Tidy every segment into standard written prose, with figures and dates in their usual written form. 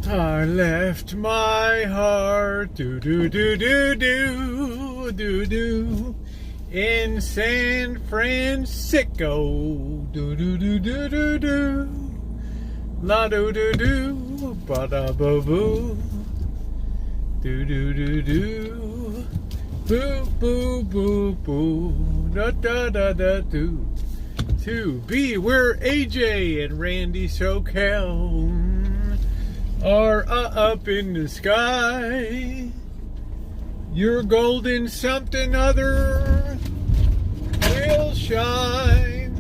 I left my heart do do do do do do do in San Francisco do do do do do do la do do do ba da ba boo do do do do boo boo boo boo da da da da do to be where AJ and Randy SoCal are up in the sky. Your golden something other will shine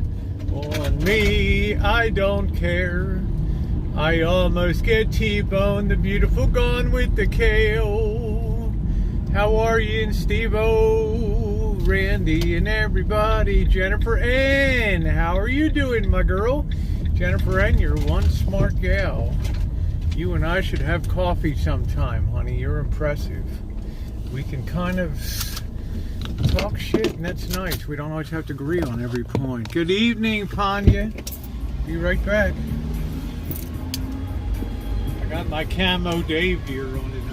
on me. I don't care. I almost get T-boned. The beautiful gone with the kale. How are you and Steve-O, Randy, and everybody? Jennifer Ann, how are you doing, my girl? Jennifer Ann, you're one smart gal. You and I should have coffee sometime, honey. You're impressive. We can kind of talk shit, and that's nice. We don't always have to agree on every point. Good evening, Panya. Be right back. I got my camo Dave gear on tonight.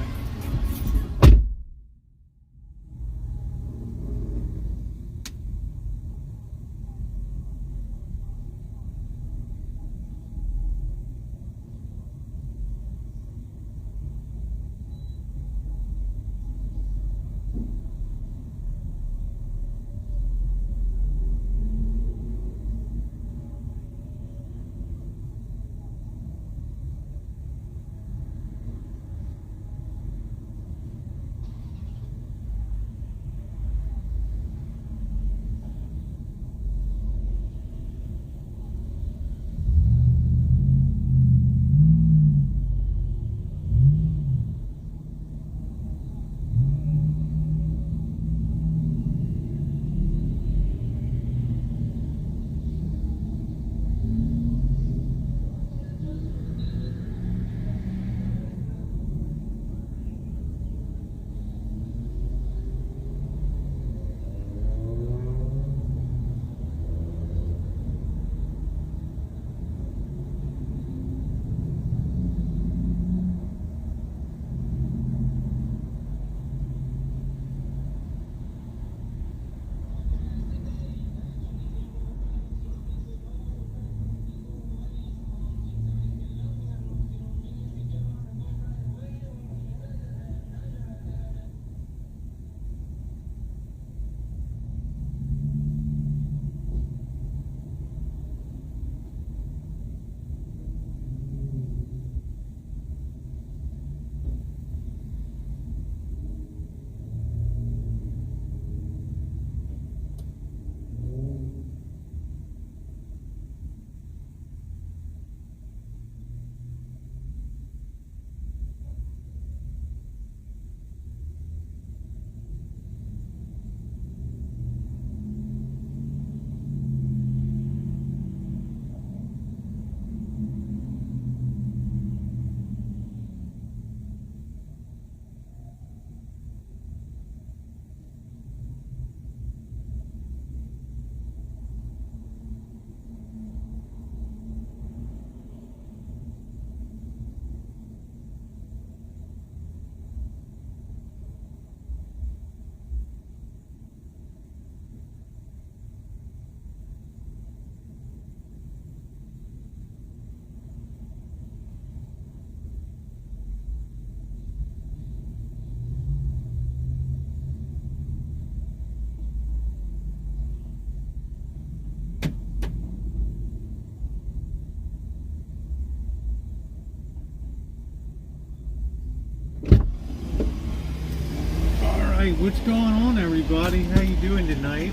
What's going on, everybody? How you doing tonight?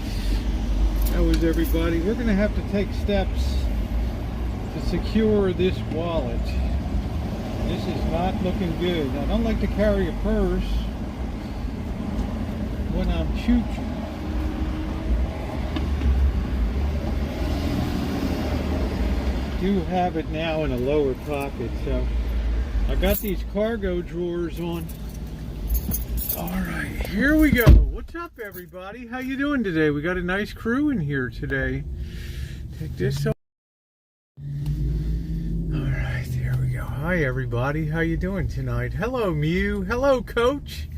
How is everybody? We're going to have to take steps to secure this wallet. This is not looking good. I don't like to carry a purse when I'm chooching. I do have it now in a lower pocket, so I got these cargo drawers on. Alright, here we go. What's up, everybody? How you doing today? We got a nice crew in here today. Take this off. Alright, there we go. Hi, Hi everybody, how you doing tonight? Hello Mew, hello Coach.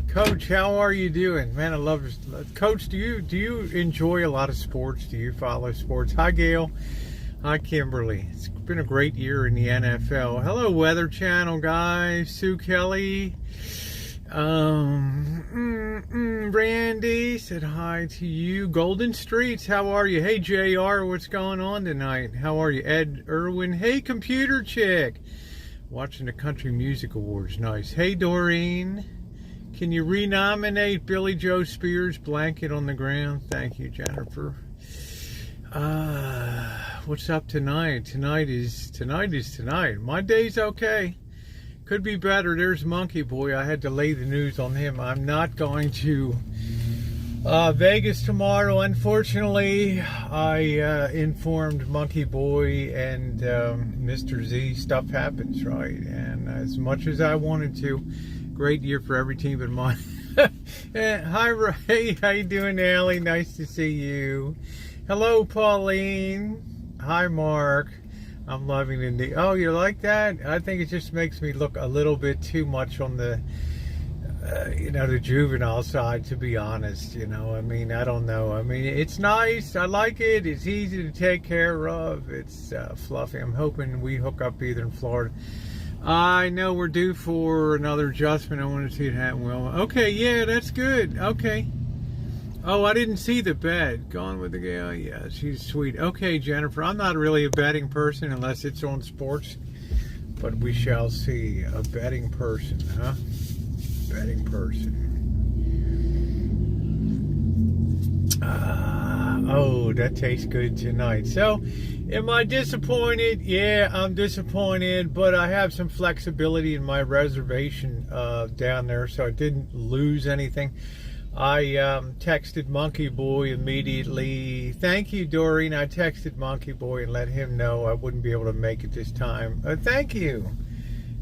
Coach, how are you doing? Man, I love Coach. Do you enjoy a lot of sports? Do you follow sports? Hi Gail. Hi Kimberly. It's been a great year in the NFL. Hello Weather Channel guys. Sue Kelly. Randy said hi to you. Golden Streets, how are you? Hey JR, what's going on tonight? How are you? Ed Irwin. Hey Computer Chick. Watching the Country Music Awards. Nice. Hey Doreen. Can you renominate Billy Joe Spears' Blanket on the Ground? Thank you, Jennifer. What's up tonight? Tonight is tonight. My day's okay. Could be better. There's Monkey Boy. I had to lay the news on him. I'm not going to Vegas tomorrow. Unfortunately, I informed Monkey Boy and Mr. Z. Stuff happens, right? And as much as I wanted to, great year for every team but mine. Hi, Ray. How you doing, Allie? Nice to see you. Hello, Pauline. Hi, Mark. I'm loving the... Oh, you like that? I think it just makes me look a little bit too much on the, the juvenile side, to be honest. I mean, I don't know. I mean, it's nice. I like it. It's easy to take care of. It's fluffy. I'm hoping we hook up either in Florida. I know we're due for another adjustment. I want to see it happen well. Okay, yeah, that's good. Okay. Oh, I didn't see the bed. Gone with the gal. Yeah, she's sweet. Okay, Jennifer, I'm not really a betting person unless it's on sports. But we shall see. A betting person, huh? Betting person. Oh, that tastes good tonight. So, am I disappointed? Yeah, I'm disappointed, but I have some flexibility in my reservation down there, so I didn't lose anything. I texted Monkey Boy immediately. Thank you, Doreen. I texted Monkey Boy and let him know I wouldn't be able to make it this time. Thank you.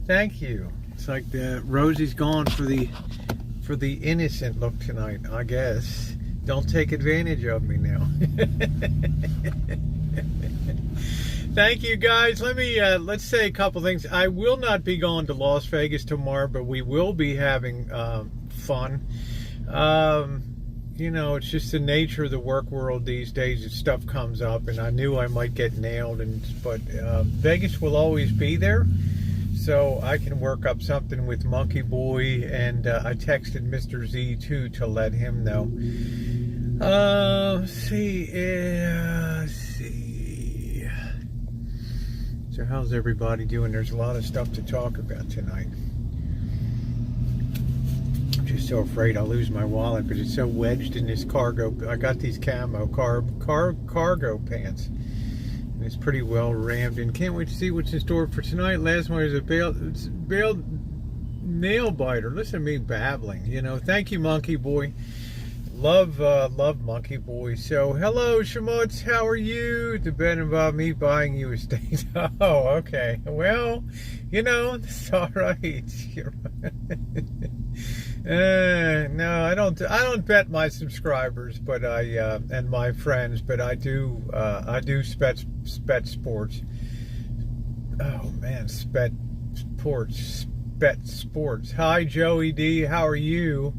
Thank you. It's like Rosie's gone for the innocent look tonight, I guess. Don't take advantage of me now. Thank you, guys. Let's say a couple things. I will not be going to Las Vegas tomorrow, but we will be having fun. It's just the nature of the work world these days. That stuff comes up, and I knew I might get nailed. But Vegas will always be there, so I can work up something with Monkey Boy. And I texted Mr. Z too to let him know. See. So how's everybody doing? There's a lot of stuff to talk about tonight. I'm just so afraid I'll lose my wallet, but it's so wedged in this cargo. I got these camo cargo pants, and it's pretty well rammed in. Can't wait to see what's in store for tonight. Last one is a bailed nail biter. Listen to me babbling. Thank you, Monkey Boy. Love Monkey Boy. So, hello, Shemutz. How are you? The bet involved me buying you a steak. Oh, okay. Well, it's all right. No, I don't bet my subscribers, but and my friends, but I do spet sports. Oh man, spet sports. Hi, Joey D. How are you?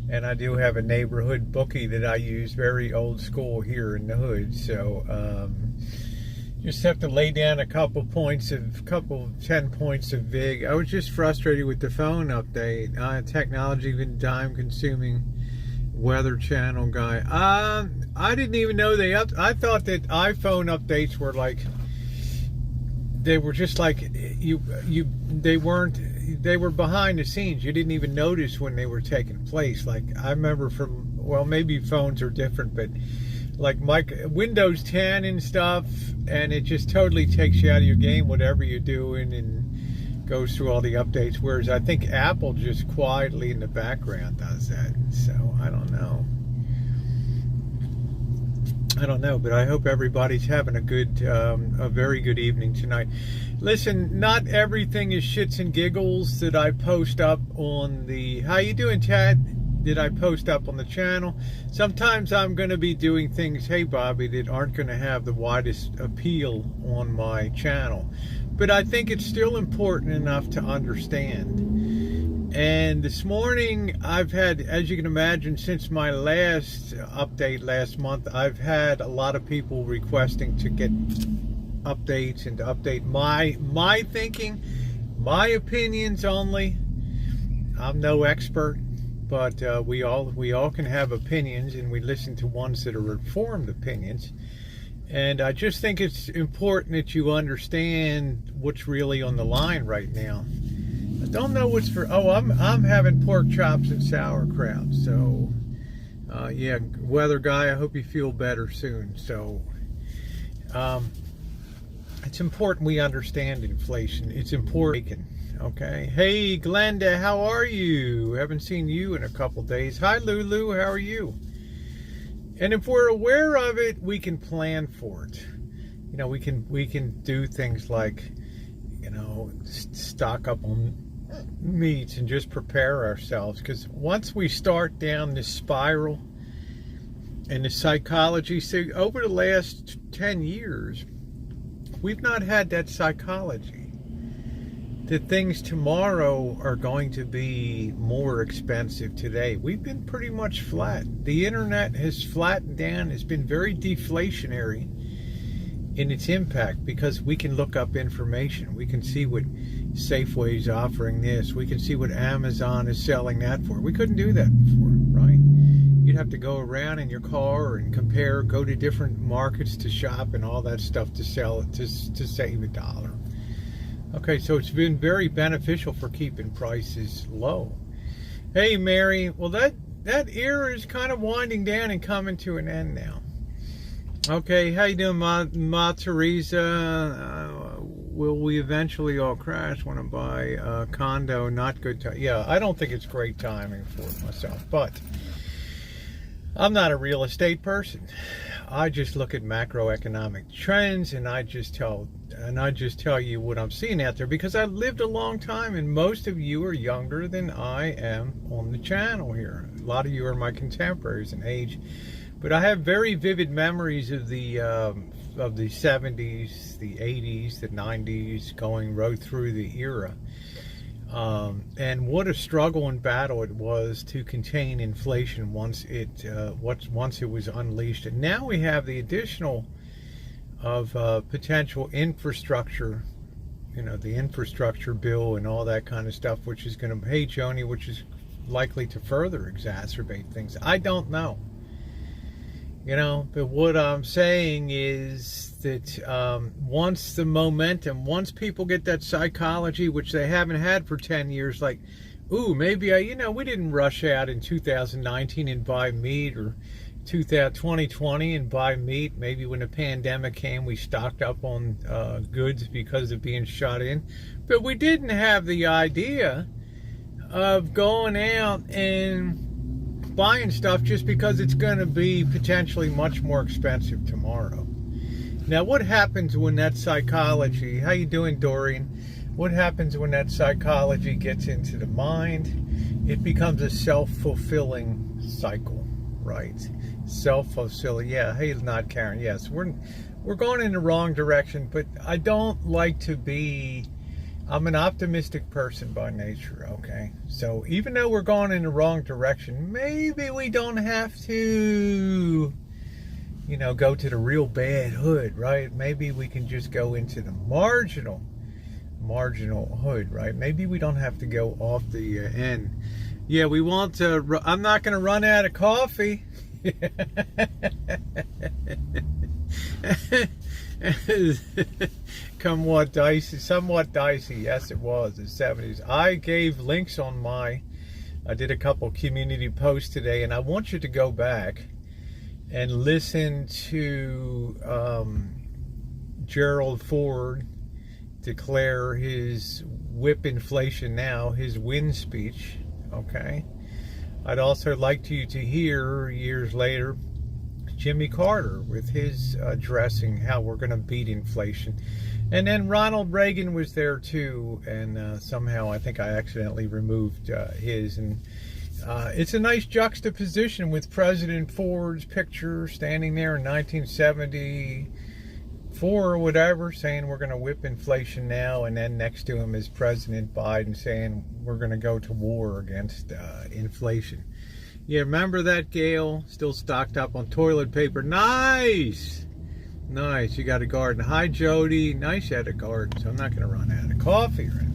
And I do have a neighborhood bookie that I use, very old school here in the hood. So just have to lay down a couple 10 points of VIG. I was just frustrated with the phone update. Technology been time consuming. Weather Channel guy. I didn't even know I thought that iPhone updates were like, they were just like they were behind the scenes. You didn't even notice when they were taking place. Like I remember maybe phones are different, but like Windows 10 and stuff, and it just totally takes you out of your game, whatever you're doing, and goes through all the updates. Whereas I think Apple just quietly in the background does that. So I don't know, but I hope everybody's having a very good evening tonight. Listen, not everything is shits and giggles that I post up on the, how you doing, Chad? that I post up on the channel. Sometimes I'm going to be doing things, hey Bobby, that aren't going to have the widest appeal on my channel. But I think it's still important enough to understand. And this morning, I've had, as you can imagine, since my last update last month, I've had a lot of people requesting to get updates and to update my thinking, my opinions only. I'm no expert, but we all can have opinions, and we listen to ones that are informed opinions. And I just think it's important that you understand what's really on the line right now. I don't know what's for. Oh, I'm having pork chops and sauerkraut. So, yeah, weather guy. I hope you feel better soon. So, it's important we understand inflation. It's important. Okay. Hey, Glenda, how are you? Haven't seen you in a couple days. Hi, Lulu. How are you? And if we're aware of it, we can plan for it. You know, we can do things like, you know, stock up on meats and just prepare ourselves. Because once we start down this spiral and the psychology, see, over the last 10 years, we've not had that psychology that things tomorrow are going to be more expensive today. We've been pretty much flat. The internet has flattened down. It's been very deflationary in its impact because we can look up information. We can see what Safeway's offering this. We can see what Amazon is selling that for. We couldn't do that before, right? You'd have to go around in your car and compare, go to different markets to shop and all that stuff to sell it, to save a dollar. Okay, so it's been very beneficial for keeping prices low. Hey, Mary. Well, that era is kind of winding down and coming to an end now. Okay, how you doing, Ma Teresa? Will we eventually all crash? Want to buy a condo? Not good time. Yeah, I don't think it's great timing for it myself, but I'm not a real estate person. I just look at macroeconomic trends, and I just tell you what I'm seeing out there, because I've lived a long time, and most of you are younger than I am on the channel here. A lot of you are my contemporaries in age, but I have very vivid memories of the 70s, the 80s, the 90s, going right through the era. And what a struggle and battle it was to contain inflation once it was unleashed. And now we have the additional of potential infrastructure, you know, the infrastructure bill and all that kind of stuff, which is going to, hey Joni, which is likely to further exacerbate things. I don't know, you know, but what I'm saying is that once the momentum, once people get that psychology, which they haven't had for 10 years, like, ooh, maybe we didn't rush out in 2019 and buy meat, or 2020 and buy meat. Maybe when the pandemic came, we stocked up on goods because of being shut in. But we didn't have the idea of going out and buying stuff just because it's going to be potentially much more expensive tomorrow. Now, what happens when that psychology, how you doing, Doreen? What happens when that psychology gets into the mind? It becomes a self-fulfilling cycle, right? Self-fulfilling. Yeah, hey, not Karen. Yes, we're going in the wrong direction, but I don't like to be, I'm an optimistic person by nature, okay? So even though we're going in the wrong direction, maybe we don't have to, you know, go to the real bad hood, right? Maybe we can just go into the marginal hood, right? Maybe we don't have to go off the end. Yeah, we want to, I'm not going to run out of coffee. Somewhat dicey. Yes, it was the 70s. I gave links on I did a couple community posts today, and I want you to go back and listen to Gerald Ford declare his whip inflation now, his win speech, okay? I'd also like you to hear, years later, Jimmy Carter with his addressing how we're going to beat inflation. And then Ronald Reagan was there too, and somehow I think I accidentally removed his, and It's a nice juxtaposition with President Ford's picture standing there in 1974 or whatever, saying we're going to whip inflation now, and then next to him is President Biden saying we're going to go to war against inflation. Yeah, remember that, Gail? Still stocked up on toilet paper. Nice! Nice, you got a garden. Hi, Jody. Nice you had a garden, so I'm not going to run out of coffee or anything.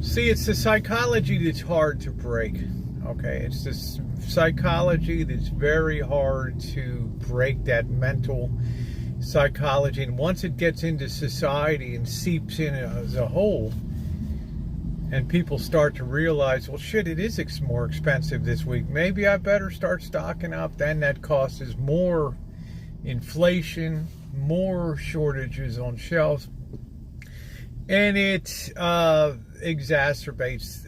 See, it's the psychology that's hard to break, okay? It's this psychology that's very hard to break, that mental psychology. And once it gets into society and seeps in as a whole, and people start to realize, well, shit, it is more expensive this week. Maybe I better start stocking up. Then that causes more inflation, more shortages on shelves. And it exacerbates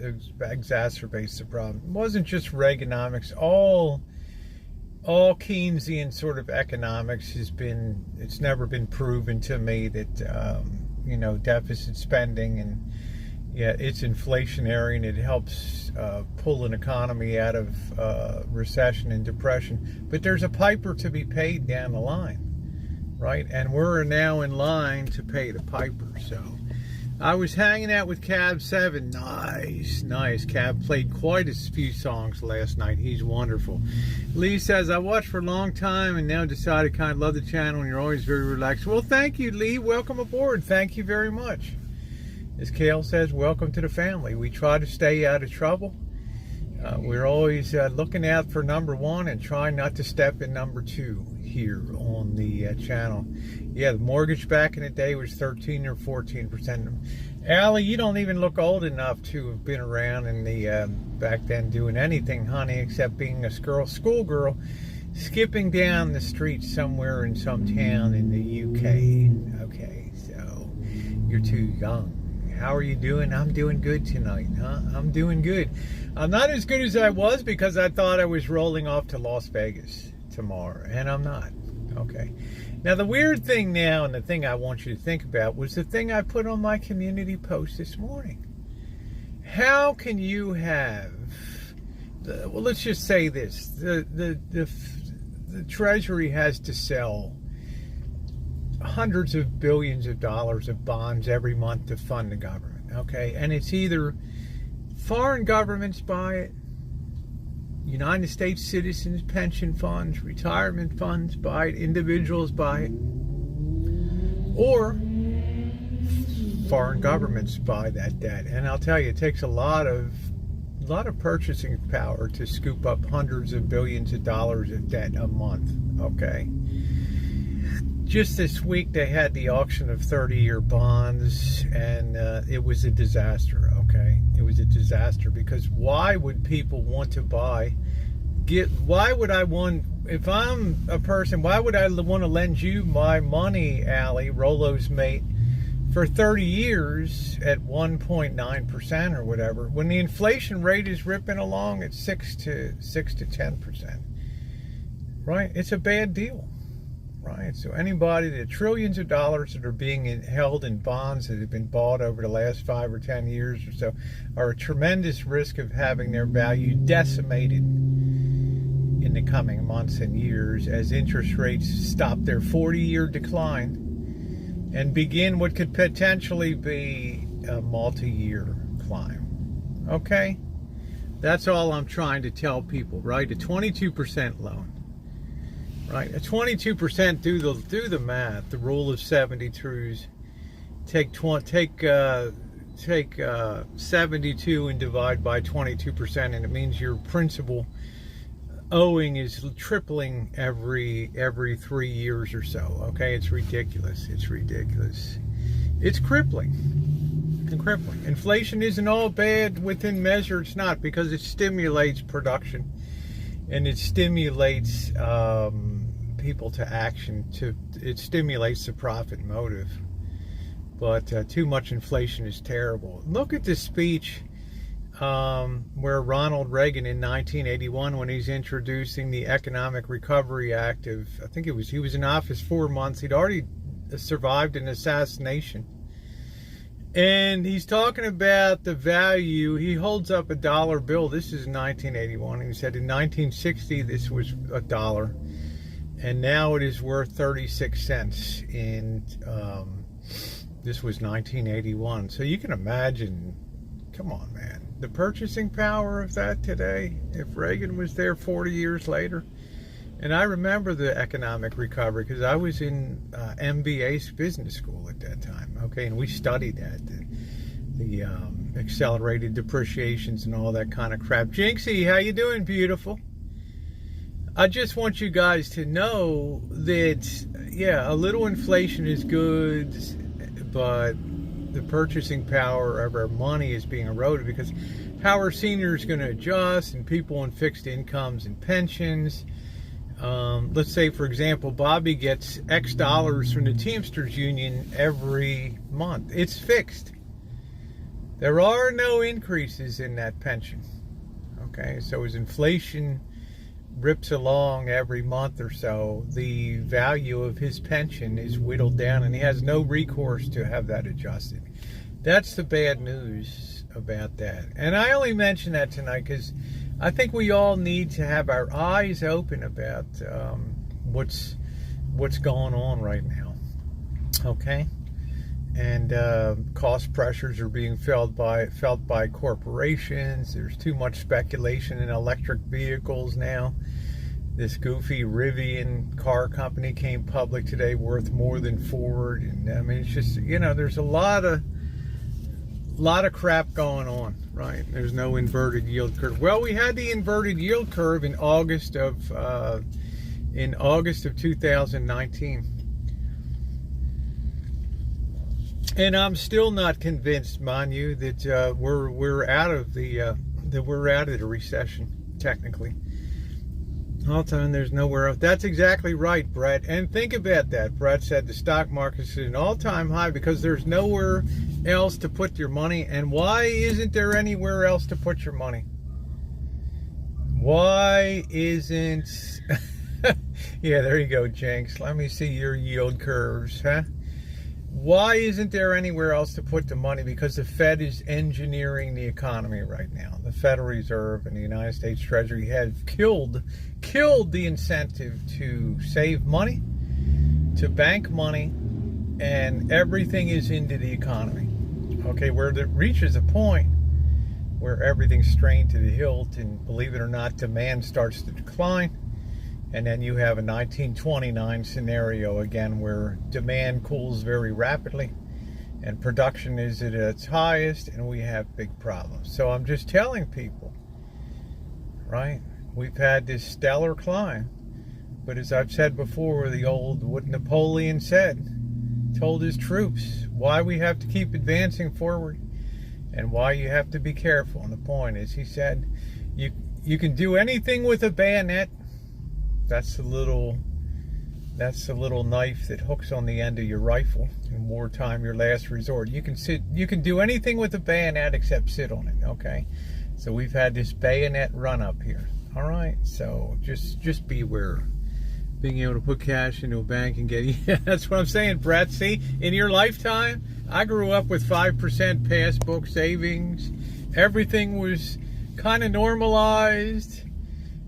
the problem. It wasn't just Reaganomics. All Keynesian sort of economics it's never been proven to me that deficit spending and it's inflationary, and it helps pull an economy out of recession and depression. But there's a piper to be paid down the line, right? And we're now in line to pay the piper. So I was hanging out with Cab 7. Nice. Cab played quite a few songs last night. He's wonderful. Lee says, I watched for a long time and now decided kind of love the channel, and you're always very relaxed. Well, thank you, Lee. Welcome aboard. Thank you very much. As Kale says, welcome to the family. We try to stay out of trouble. We're always looking out for number one and trying not to step in number two here on the channel. Yeah, the mortgage back in the day was 13 or 14%. Allie, you don't even look old enough to have been around in the back then doing anything, honey, except being a schoolgirl skipping down the street somewhere in some town in the UK. Okay, so you're too young. How are you doing? I'm doing good tonight, huh? I'm doing good. I'm not as good as I was because I thought I was rolling off to Las Vegas tomorrow, and I'm not. Okay. Now, the weird thing now, and the thing I want you to think about, was the thing I put on my community post this morning. How can you have, well, let's just say this. The Treasury has to sell hundreds of billions of dollars of bonds every month to fund the government, okay? And it's either foreign governments buy it, United States citizens, pension funds, retirement funds buy it, individuals buy it, or foreign governments buy that debt. And I'll tell you, it takes a lot of purchasing power to scoop up hundreds of billions of dollars of debt a month, okay? Just this week, they had the auction of 30-year bonds, and it was a disaster, okay? It was a disaster because why would people want to why would I want, if I'm a person, why would I want to lend you my money, Allie, Rolo's mate, for 30 years at 1.9% or whatever, when the inflation rate is ripping along at 6 to 10%, right? It's a bad deal. Right, so anybody, the trillions of dollars that are being held in bonds that have been bought over the last 5 or 10 years or so are a tremendous risk of having their value decimated in the coming months and years as interest rates stop their 40-year decline and begin what could potentially be a multi-year climb. Okay? That's all I'm trying to tell people, right? A 22% loan. Right, a 22%. Do the math. The rule of 70 truths. Take 72 and divide by 22%, and it means your principal owing is tripling every 3 years or so. Okay, it's ridiculous. It's ridiculous. It's crippling. And crippling. Inflation isn't all bad within measure. It's not, because it stimulates production, and it stimulates people to action. It stimulates the profit motive. But too much inflation is terrible. Look at the speech where Ronald Reagan in 1981, when he's introducing the Economic Recovery Act of, I think it was, he was in office 4 months. He'd already survived an assassination. And he's talking about the value. He holds up a dollar bill. This is 1981. He said in 1960 this was a dollar, and now it is worth 36 cents. In this was 1981. So you can imagine. Come on, man. The purchasing power of that today. If Reagan was there 40 years later. And I remember the economic recovery because I was in MBA business school at that time. Okay, and we studied that, the accelerated depreciations and all that kind of crap. Jinxie, how you doing, beautiful? I just want you guys to know that, yeah, a little inflation is good, but the purchasing power of our money is being eroded because how are seniors going to adjust, and people on fixed incomes and pensions. Let's say, for example, Bobby gets X dollars from the Teamsters Union every month. It's fixed. There are no increases in that pension. Okay, so as inflation rips along every month or so, the value of his pension is whittled down, and he has no recourse to have that adjusted. That's the bad news about that. And I only mention that tonight because I think we all need to have our eyes open about what's going on right now. Okay, and cost pressures are being felt by corporations. There's too much speculation in electric vehicles now. This goofy Rivian car company came public today, worth more than Ford, and I mean it's just, you know, there's a lot of crap going on, right? There's no inverted yield curve. Well, we had the inverted yield curve in August of 2019, and I'm still not convinced, mind you, that we're out of the recession technically. All the time, there's nowhere else. That's exactly right, Brett. And think about that. Brett said the stock market's at an all-time high because there's nowhere else to put your money. And why isn't there anywhere else to put your money? Why isn't... Yeah, there you go, Jinx. Let me see your yield curves, huh? Why isn't there anywhere else to put the money? Because the Fed is engineering the economy right now. The Federal Reserve and the United States Treasury have killed the incentive to save money, to bank money, and everything is into the economy. Okay, where it reaches a point where everything's strained to the hilt, and believe it or not, demand starts to decline. And then you have a 1929 scenario again where demand cools very rapidly and production is at its highest, and we have big problems. So I'm just telling people, right? We've had this stellar climb, but as I've said before, what Napoleon told his troops, why we have to keep advancing forward and why you have to be careful. And the point is, he said, you can do anything with a bayonet. That's the little knife that hooks on the end of your rifle. In wartime, your last resort. You can do anything with a bayonet except sit on it. Okay, so we've had this bayonet run up here. All right, so just beware. Being able to put cash into a bank and get, yeah, that's what I'm saying, Brett. See, in your lifetime, I grew up with 5% passbook savings. Everything was kind of normalized.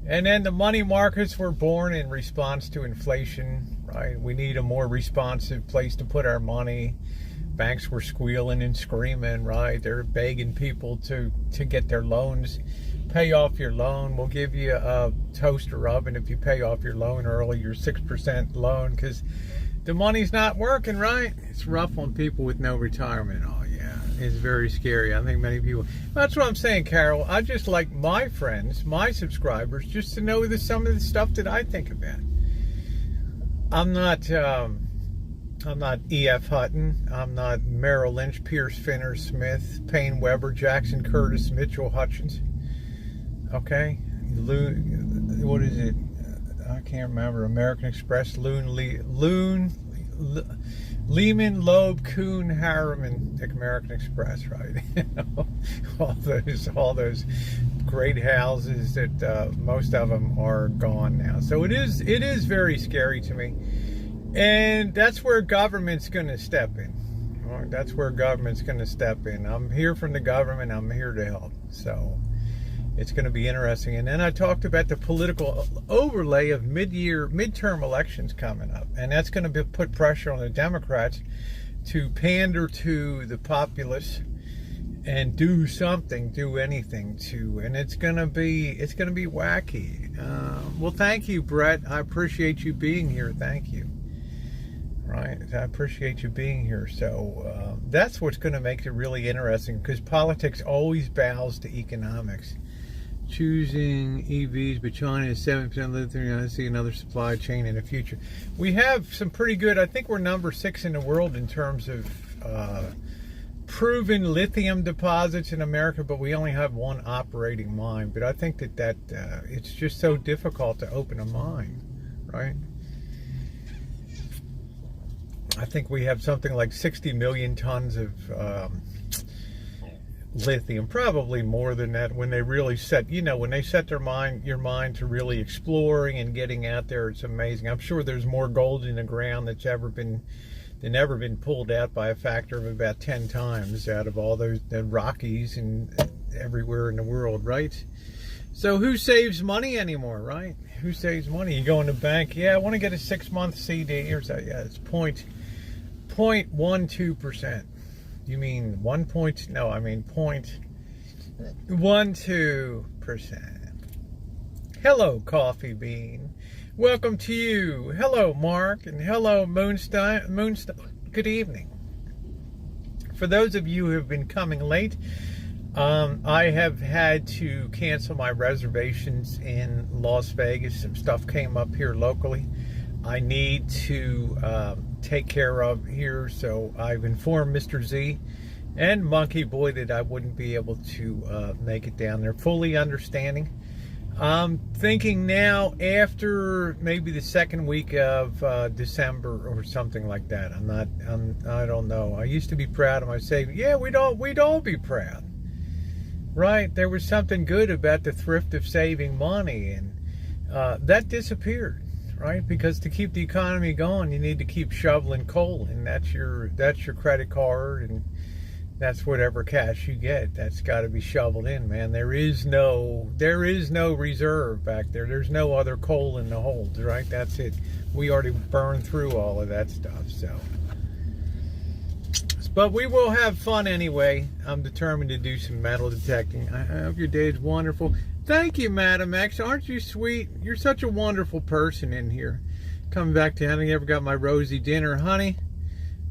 And then the money markets were born in response to inflation, right? We need a more responsive place to put our money. Banks were squealing and screaming, right? They're begging people to get their loans. Pay off your loan. We'll give you a toaster oven if you pay off your loan early, your 6% loan, because the money's not working, right? It's rough on people with no retirement. Oh, yeah. It's very scary. I think many people... That's what I'm saying, Carol. I just like my friends, my subscribers, just to know some of the stuff that I think about. I'm not E.F. Hutton. I'm not Merrill Lynch, Pierce, Finner, Smith, Payne Weber, Jackson, Curtis, Mitchell, Hutchins. Okay? What is it? I can't remember. American Express, Lehman, Loeb, Kuhn, Harriman, American Express, right? You know, all those great houses that most of them are gone now. So it is very scary to me, and that's where government's going to step in. That's where government's going to step in. I'm here from the government. I'm here to help. So it's going to be interesting. And then I talked about the political overlay of midterm elections coming up. And that's going to put pressure on the Democrats to pander to the populace and do something, do anything to, and it's gonna be wacky. Well, thank you, Brett. I appreciate you being here. Thank you. Right, I appreciate you being here. So that's what's going to make it really interesting, because politics always bows to economics. Choosing EVs, but China is 7% lithium. I see another supply chain in the future. We have some pretty good. I think we're number 6 in the world in terms of proven lithium deposits in America, but we only have one operating mine. But I think that it's just so difficult to open a mine, right? I think we have something like 60 million tons of lithium, probably more than that, when they really set, when they set your mind to really exploring and getting out there. It's amazing. I'm sure there's more gold in the ground that's ever been pulled out by a factor of about 10 times out of all the Rockies and everywhere in the world, right? So who saves money anymore, right? Who saves money? You go in the bank, yeah, I want to get a 6-month CD or so. Yeah, it's 0.12%. You mean 0.12%. Hello, Coffee Bean. Welcome to you. Hello, Mark, and hello, Moonstein. Good evening. For those of you who have been coming late, I have had to cancel my reservations in Las Vegas. Some stuff came up here locally I need to take care of here, so I've informed Mr. Z and Monkey Boy that I wouldn't be able to make it down there, fully understanding. I'm thinking now after maybe the second week of December or something like that. I don't know. I used to be proud of my savings. Yeah, we'd all be proud, right? There was something good about the thrift of saving money, and that disappeared, right? Because to keep the economy going, you need to keep shoveling coal, and that's your credit card, and that's whatever cash you get. That's got to be shoveled in, man. There is no reserve back there. There's no other coal in the holds, right? That's it. We already burned through all of that stuff, so. But we will have fun anyway. I'm determined to do some metal detecting. I hope your day is wonderful. Thank you, Madam X. Aren't you sweet? You're such a wonderful person in here. Coming back to honey, ever got my rosy dinner, honey?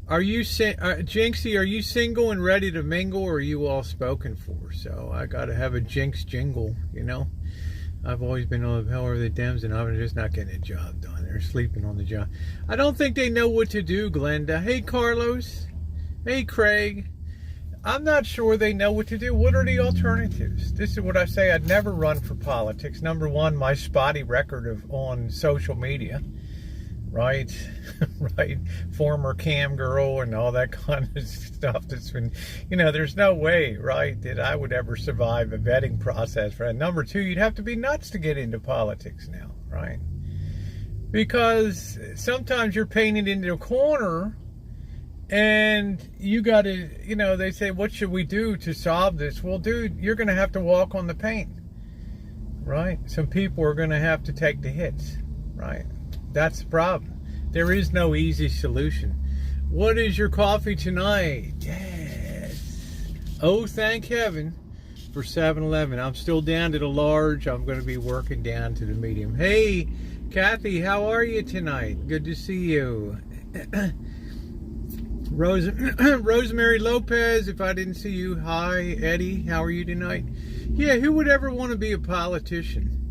Are you Jinxie? Are you single and ready to mingle, or are you all spoken for? So I got to have a Jinx jingle, you know. I've always been on the power of the Dems, and I'm just not getting a job done. They're sleeping on the job. I don't think they know what to do, Glenda. Hey, Carlos. Hey, Craig. I'm not sure they know what to do. What are the alternatives? This is what I say. I'd never run for politics. Number one, my spotty record on social media. Right, right, former cam girl and all that kind of stuff that's been, there's no way, right, that I would ever survive a vetting process for that. Number two, you'd have to be nuts to get into politics now, right? Because sometimes you're painted into a corner and you got to, they say, what should we do to solve this? Well, dude, you're going to have to walk on the paint, right? Some people are going to have to take the hits, right? That's the problem. There is no easy solution. What is your coffee tonight? Yes. Oh, thank heaven for 7-Eleven. I'm still down to the large. I'm going to be working down to the medium. Hey, Kathy, how are you tonight? Good to see you. Rosemary Lopez, if I didn't see you, hi. Eddie, how are you tonight? Yeah, who would ever want to be a politician?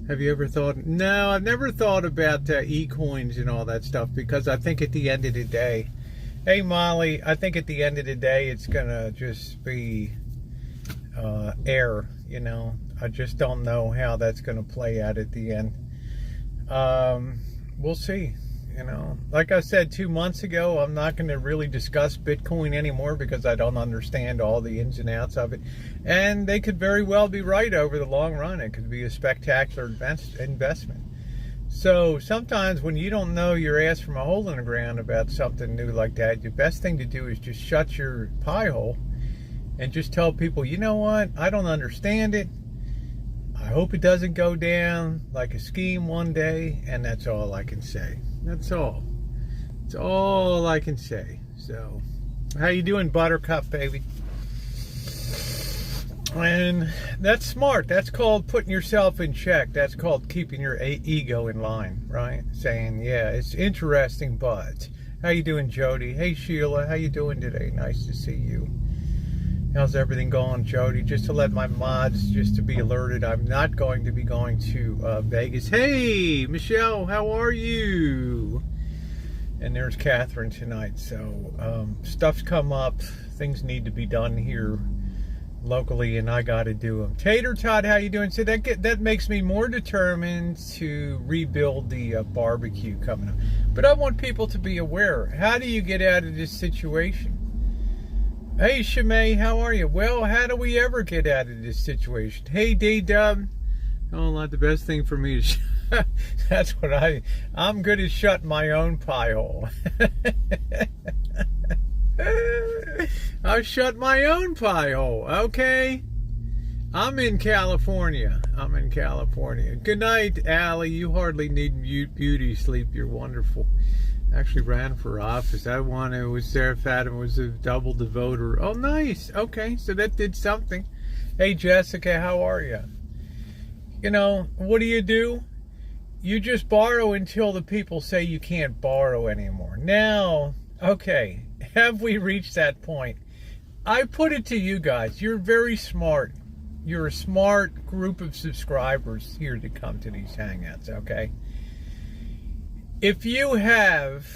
Have you ever thought? No, I've never thought about e-coins and all that stuff, because I think at the end of the day, hey Molly, I think at the end of the day it's gonna just be air, I just don't know how that's gonna play out at the end. We'll see. Like I said 2 months ago, I'm not going to really discuss Bitcoin anymore because I don't understand all the ins and outs of it. And they could very well be right over the long run. It could be a spectacular investment. So sometimes when you don't know your ass from a hole in the ground about something new like that, the best thing to do is just shut your pie hole and just tell people, you know what, I don't understand it. I hope it doesn't go down like a scheme one day, and that's all I can say. That's all. That's all I can say. So, how you doing, Buttercup, baby? And that's smart. That's called putting yourself in check. That's called keeping your ego in line, right? Saying, yeah, it's interesting, but how you doing, Jody? Hey, Sheila, how you doing today? Nice to see you. How's everything going, Jody? Just to let my mods, just to be alerted, I'm not going to be going to Vegas. Hey, Michelle, how are you? And there's Catherine tonight. So stuff's come up. Things need to be done here locally, and I got to do them. Tater Tot, how you doing? So that makes me more determined to rebuild the barbecue coming up. But I want people to be aware. How do you get out of this situation? Hey, Shimei, how are you? Well, how do we ever get out of this situation? Hey, D-Dub. Oh, not the best thing for me to that's what I'm good at shutting my own pie hole. I shut my own pie hole, okay? I'm in California. Good night, Allie. You hardly need beauty sleep. You're wonderful. Actually ran for office. I was Sarah Fatima was a double the voter. Oh, nice. Okay, so that did something. Hey, Jessica, how are you? You know, what do? You just borrow until the people say you can't borrow anymore. Now, okay, have we reached that point? I put it to you guys. You're very smart. You're a smart group of subscribers here to come to these hangouts, okay? If you have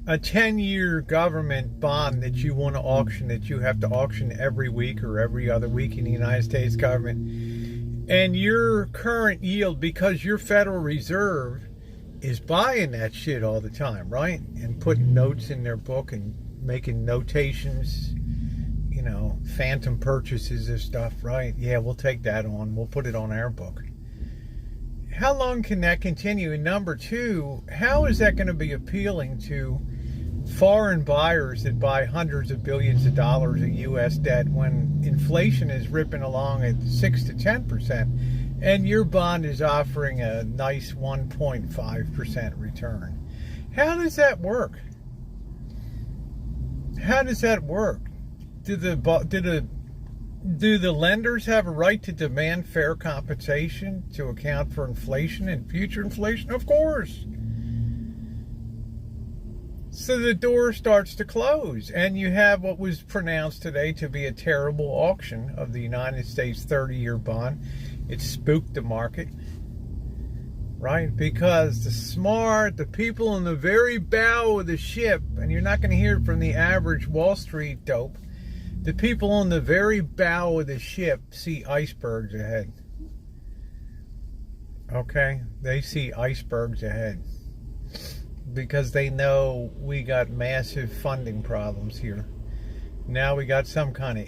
a 10-year government bond that you want to auction, that you have to auction every week or every other week in the United States government, and your current yield, because your Federal Reserve is buying that shit all the time, right? And putting notes in their book and making notations, you know, phantom purchases of stuff, right? Yeah, we'll take that on. We'll put it on our book. How long can that continue? And number two, how is that going to be appealing to foreign buyers that buy hundreds of billions of dollars of U.S. debt when inflation is ripping along at 6 to 10%, and your bond is offering a nice 1.5% return? How does that work? How does that work? Do the lenders have a right to demand fair compensation to account for inflation and future inflation? Of course. So the door starts to close, and you have what was pronounced today to be a terrible auction of the United States 30-year bond. It spooked the market, right? Because the people in the very bow of the ship, and you're not going to hear it from the average Wall Street dope, the people on the very bow of the ship see icebergs ahead. Okay? They see icebergs ahead. Because they know we got massive funding problems here. Now we got some kind of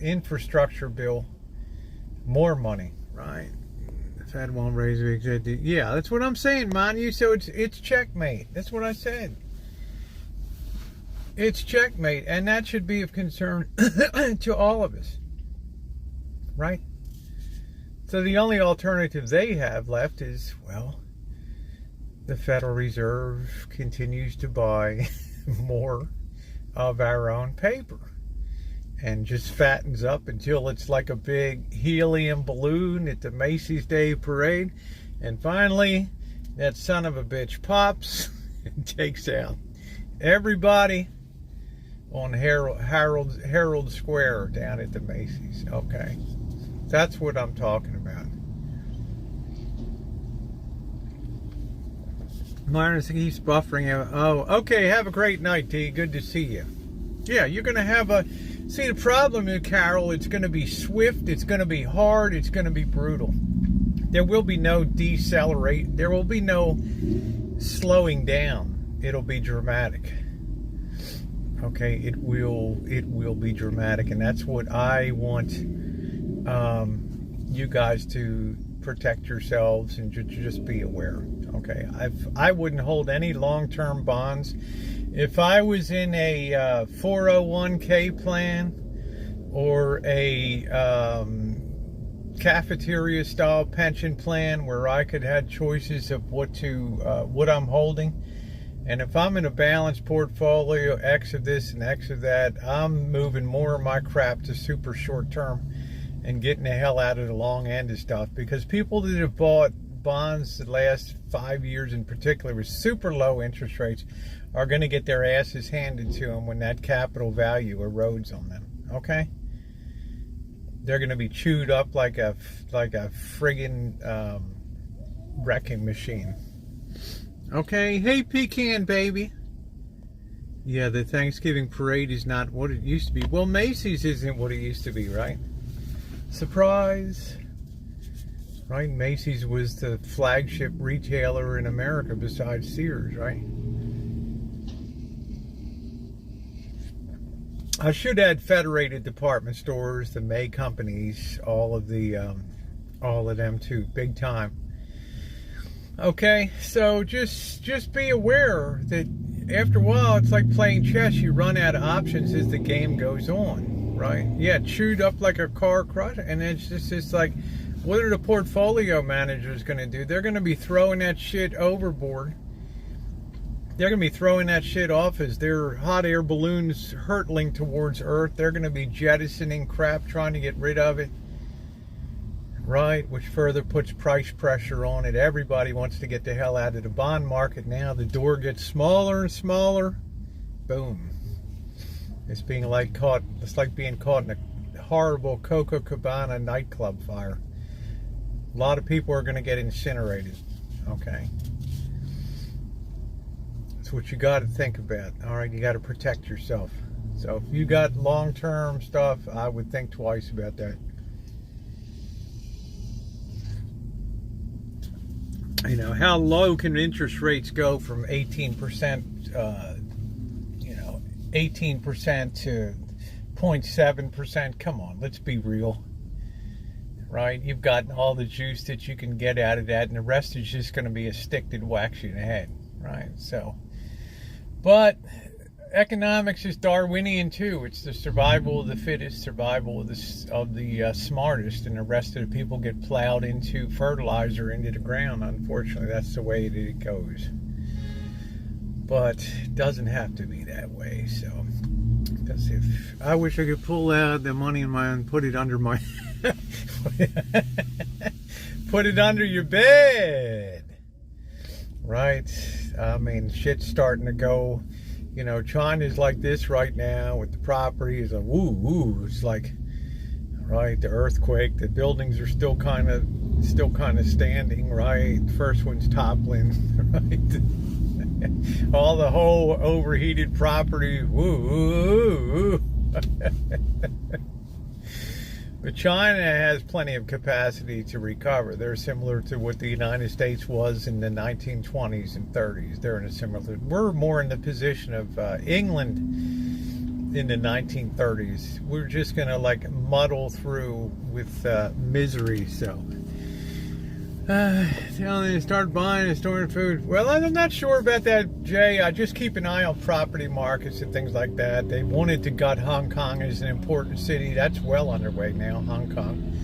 infrastructure bill. More money, right? The Fed won't raise it. Yeah, that's what I'm saying, man. So it's checkmate. That's what I said. It's checkmate, and that should be of concern to all of us, right? So the only alternative they have left is, well, the Federal Reserve continues to buy more of our own paper and just fattens up until it's like a big helium balloon at the Macy's Day Parade, and finally that son of a bitch pops and takes out everybody on Herald Square down at the Macy's. Okay, that's what I'm talking about. Myron keeps buffering. Oh, okay. Have a great night, T. Good to see you. Yeah, you're going to have see, the problem is, Carol, it's going to be swift, it's going to be hard, it's going to be brutal. There will be no decelerate. There will be no slowing down. It'll be dramatic. Okay, it will be dramatic, and that's what I want you guys to protect yourselves and just be aware. Okay, I wouldn't hold any long-term bonds. If I was in a 401k plan or a cafeteria style pension plan where I could have choices of what I'm holding, and if I'm in a balanced portfolio, X of this and X of that, I'm moving more of my crap to super short term and getting the hell out of the long end of stuff, because people that have bought bonds the last 5 years in particular with super low interest rates are going to get their asses handed to them when that capital value erodes on them. Okay, they're going to be chewed up like a friggin' wrecking machine. Okay, hey Pecan baby. Yeah, the Thanksgiving parade is not what it used to be. Well, Macy's isn't what it used to be, right? Surprise. Right? Macy's was the flagship retailer in America besides Sears, right? I should add Federated Department Stores, the May companies, all of them too, big time. Okay, so just be aware that after a while, it's like playing chess. You run out of options as the game goes on, right? Yeah, chewed up like a car crush, and it's like, what are the portfolio managers going to do? They're going to be throwing that shit overboard. They're going to be throwing that shit off as their hot air balloons hurtling towards Earth. They're going to be jettisoning crap, trying to get rid of it. Right, which further puts price pressure on it. Everybody wants to get the hell out of the bond market now. The door gets smaller and smaller. Boom. It's like being caught in a horrible Copacabana nightclub fire. A lot of people are going to get incinerated. Okay. That's what you got to think about. All right, you got to protect yourself. So if you got long-term stuff, I would think twice about that. You know, how low can interest rates go from 18%, 18% to 0.7%? Come on, let's be real. Right? You've gotten all the juice that you can get out of that, and the rest is just going to be a stick that whacks you in the head. Right? So, but economics is Darwinian too. It's the survival of the fittest, survival of the smartest, and the rest of the people get plowed into fertilizer into the ground. Unfortunately, that's the way that it goes. But it doesn't have to be that way. So, because if I wish I could pull out the money in my and put it under my put it under your bed, right? I mean, shit's starting to go. You know, China's like this right now with the property. It's a woo. It's like, right, the earthquake. The buildings are still kind of standing, right? The first one's toppling, right? All the whole overheated property, woo. But China has plenty of capacity to recover. They're similar to what the United States was in the 1920s and 30s. They're in a similar. We're more in the position of England in the 1930s. We're just gonna like muddle through with misery. So, telling you to start buying and storing food. Well, I'm not sure about that, Jay. I just keep an eye on property markets and things like that. They wanted to gut Hong Kong as an important city. That's well underway now, Hong Kong.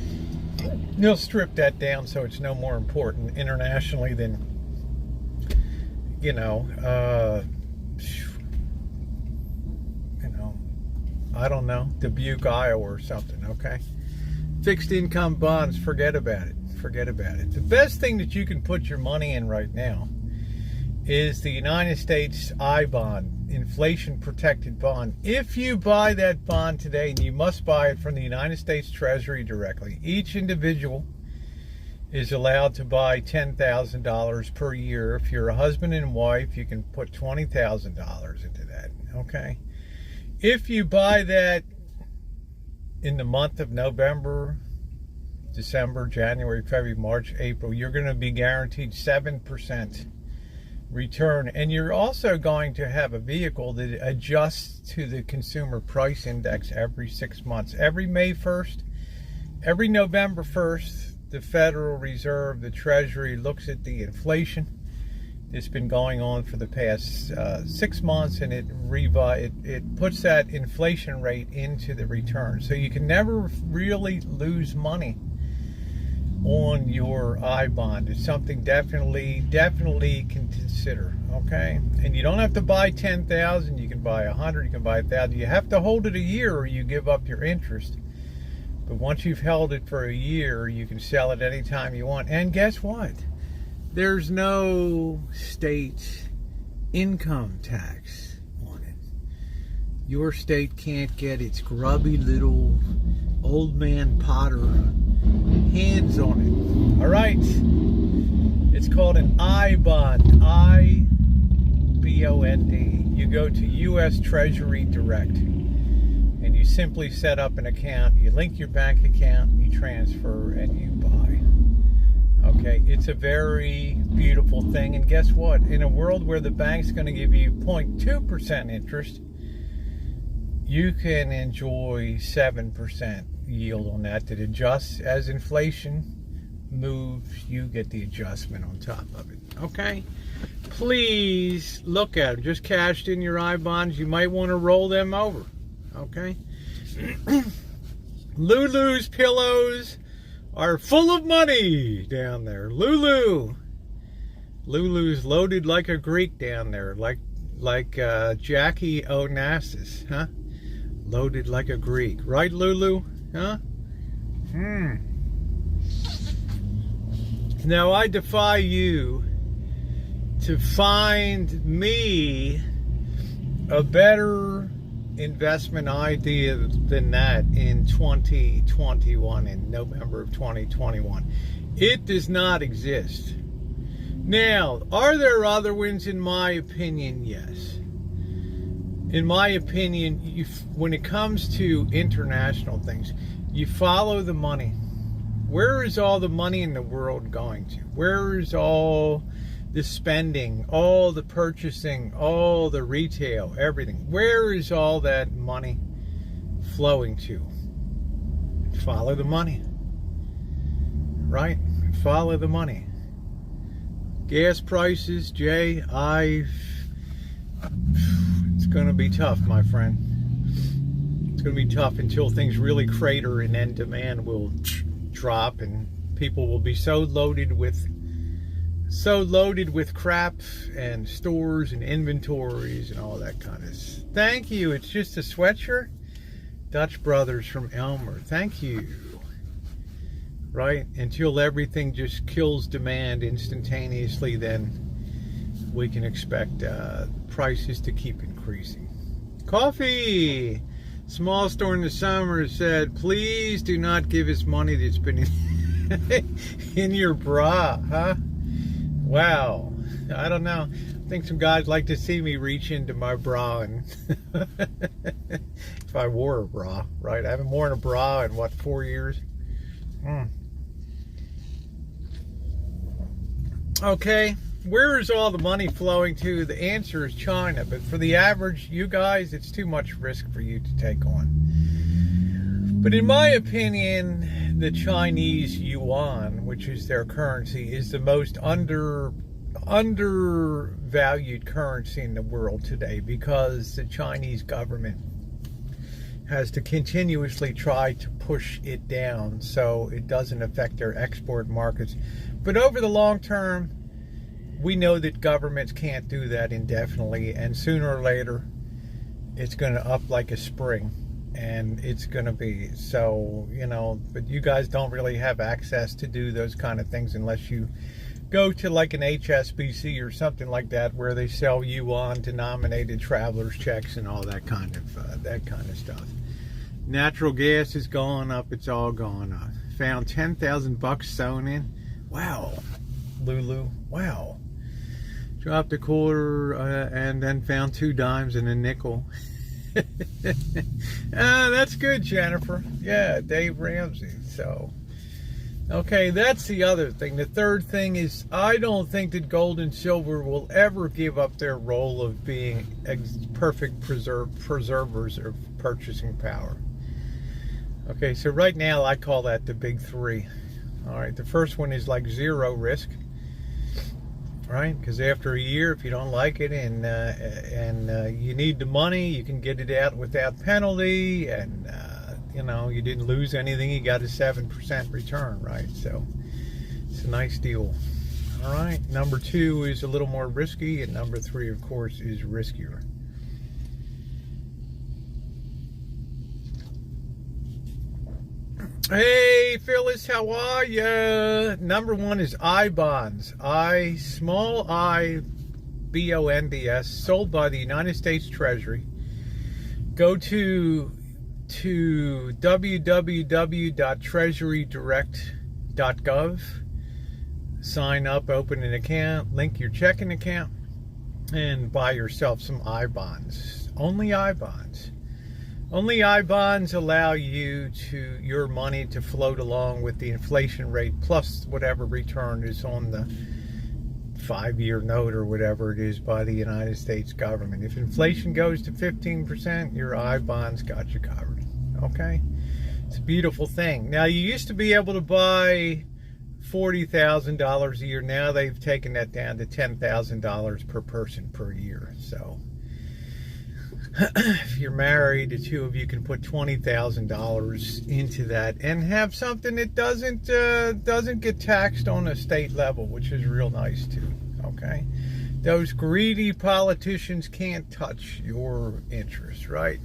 They'll strip that down so it's no more important internationally than, I don't know, Dubuque, Iowa or something, okay? Fixed income bonds, forget about it. Forget about it. The best thing that you can put your money in right now is the United States I-bond, inflation protected bond. If you buy that bond today, and you must buy it from the United States Treasury directly, each individual is allowed to buy $10,000 per year. If you're a husband and wife, you can put $20,000 into that, okay? If you buy that in the month of November, December, January, February, March, April, you're going to be guaranteed 7% return. And you're also going to have a vehicle that adjusts to the consumer price index every 6 months. Every May 1st, every November 1st, the Federal Reserve, the Treasury, looks at the inflation that's been going on for the past 6 months, and it puts that inflation rate into the return. So you can never really lose money on your I bond. It's something definitely can consider. Okay, and you don't have to buy 10,000. You can buy 100. You can buy 1,000. You have to hold it a year, or you give up your interest. But once you've held it for a year, you can sell it anytime you want. And guess what? There's no state income tax on it. Your state can't get its grubby little old man Potter hands on it. All right. It's called an I bond. I-B-O-N-D. You go to U.S. Treasury Direct, and you simply set up an account. You link your bank account, you transfer, and you buy. Okay, it's a very beautiful thing. And guess what? In a world where the bank's going to give you 0.2% interest, you can enjoy 7% yield on that adjusts as inflation moves. You get the adjustment on top of it. Okay, please look at them. Just cashed in your I bonds. You might want to roll them over. Okay. Lulu's pillows are full of money down there. Lulu's loaded like a Greek down there, like Jackie Onassis, huh? Loaded like a Greek, right, Lulu? Huh? Now I defy you to find me a better investment idea than that in 2021, in November of 2021. It does not exist. Now, are there other ones? In my opinion, yes. In my opinion, when it comes to international things, you follow the money. Where is all the money in the world going to? Where is all the spending, all the purchasing, all the retail, everything? Where is all that money flowing to? Follow the money. Right? Follow the money. Gas prices, Jay, it's going to be tough, my friend. It's going to be tough until things really crater, and then demand will drop, and people will be so loaded with crap and stores and inventories and all that kind of stuff. Thank you. It's just a sweatshirt. Dutch Brothers from Elmer. Thank you. Right? Until everything just kills demand instantaneously, then we can expect prices to keep increasing. Coffee. Small store in the summer said, please do not give us money that's been in your bra, huh? Wow. I don't know. I think some guys like to see me reach into my bra, and if I wore a bra, right? I haven't worn a bra in, 4 years? Okay. Where is all the money flowing to? The answer is China. But for the average, you guys, it's too much risk for you to take on. But in my opinion, the Chinese yuan, which is their currency, is the most undervalued currency in the world today, because the Chinese government has to continuously try to push it down so it doesn't affect their export markets. But over the long term, we know that governments can't do that indefinitely, and sooner or later it's going to up like a spring, and it's going to be so, but you guys don't really have access to do those kind of things unless you go to like an HSBC or something like that, where they sell yuan denominated travelers checks and all that kind of stuff. Natural gas is going up. It's all going up. Found $10,000 sewn in. Wow, Lulu. Wow. Dropped a quarter and then found 2 dimes and a nickel. That's good, Jennifer. Yeah, Dave Ramsey. So, okay, that's the other thing. The third thing is, I don't think that gold and silver will ever give up their role of being perfect preservers of purchasing power. Okay, so right now I call that the big three. All right, the first one is like zero risk, right? Because after a year, if you don't like it and you need the money, you can get it out without penalty, and you know, you didn't lose anything. You got a 7% return, right? So it's a nice deal. All right, number 2 is a little more risky, and number 3, of course, is riskier. Hey Phyllis, how are ya? Number 1 is I bonds. I, small I, bonds, sold by the United States Treasury. Go to www.treasurydirect.gov. Sign up, open an account, link your checking account, and buy yourself some I bonds. Only I bonds. Only I bonds allow your money to float along with the inflation rate plus whatever return is on the 5-year note or whatever it is by the United States government. If inflation goes to 15%, your I bonds got you covered. Okay? It's a beautiful thing. Now, you used to be able to buy $40,000 a year. Now they've taken that down to $10,000 per person per year. So if you're married, the two of you can put $20,000 into that and have something that doesn't get taxed on a state level, which is real nice too. Okay, those greedy politicians can't touch your interests, right?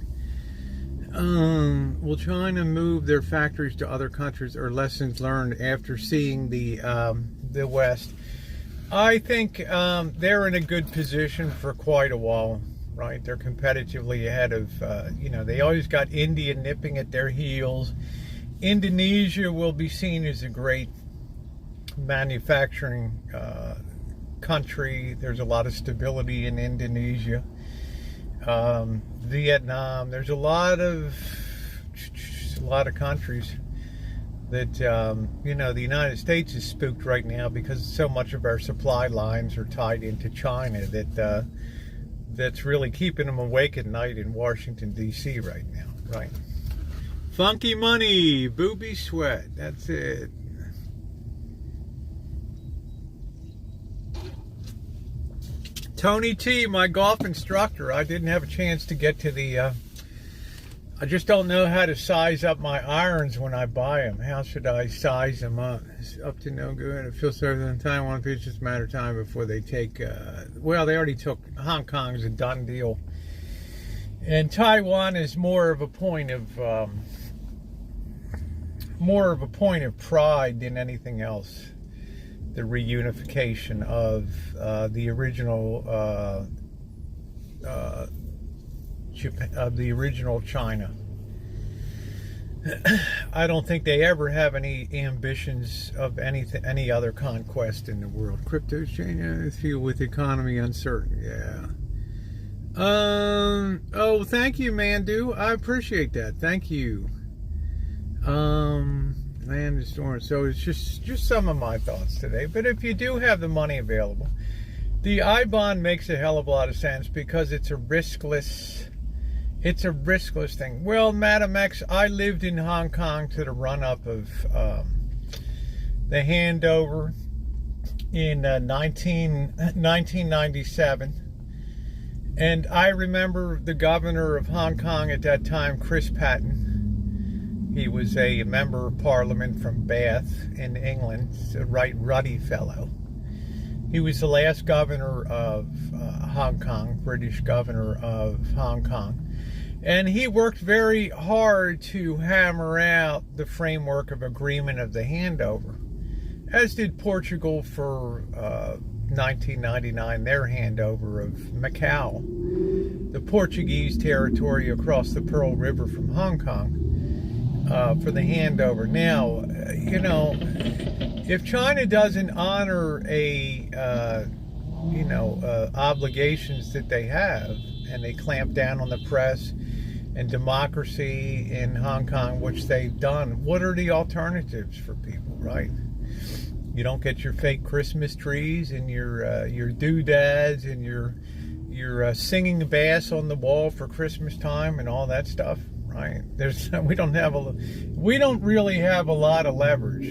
Will China move their factories to other countries, or lessons learned after seeing the West? I think they're in a good position for quite a while. Right, they're competitively ahead of, they always got India nipping at their heels. Indonesia will be seen as a great manufacturing country. There's a lot of stability in Indonesia. Vietnam, there's a lot of countries that, the United States is spooked right now because so much of our supply lines are tied into China that's really keeping them awake at night in Washington, D.C. right now, right? Funky money, booby sweat, that's it. Tony T, my golf instructor. I didn't have a chance to get to the, I just don't know how to size up my irons when I buy them. How should I size them up? It's up to no good. It feels so in Taiwan. It's just a matter of time before they take, they already took Hong Kong as a done deal. And Taiwan is more of a point of pride than anything else. The reunification of the original China. I don't think they ever have any ambitions of any other conquest in the world. Crypto exchange, I feel with the economy uncertain. Yeah. Oh, thank you, Mandu. I appreciate that. Thank you. Land is storm. So it's just some of my thoughts today. But if you do have the money available, the I bond makes a hell of a lot of sense because it's a riskless thing. Well, Madam X, I lived in Hong Kong to the run-up of the handover in 1997. And I remember the governor of Hong Kong at that time, Chris Patten. He was a member of parliament from Bath in England, a right ruddy fellow. He was the last governor of Hong Kong, British governor of Hong Kong. And he worked very hard to hammer out the framework of agreement of the handover, as did Portugal for 1999, their handover of Macau, the Portuguese territory across the Pearl River from Hong Kong, for the handover. Now, if China doesn't honor obligations that they have, and they clamp down on the press and democracy in Hong Kong, which they've done, what are the alternatives for people, right? You don't get your fake Christmas trees and your doodads and your singing bass on the wall for Christmas time and all that stuff, right? We don't really have a lot of leverage,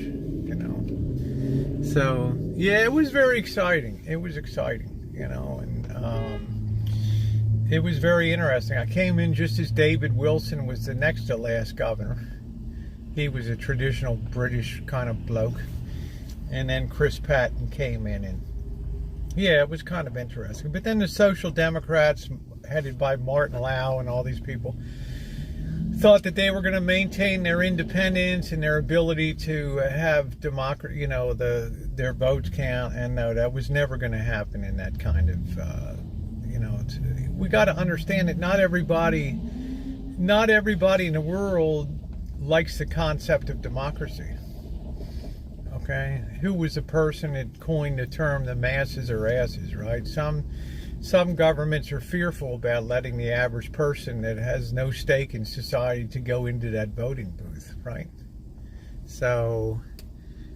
So yeah, it was very exciting. It was exciting, you know, and it was very interesting. I came in just as David Wilson was the next to last governor. He was a traditional British kind of bloke. And then Chris Patton came in, and yeah, it was kind of interesting. But then the Social Democrats, headed by Martin Lau and all these people, thought that they were going to maintain their independence and their ability to have democracy, you know, their votes count. And no, that was never going to happen in that kind of, you know, we got to understand that not everybody in the world likes the concept of democracy. Okay, who was the person that coined the term "the masses are asses"? Right? Some governments are fearful about letting the average person that has no stake in society to go into that voting booth. Right? So,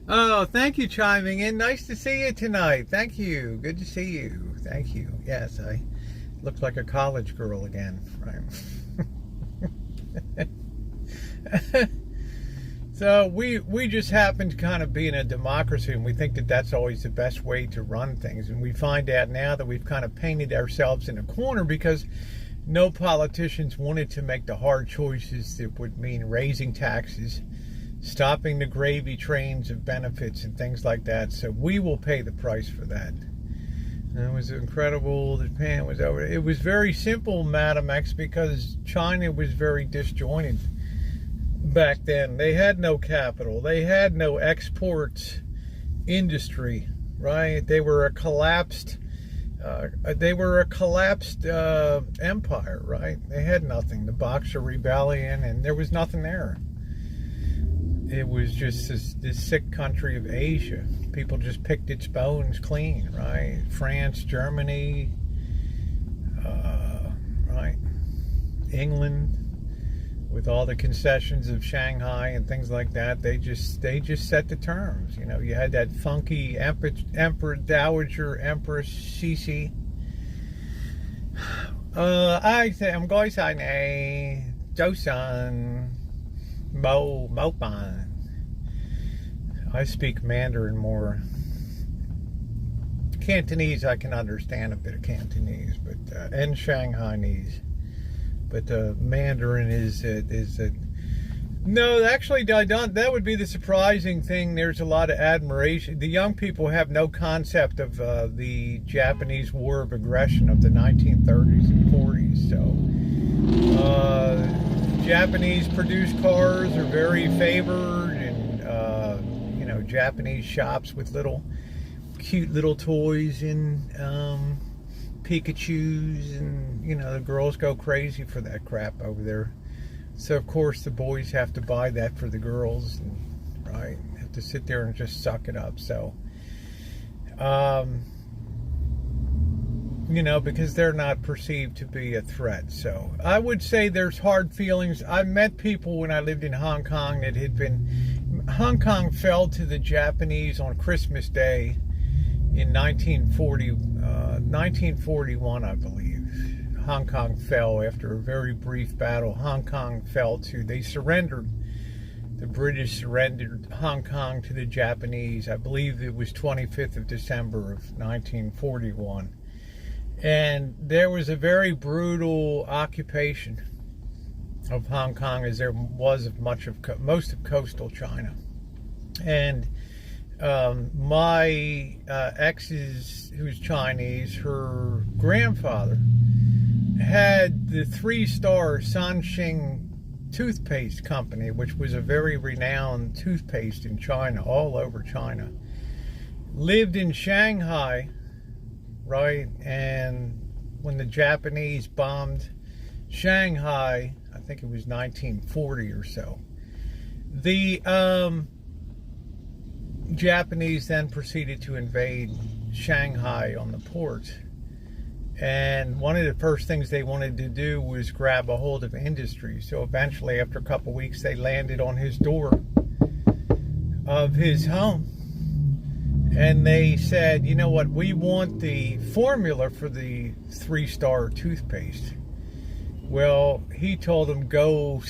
oh, thank you chiming in. Nice to see you tonight. Thank you. Good to see you. Thank you. Yes, I look like a college girl again. Right? So we just happen to kind of be in a democracy, and we think that that's always the best way to run things. And we find out now that we've kind of painted ourselves in a corner because no politicians wanted to make the hard choices that would mean raising taxes, stopping the gravy trains of benefits and things like that. So we will pay the price for that. And it was incredible. Japan was over. It was very simple, Madam X, because China was very disjointed. Back then, they had no capital. They had no export industry, right? They were a collapsed empire, right? They had nothing. The Boxer Rebellion, and there was nothing there. It was just this sick country of Asia. People just picked its bones clean, right? France, Germany, right? England. With all the concessions of Shanghai and things like that, they just set the terms. You know, you had that funky Emperor Dowager Empress Sisi. I'm going to say Joseon Mo Ban. I speak Mandarin more. Cantonese, I can understand a bit of Cantonese, but and Shanghainese. But Mandarin is no, actually, that would be the surprising thing. There's a lot of admiration. The young people have no concept of the Japanese War of Aggression of the 1930s and 40s. So, Japanese-produced cars are very favored, and you know, Japanese shops with cute little toys in. Pikachus, and you know, the girls go crazy for that crap over there. So of course the boys have to buy that for the girls, and, right? Have to sit there and just suck it up. So you know, because they're not perceived to be a threat. So I would say there's hard feelings. I met people when I lived in Hong Kong that Hong Kong fell to the Japanese on Christmas Day in 1941, I believe. Hong Kong fell after a very brief battle. They surrendered. The British surrendered Hong Kong to the Japanese. I believe it was 25th of December of 1941. And there was a very brutal occupation of Hong Kong, as there was of most of coastal China. And my ex's, who's Chinese, her grandfather had the 3-star Sanxing toothpaste company, which was a very renowned toothpaste in China, all over China. Lived in Shanghai, right? And when the Japanese bombed Shanghai, I think it was 1940 or so, the Japanese then proceeded to invade Shanghai on the port. And one of the first things they wanted to do was grab a hold of industry. So eventually, after a couple weeks, they landed on his door of his home. And they said, you know what, we want the formula for the 3-star toothpaste. Well, he told them, go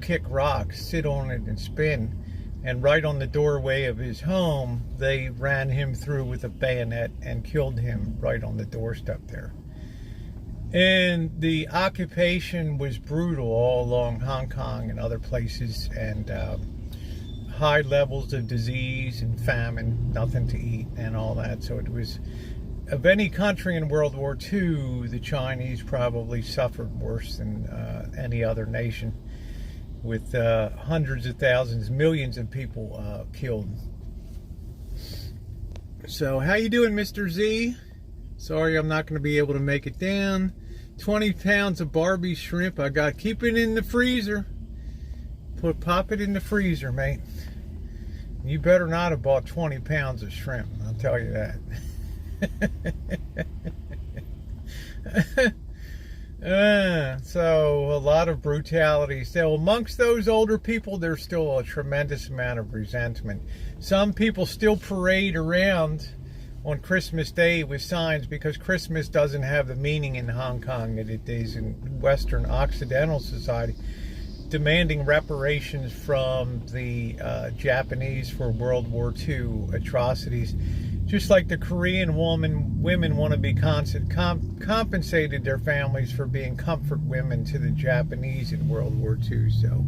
kick rocks, sit on it and spin. and right on the doorway of his home, they ran him through with a bayonet and killed him right on the doorstep there. And the occupation was brutal all along Hong Kong and other places, and high levels of disease and famine, nothing to eat and all that. So it was, of any country in World War II, the Chinese probably suffered worse than any other nation, with hundreds of thousands, millions of people killed. So how you doing, Mr. Z? Sorry, I'm not going to be able to make it down. 20 pounds of Barbie shrimp. I got, keep it in the freezer. Pop it in the freezer, mate. You better not have bought 20 pounds of shrimp, I'll tell you that. So a lot of brutality. So amongst those older people, there's still a tremendous amount of resentment. Some people still parade around on Christmas Day with signs, because Christmas doesn't have the meaning in Hong Kong that it is in Western Occidental society, demanding reparations from the Japanese for World War II atrocities. Just like the Korean women want to be compensated, their families, for being comfort women to the Japanese in World War II. So,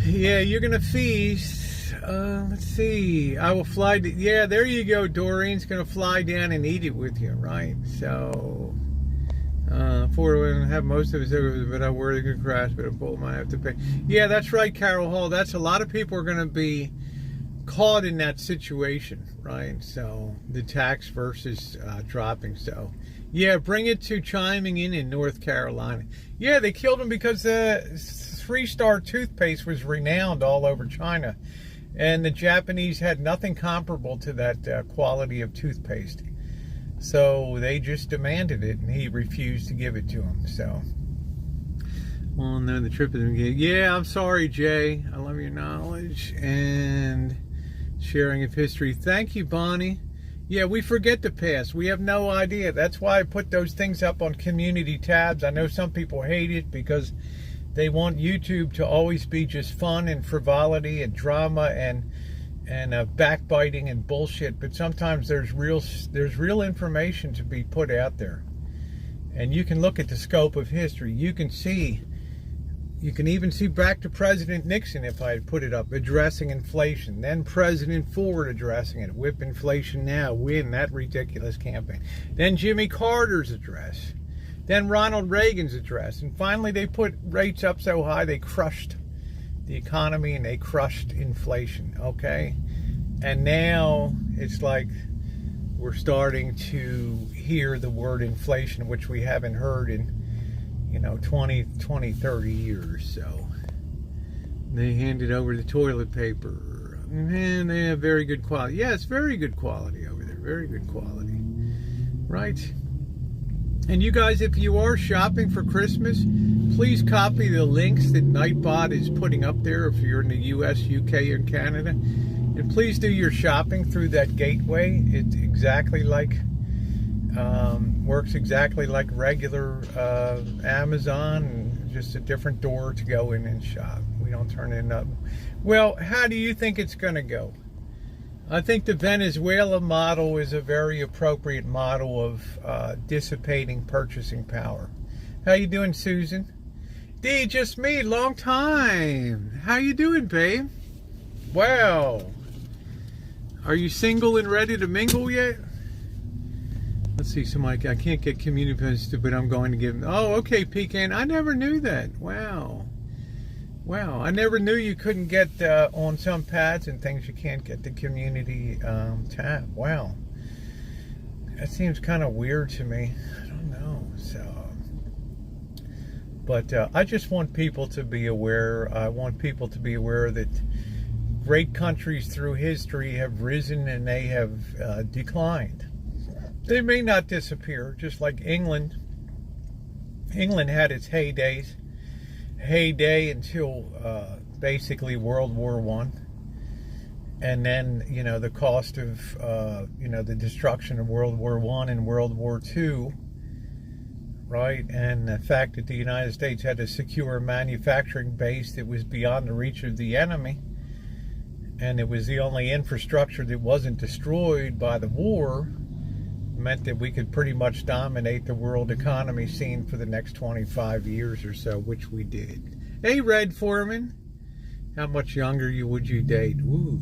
yeah, you're going to feast. Let's see. I will fly. Yeah, there you go. Doreen's going to fly down and eat it with you, right? So, for have most of it, but I worry a good crash, but a bullet might have to pay. Yeah, that's right, Carol Hall. That's a lot of people are going to be caught in that situation, right? So the tax versus dropping. So yeah, bring it to chiming in North Carolina. Yeah, they killed him because the 3-star toothpaste was renowned all over China, and the Japanese had nothing comparable to that quality of toothpaste. So they just demanded it, and he refused to give it to them. So, well, no, the trip is, yeah, I'm sorry, Jay. I love your knowledge and sharing of history. Thank you, Bonnie. Yeah, we forget the past. We have no idea. That's why I put those things up on community tabs. I know some people hate it because they want YouTube to always be just fun and frivolity and drama and backbiting and bullshit. But sometimes there's real information to be put out there, and you can look at the scope of history. You can even see back to President Nixon, if I had put it up, addressing inflation. Then President Ford addressing it. Whip inflation now. Win that ridiculous campaign. Then Jimmy Carter's address. Then Ronald Reagan's address. And finally they put rates up so high they crushed the economy and they crushed inflation. Okay? And now it's like we're starting to hear the word inflation, which we haven't heard in 20, 30 years. So they handed over the toilet paper, and they have very good quality. Yeah, it's very good quality over there. Very good quality. Right? And you guys, if you are shopping for Christmas, please copy the links that Nightbot is putting up there if you're in the US, UK, and Canada. And please do your shopping through that gateway. It's exactly like works exactly like regular Amazon, and just a different door to go in and shop. We don't turn it up. Well, how do you think it's going to go? I think the Venezuela model is a very appropriate model of dissipating purchasing power. How you doing, Susan? D, just me, long time. How you doing, babe? Wow. Are you single and ready to mingle yet? Let's see, so Mike, I can't get community posts, but I'm going to give them. Oh, okay, Pecan. I never knew that. Wow. Wow, I never knew you couldn't get on some pads and things you can't get the community tab. Wow. That seems kind of weird to me. I don't know. So, but I just want people to be aware. I want people to be aware that great countries through history have risen and they have declined. They may not disappear, just like England. England had its heyday until basically World War I. And then, the cost of, the destruction of World War I and World War II, right? And the fact that the United States had a secure manufacturing base that was beyond the reach of the enemy, and it was the only infrastructure that wasn't destroyed by the war, meant that we could pretty much dominate the world economy scene for the next 25 years or so, which we did. Hey, Red Foreman, how much younger would you date? Ooh.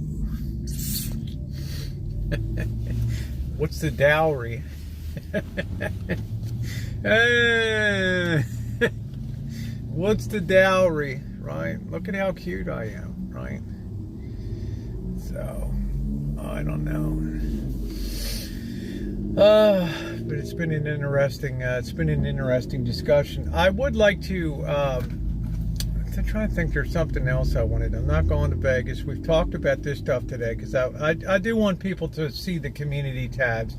What's the dowry? What's the dowry, right? Look at how cute I am, right? So, I don't know. But it's been an interesting discussion. I would like to try to think there's something else I wanted. I'm not going to Vegas. We've talked about this stuff today because I do want people to see the community tabs.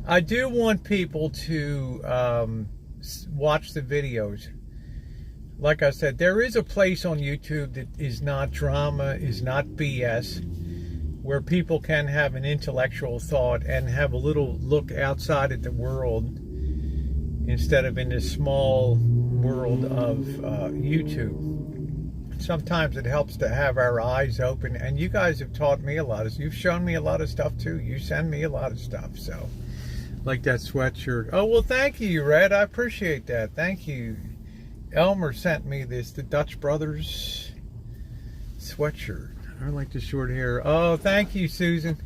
I do want people to watch the videos. Like I said, there is a place on YouTube that is not drama, is not BS, where people can have an intellectual thought and have a little look outside at the world instead of in this small world of YouTube. Sometimes it helps to have our eyes open, and you guys have taught me a lot. You've shown me a lot of stuff too. You send me a lot of stuff, so like that sweatshirt. Oh, well, thank you, Red. I appreciate that. Thank you. Elmer sent me this, the Dutch Brothers sweatshirt. I like the short hair. Oh, thank you, Susan.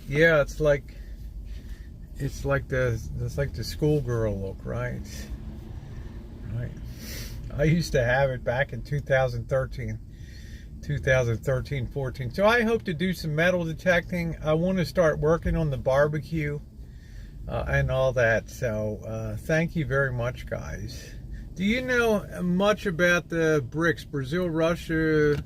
Yeah, it's like the schoolgirl look, right? Right. I used to have it back in 2013, 14. So I hope to do some metal detecting. I want to start working on the barbecue and all that. So thank you very much, guys. Do you know much about the BRICS? Brazil, Russia,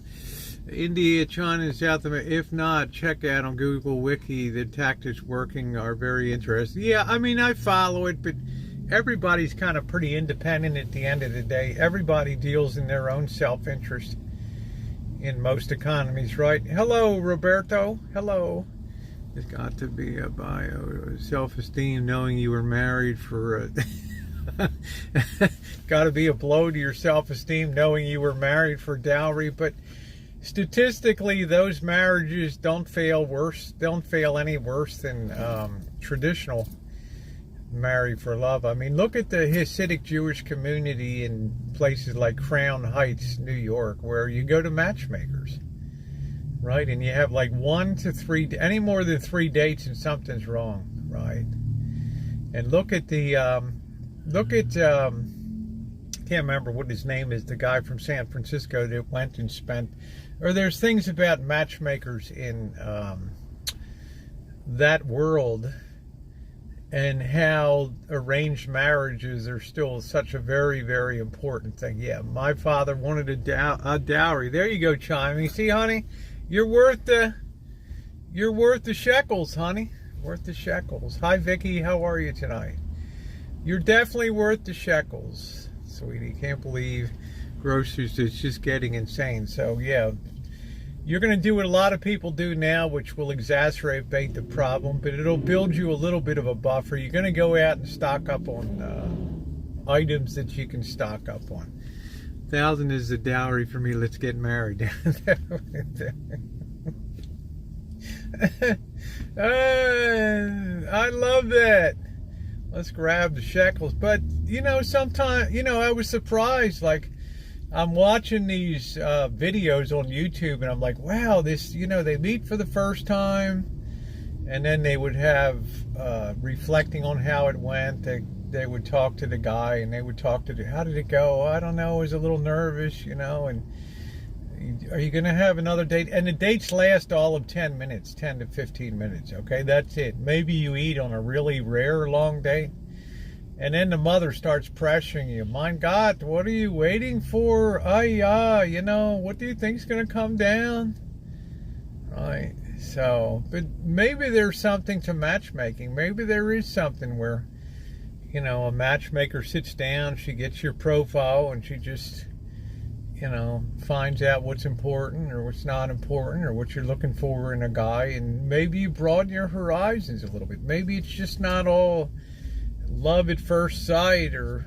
India, China, and South America? If not, check out on Google Wiki. The tactics working are very interesting. Yeah, I mean, I follow it, but everybody's kind of pretty independent at the end of the day. Everybody deals in their own self-interest in most economies, right? Hello, Roberto. Hello. There's got to be a bio. Self-esteem, knowing you were married for got to be a blow to your self-esteem, knowing you were married for dowry. But statistically, those marriages don't fail any worse than traditional marry for love. I mean, look at the Hasidic Jewish community in places like Crown Heights, New York, where you go to matchmakers, right? And you have like 1 to 3, any more than 3 dates and something's wrong, right? And look at can't remember what his name is, the guy from San Francisco that went and spent, or there's things about matchmakers in that world, and how arranged marriages are still such a very, very important thing. Yeah, my father wanted a dowry. There you go, Chime. You see, honey, you're worth the shekels, honey. Worth the shekels. Hi, Vicky. How are you tonight? You're definitely worth the shekels, sweetie. Can't believe groceries is just getting insane. So yeah, you're going to do what a lot of people do now, which will exacerbate the problem, but it'll build you a little bit of a buffer. You're going to go out and stock up on items that you can stock up on. 1,000 is the dowry for me. Let's get married. I love that. Let's grab the shekels. But, you know, sometimes, you know, I was surprised. Like, I'm watching these videos on YouTube, and I'm like, wow, this, you know, they meet for the first time, and then they would have reflecting on how it went. They would talk to the guy, and they would talk to how did it go? I don't know, I was a little nervous, you know, and are you going to have another date? And the dates last all of 10 minutes, 10 to 15 minutes, okay? That's it. Maybe you eat on a really rare long date, and then the mother starts pressuring you. My God, what are you waiting for? You know, what do you think's going to come down? Right. So, but maybe there's something to matchmaking. Maybe there is something where, you know, a matchmaker sits down, she gets your profile, and she just, you know, finds out what's important or what's not important or what you're looking for in a guy, and maybe you broaden your horizons a little bit. Maybe it's just not all love at first sight, or,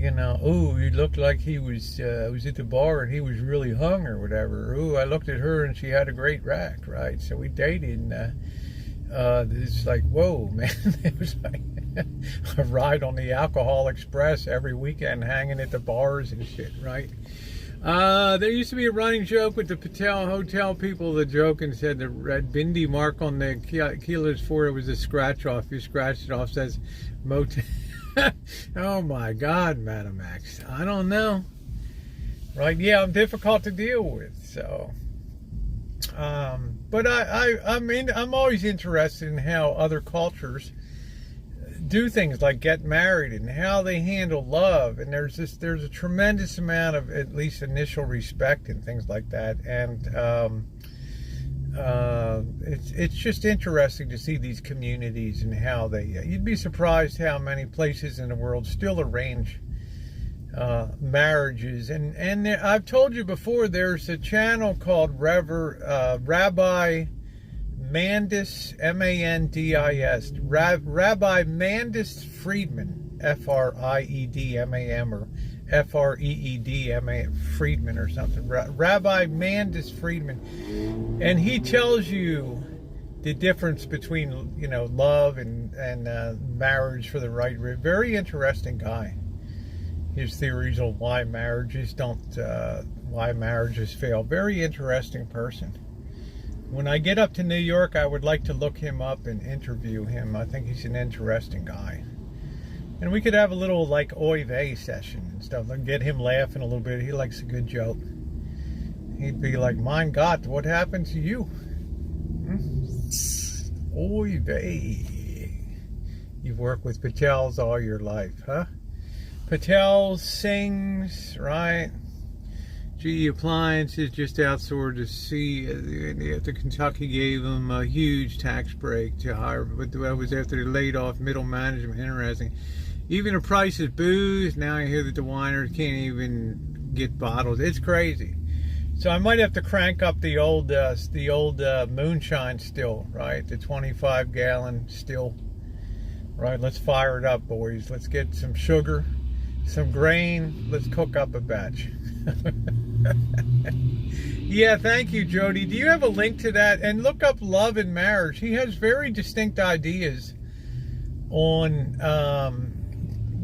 oh, he looked like he was at the bar and he was really hung or whatever. Oh, I looked at her and she had a great rack, right? So we dated, and it's like, whoa, man. It was like a ride on the Alcohol Express every weekend, hanging at the bars and shit, right? There used to be a running joke with the Patel Hotel people. The joke and said the red bindi mark on the Keeler's forehead was a scratch off. You scratched it off, says motel. Oh my God, Madam X. I don't know. Right? Yeah, I'm difficult to deal with. So, but I mean, I'm always interested in how other cultures do things like get married and how they handle love. And there's a tremendous amount of at least initial respect and things like that. And it's just interesting to see these communities and how they, you'd be surprised how many places in the world still arrange marriages. And I've told you before, there's a channel called Rabbi Mandis, M-A-N-D-I-S, Rabbi Mandis Friedman, F-R-I-E-D-M-A-M, or F-R-E-E-D-M-A, Friedman or something, Rabbi Mandis Friedman, and he tells you the difference between, love and marriage for the right reason. Very interesting guy. His theories on why marriages fail. Very interesting person. When I get up to New York, I would like to look him up and interview him. I think he's an interesting guy. And we could have a little, like, oy vey session and stuff. Like, get him laughing a little bit. He likes a good joke. He'd be like, my God, what happened to you? Oy vey. You've worked with Patels all your life, huh? Patel sings, right? GE Appliances just outsourced to see after Kentucky gave them a huge tax break to hire, but that was after they laid off middle management. Interesting. Even the price of booze, now I hear that the wineries can't even get bottles. It's crazy. So I might have to crank up the old moonshine still, right? The 25-gallon still, right? Let's fire it up, boys. Let's get some sugar, some grain. Let's cook up a batch. Yeah, thank you, Jody. Do you have a link to that? And look up Love and Marriage. He has very distinct ideas on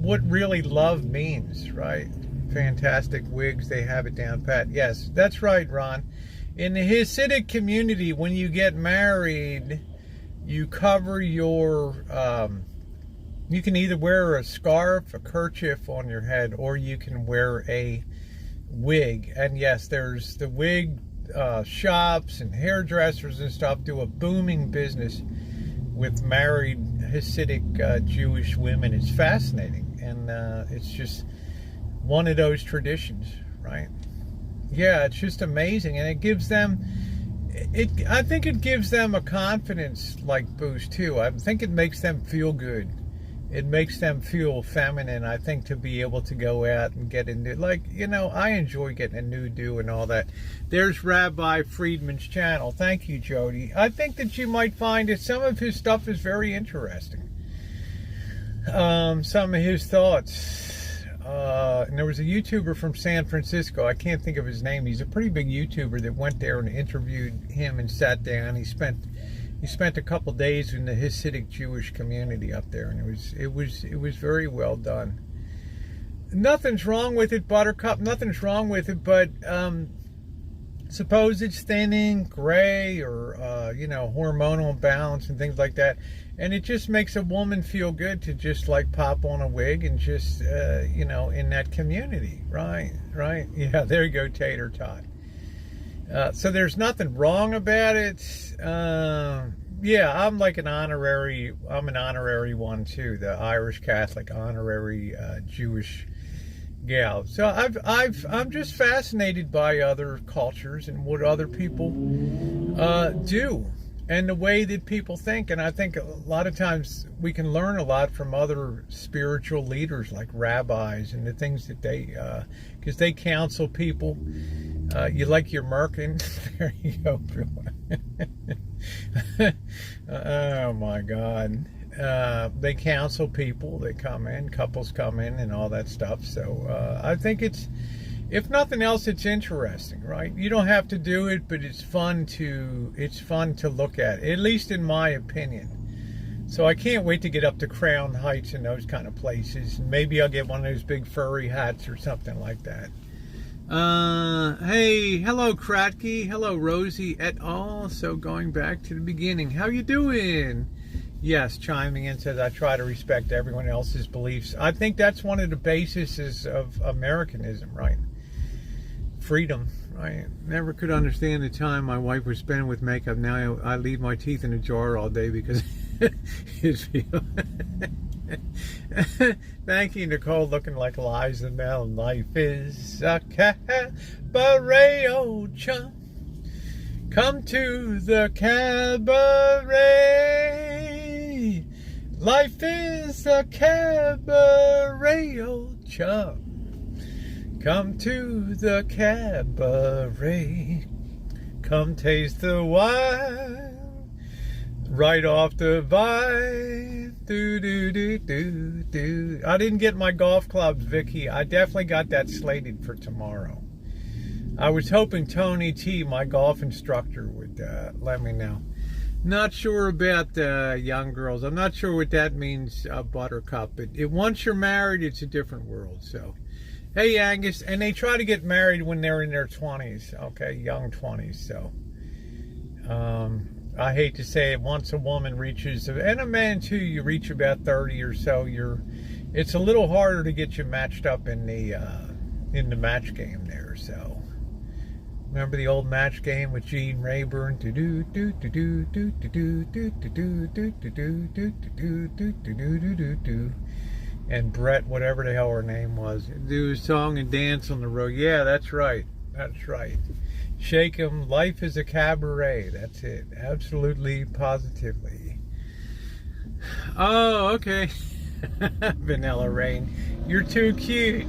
what really love means, right? Fantastic wigs. They have it down pat. Yes, that's right, Ron. In the Hasidic community, when you get married, you cover your... you can either wear a scarf, a kerchief on your head, or you can wear a wig. And yes, there's the wig shops and hairdressers and stuff do a booming business with married Hasidic Jewish women. It's fascinating, and it's just one of those traditions, right? Yeah, it's just amazing, and it gives them I think it gives them a confidence like boost too. I think it makes them feel good. It makes them feel feminine, I think, to be able to go out and get into, like, I enjoy getting a new do and all that. There's Rabbi Friedman's channel. Thank you, Jody. I think that you might find that some of his stuff is very interesting. Some of his thoughts. And there was a YouTuber from San Francisco. I can't think of his name. He's a pretty big YouTuber that went there and interviewed him and sat down. He spent a couple days in the Hasidic Jewish community up there, and it was very well done. Nothing's wrong with it, Buttercup. Nothing's wrong with it, but suppose it's thinning, gray, or hormonal imbalance and things like that, and it just makes a woman feel good to just like pop on a wig and just in that community, right? Yeah, there you go, Tater Tot. So there's nothing wrong about it. Yeah, I'm like an honorary one too, the Irish Catholic honorary Jewish gal. So I'm just fascinated by other cultures and what other people do and the way that people think. And I think a lot of times we can learn a lot from other spiritual leaders like rabbis and the things that they, because they counsel people. You like your merkin? There you go, Bill. Oh my God. They counsel people. They come in, couples come in, and all that stuff. So I think it's, if nothing else, it's interesting, right? You don't have to do it, but it's fun to look at least in my opinion. So I can't wait to get up to Crown Heights and those kind of places. Maybe I'll get one of those big furry hats or something like that. Hey, hello Kratky, hello Rosie et al. So going back to the beginning, how you doing? Yes, chiming in says I try to respect everyone else's beliefs. I think that's one of the bases of Americanism, right? Freedom, right? Never could understand the time my wife was spending with makeup. Now I leave my teeth in a jar all day because it's Thank you, Nicole, looking like Liza Mel. Life is a cabaret, old chum. Come to the cabaret. Life is a cabaret, old chum. Come to the cabaret. Come taste the wine. Right off the vine. Do, do, do, do, do. I didn't get my golf clubs, Vicky. I definitely got that slated for tomorrow. I was hoping Tony T, my golf instructor, would let me know. Not sure about young girls. I'm not sure what that means, Buttercup. But once you're married, it's a different world. So, hey, Angus. And they try to get married when they're in their 20s. Okay, young 20s. So, I hate to say it, once a woman reaches, and a man too, you reach about 30 or so, it's a little harder to get you matched up in the match game there. So remember the old match game with Gene Rayburn? And Brett, whatever the hell her name was, do a song and dance on the road. Yeah, that's right. That's right. Shake 'em. Life is a cabaret. That's it. Absolutely, positively. Oh, okay. Vanilla Rain. You're too cute.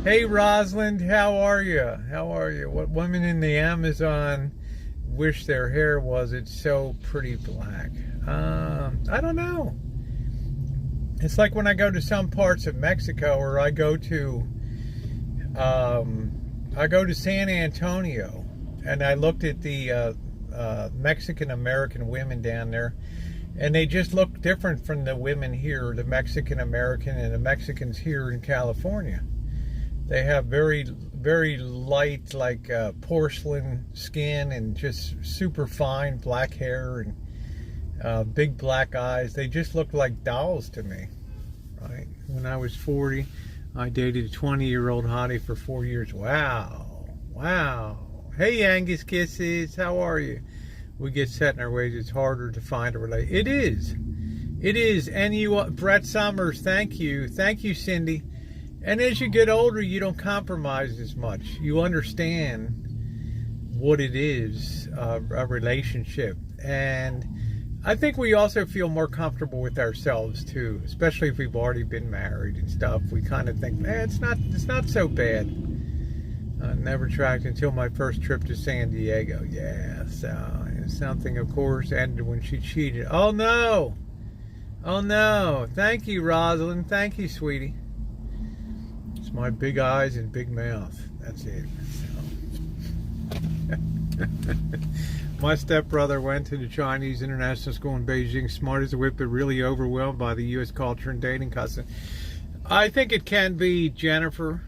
Hey, Rosalind, how are you? How are you? What women in the Amazon wish their hair was? It's so pretty black. I don't know. It's like when I go to some parts of Mexico, or I go to San Antonio. And I looked at the Mexican-American women down there, and they just look different from the women here, the Mexican-American and the Mexicans here in California. They have very, very light, like porcelain skin and just super fine black hair and big black eyes. They just look like dolls to me, right? When I was 40, I dated a 20-year-old hottie for 4 years. Wow. Wow. Hey, Angus Kisses, how are you? We get set in our ways. It's harder to find a relate. It is. It is. And you, Brett Summers, thank you. Thank you, Cindy. And as you get older, you don't compromise as much. You understand what it is, a relationship. And I think we also feel more comfortable with ourselves, too. Especially if we've already been married and stuff. We kind of think, man, it's not so bad. Never tracked until my first trip to San Diego. Yeah, so something, of course, ended when she cheated. Oh, no. Oh, no. Thank you, Rosalind. Thank you, sweetie. It's my big eyes and big mouth. That's it. So. My stepbrother went to the Chinese international school in Beijing. Smart as a whip, but really overwhelmed by the U.S. culture and dating customs. I think it can be, Jennifer.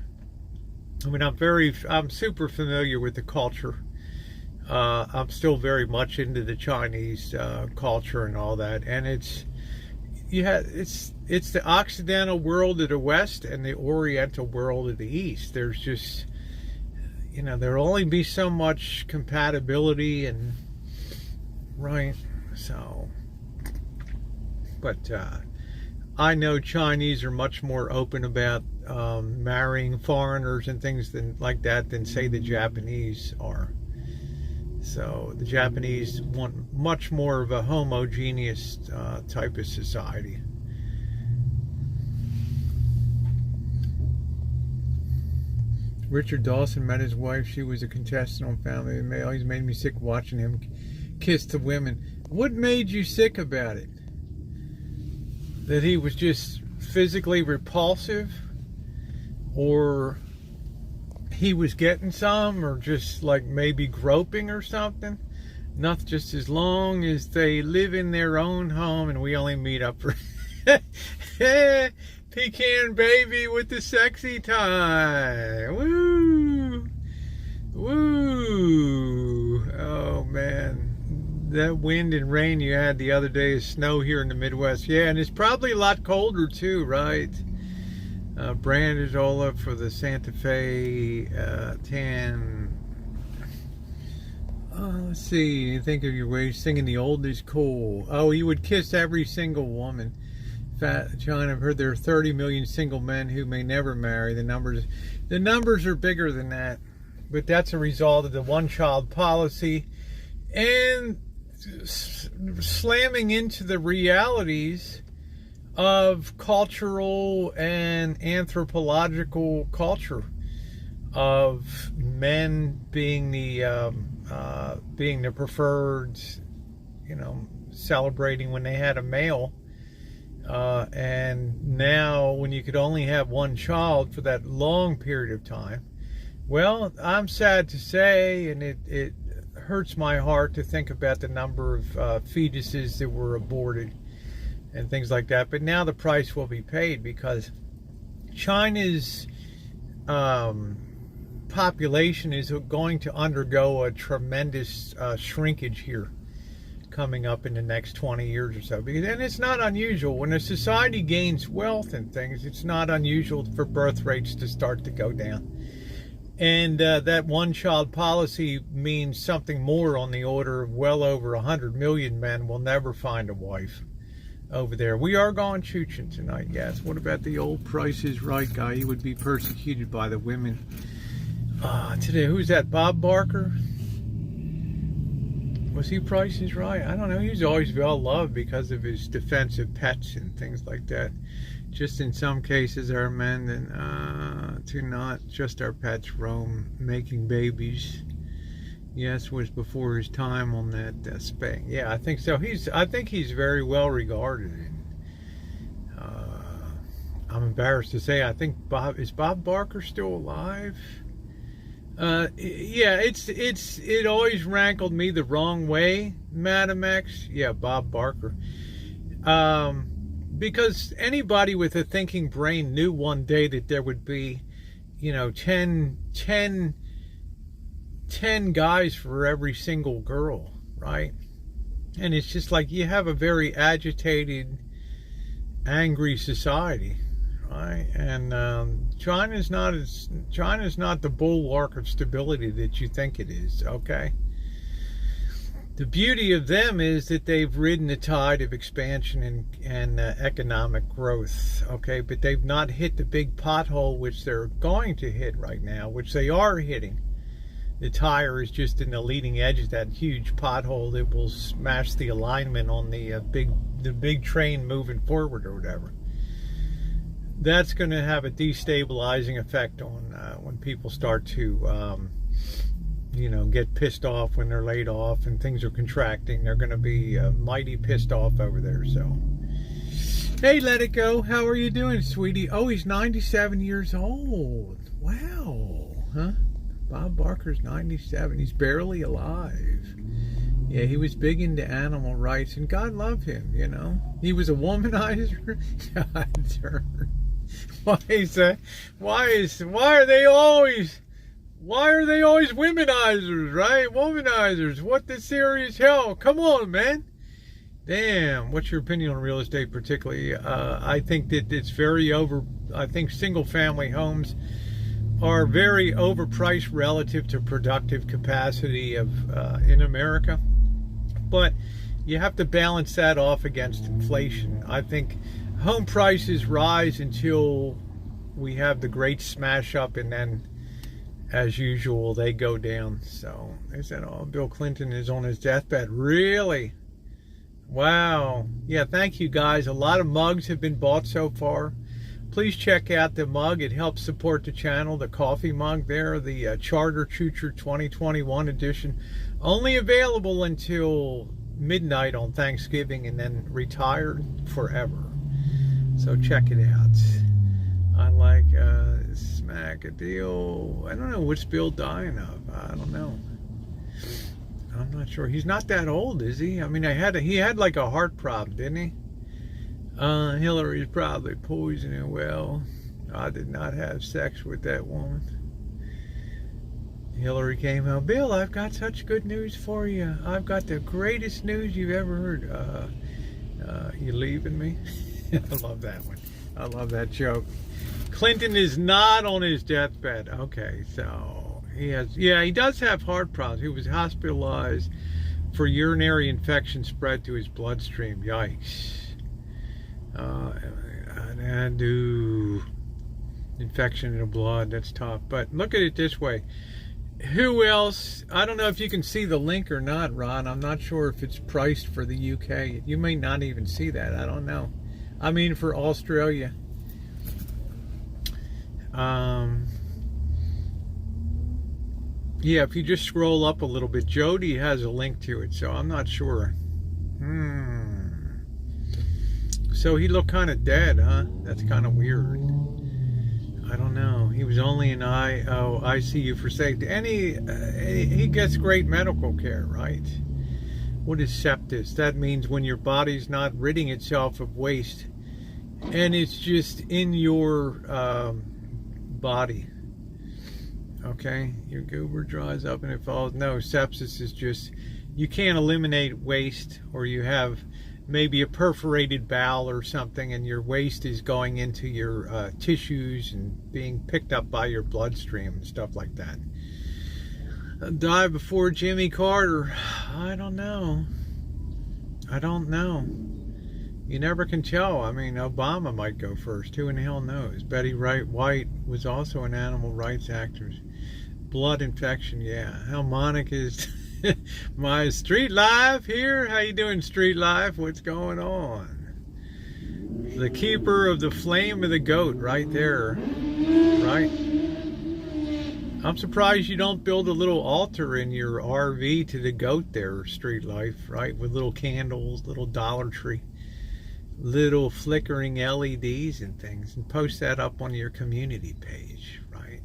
I mean, I'm super familiar with the culture. I'm still very much into the Chinese culture and all that. And it's the Occidental world of the West and the Oriental world of the East. There's just, there'll only be so much compatibility and, right, so, but I know Chinese are much more open about marrying foreigners and things like that than, say, the Japanese are. So the Japanese want much more of a homogeneous type of society. Richard Dawson met his wife. She was a contestant on Family Mail. He's made me sick watching him kiss the women. What made you sick about it? that he was just physically repulsive, or he was getting some, or just like maybe groping or something. Not just as long as they live in their own home and we only meet up for pecan baby with the sexy tie. Woo! Woo! Oh man, that wind and rain you had the other day is snow here in the Midwest. Yeah, and it's probably a lot colder too, right? Brand is all up for the Santa Fe 10. Let's see. Think of your ways singing "The Old Is Cool." Oh, he would kiss every single woman. Fat John, I've heard there are 30 million single men who may never marry. The numbers are bigger than that, but that's a result of the one-child policy and slamming into the realities of cultural and anthropological culture of men being the preferred, celebrating when they had a male, and now when you could only have one child for that long period of time. Well, I'm sad to say, and it hurts my heart to think about the number of fetuses that were aborted and things like that. But now the price will be paid, because China's population is going to undergo a tremendous shrinkage here coming up in the next 20 years or so. And it's not unusual. When a society gains wealth and things, it's not unusual for birth rates to start to go down. And that one-child policy means something more on the order of well over 100 million men will never find a wife over there. We are going Chooching tonight, yes. What about the old Price is Right guy? He would be persecuted by the women. Today, who's that? Bob Barker? Was he Price is Right? I don't know. He's always well loved because of his defense of pets and things like that. Just in some cases, our men to not just our pets roam making babies. Yes, was before his time on that spank. Yeah, I think so. I think he's very well regarded. I'm embarrassed to say, I think is Bob Barker still alive? Yeah, it always rankled me the wrong way, Madam X. Yeah, Bob Barker. Because anybody with a thinking brain knew one day that there would be, 10 guys for every single girl, right? And it's just like you have a very agitated, angry society, right? And China's not the bulwark of stability that you think it is, okay? The beauty of them is that they've ridden the tide of expansion and economic growth, okay? But they've not hit the big pothole which they're going to hit right now, which they are hitting. The tire is just in the leading edge of that huge pothole that will smash the alignment on the big train moving forward or whatever. That's going to have a destabilizing effect on when people start to get pissed off when they're laid off and things are contracting. They're going to be mighty pissed off over there. So, hey, Let It Go. How are you doing, sweetie? Oh, he's 97 years old. Wow. Huh? Bob Barker's 97. He's barely alive. Yeah, he was big into animal rights, and God love him, He was a womanizer. Why are they always womanizers, right? Womanizers. What the serious hell? Come on, man. Damn. What's your opinion on real estate particularly? I think that it's very I think single family homes are very overpriced relative to productive capacity of in America. But you have to balance that off against inflation. I think home prices rise until we have the great smash up, and then as usual they go down. So they said, oh, Bill Clinton is on his deathbed. Really? Wow. Yeah, thank you guys. A lot of mugs have been bought so far. Please check out the mug. It helps support the channel. The coffee mug there, the Charter Choocher 2021 edition. Only available until midnight on Thanksgiving and then retired forever. So check it out. I like Smack a Deal. I don't know what's Bill dying of. I don't know. I'm not sure. He's not that old, is he? I mean, he had like a heart problem, didn't he? Hillary's probably poisoning. Well, I did not have sex with that woman. Hillary came out. Bill, I've got such good news for you. I've got the greatest news you've ever heard. You leaving me? I love that one. I love that joke. Clinton is not on his deathbed. Okay, so he does have heart problems. He was hospitalized for urinary infection spread to his bloodstream. Yikes. Infection in the blood, that's tough. But look at it this way. Who else? I don't know if you can see the link or not, Ron. I'm not sure if it's priced for the UK. You may not even see that. I don't know. I mean, for Australia. Yeah, if you just scroll up a little bit, Jody has a link to it, so I'm not sure. So he looked kind of dead, huh? That's kind of weird. I don't know. He was only in ICU for safety. And he gets great medical care, right? What is sepsis? That means when your body's not ridding itself of waste and it's just in your body. Okay? Your goober dries up and it falls. No, sepsis is just, you can't eliminate waste, or you have maybe a perforated bowel or something and your waste is going into your tissues and being picked up by your bloodstream and stuff like that. Die before Jimmy Carter? I don't know. You never can tell. I mean, Obama might go first. Who in the hell knows? Betty White was also an animal rights actress. Blood infection, yeah. How Monica is... My Street Life here. How you doing, Street Life? What's going on? The keeper of the flame of the goat, right there. Right? I'm surprised you don't build a little altar in your RV to the goat there, Street Life, right? With little candles, little Dollar Tree, little flickering LEDs and things, and post that up on your community page, right?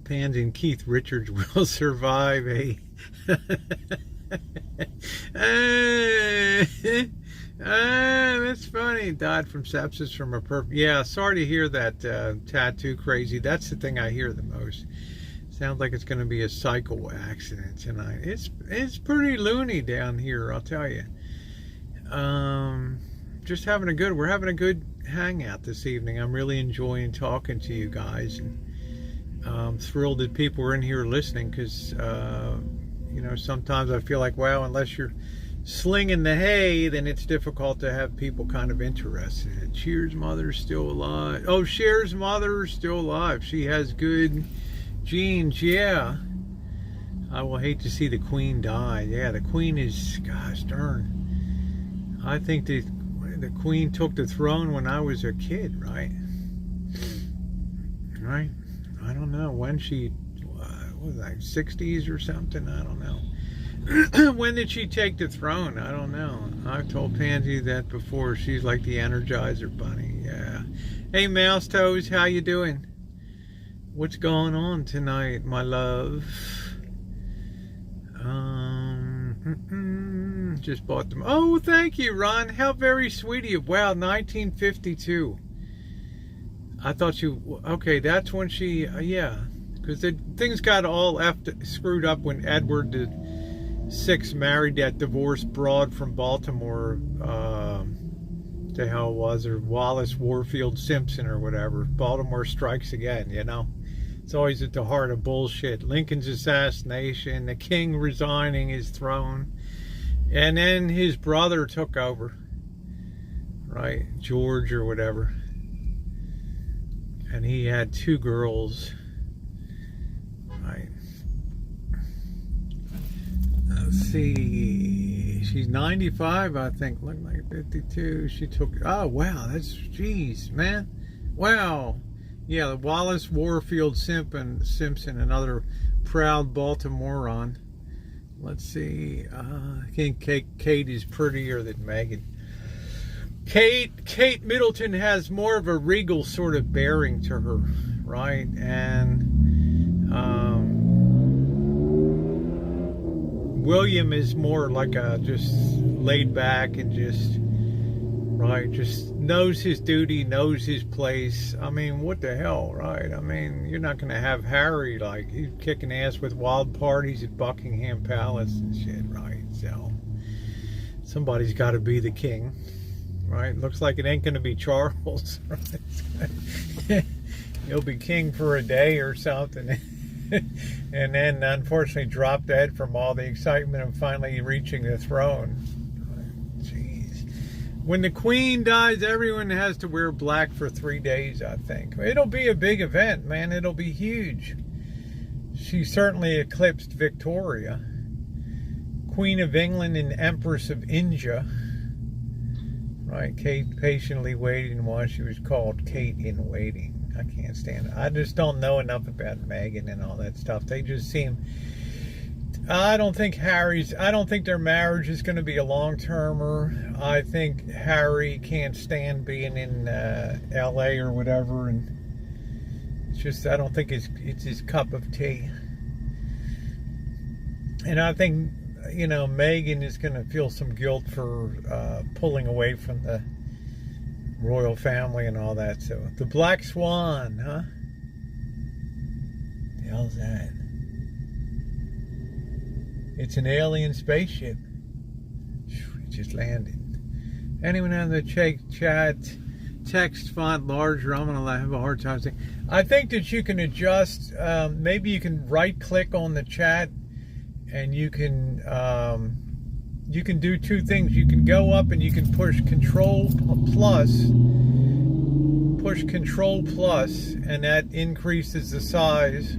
Pansy and Keith Richards will survive a that's funny. Died from sepsis from a yeah, sorry to hear that, Tattoo Crazy. That's the thing I hear the most. Sounds like it's going to be a cycle accident tonight. It's pretty loony down here, I'll tell you. Just we're having a good hangout this evening. I'm really enjoying talking to you guys, and I'm thrilled that people are in here listening, because you know, sometimes I feel like, wow, unless you're slinging the hay, then it's difficult to have people kind of interested. Cher's mother's still alive. Oh, Cher's mother's still alive. She has good genes, yeah. I will hate to see the Queen die. Yeah, the Queen is, gosh darn. I think the Queen took the throne when I was a kid, right? Right? I don't know when she was, like 60s or something. I don't know. When did she take the throne? I don't know. I've told Pansy that before. She's like the Energizer Bunny. Yeah. Hey, Mouse Toes, how you doing? What's going on tonight, my love? Just bought them. Oh, thank you, Ron. How very sweet of you. Wow, 1952. I thought you... Okay, that's when she... yeah. Because things got all screwed up when Edward VI married that divorced broad from Baltimore. The hell was her? Wallace Warfield Simpson or whatever. Baltimore strikes again, you know. It's always at the heart of bullshit. Lincoln's assassination, the king resigning his throne, and then his brother took over, right? George or whatever. And he had 2 girls, right? Let's see. She's 95, I think. Looked like 52. She took... Oh, wow. That's... Jeez, man. Wow. Yeah, Wallace Warfield Simpson, another proud Baltimorean. Let's see. I think Kate is prettier than Meghan. Kate Middleton has more of a regal sort of bearing to her, right? And William is more like a just laid back and just knows his duty, knows his place. I mean, what the hell, right? I mean, you're not going to have Harry like he's kicking ass with wild parties at Buckingham Palace and shit, right? So somebody's got to be the king, right? Looks like it ain't going to be Charles. Right? He'll be king for a day or something. And then unfortunately drop dead from all the excitement of finally reaching the throne. Jeez. When the Queen dies, everyone has to wear black for 3 days, I think. It'll be a big event, man. It'll be huge. She certainly eclipsed Victoria, Queen of England and Empress of India. Right, Kate patiently waiting while she was called Kate in Waiting. I can't stand it. I just don't know enough about Meghan and all that stuff. They just seem... I don't think their marriage is going to be a long-termer. I think Harry can't stand being in L.A. or whatever, and it's just, I don't think it's his cup of tea. And I think, you know, Meghan is going to feel some guilt for pulling away from the royal family and all that. So the Black Swan, huh? The hell's that? It's an alien spaceship. It just landed. Anyone on the chat, text font larger? I'm gonna have a hard time saying. I think that you can adjust. Maybe you can right click on the chat, and you can do two things. You can go up and you can push Control plus, and that increases the size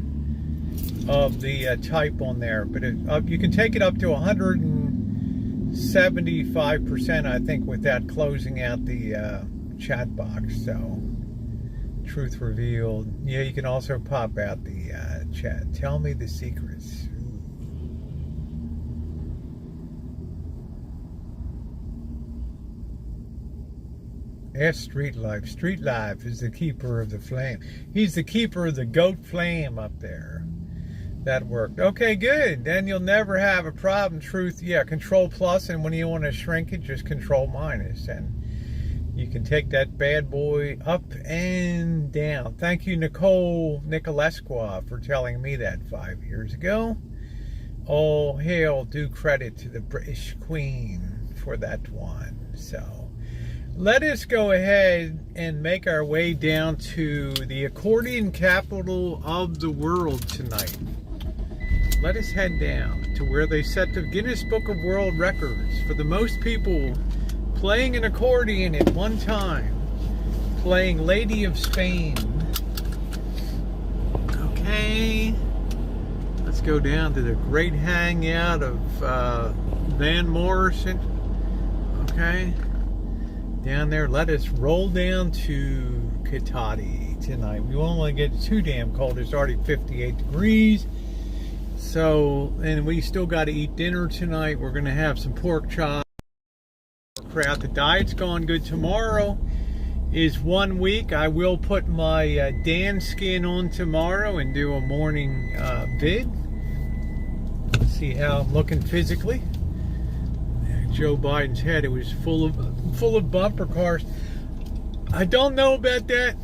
of the type on there. But you can take it up to 175%, I think, without closing out the chat box. So, truth revealed. Yeah, you can also pop out the chat. Tell me the secrets. Ask Street Life. Street Life is the keeper of the flame. He's the keeper of the goat flame up there. That worked. Okay, good. Then you'll never have a problem. Truth, yeah, Control plus, and when you want to shrink it, just Control minus, and you can take that bad boy up and down. Thank you, Nicolesqua, for telling me that 5 years ago. All hail, due credit to the British Queen for that one. So, let us go ahead and make our way down to the accordion capital of the world tonight. Let us head down to where they set the Guinness Book of World Records for the most people playing an accordion at one time, playing Lady of Spain. Okay, let's go down to the great hangout of Van Morrison. Okay. Down there, let us roll down to Cotati tonight. We won't want to get too damn cold. It's already 58 degrees. So, and we still got to eat dinner tonight. We're going to have some pork chops. The diet's going good. Tomorrow is 1 week. I will put my Dan skin on tomorrow and do a morning vid. See how I'm looking physically. Joe Biden's head, it was full of bumper cars. I don't know about that.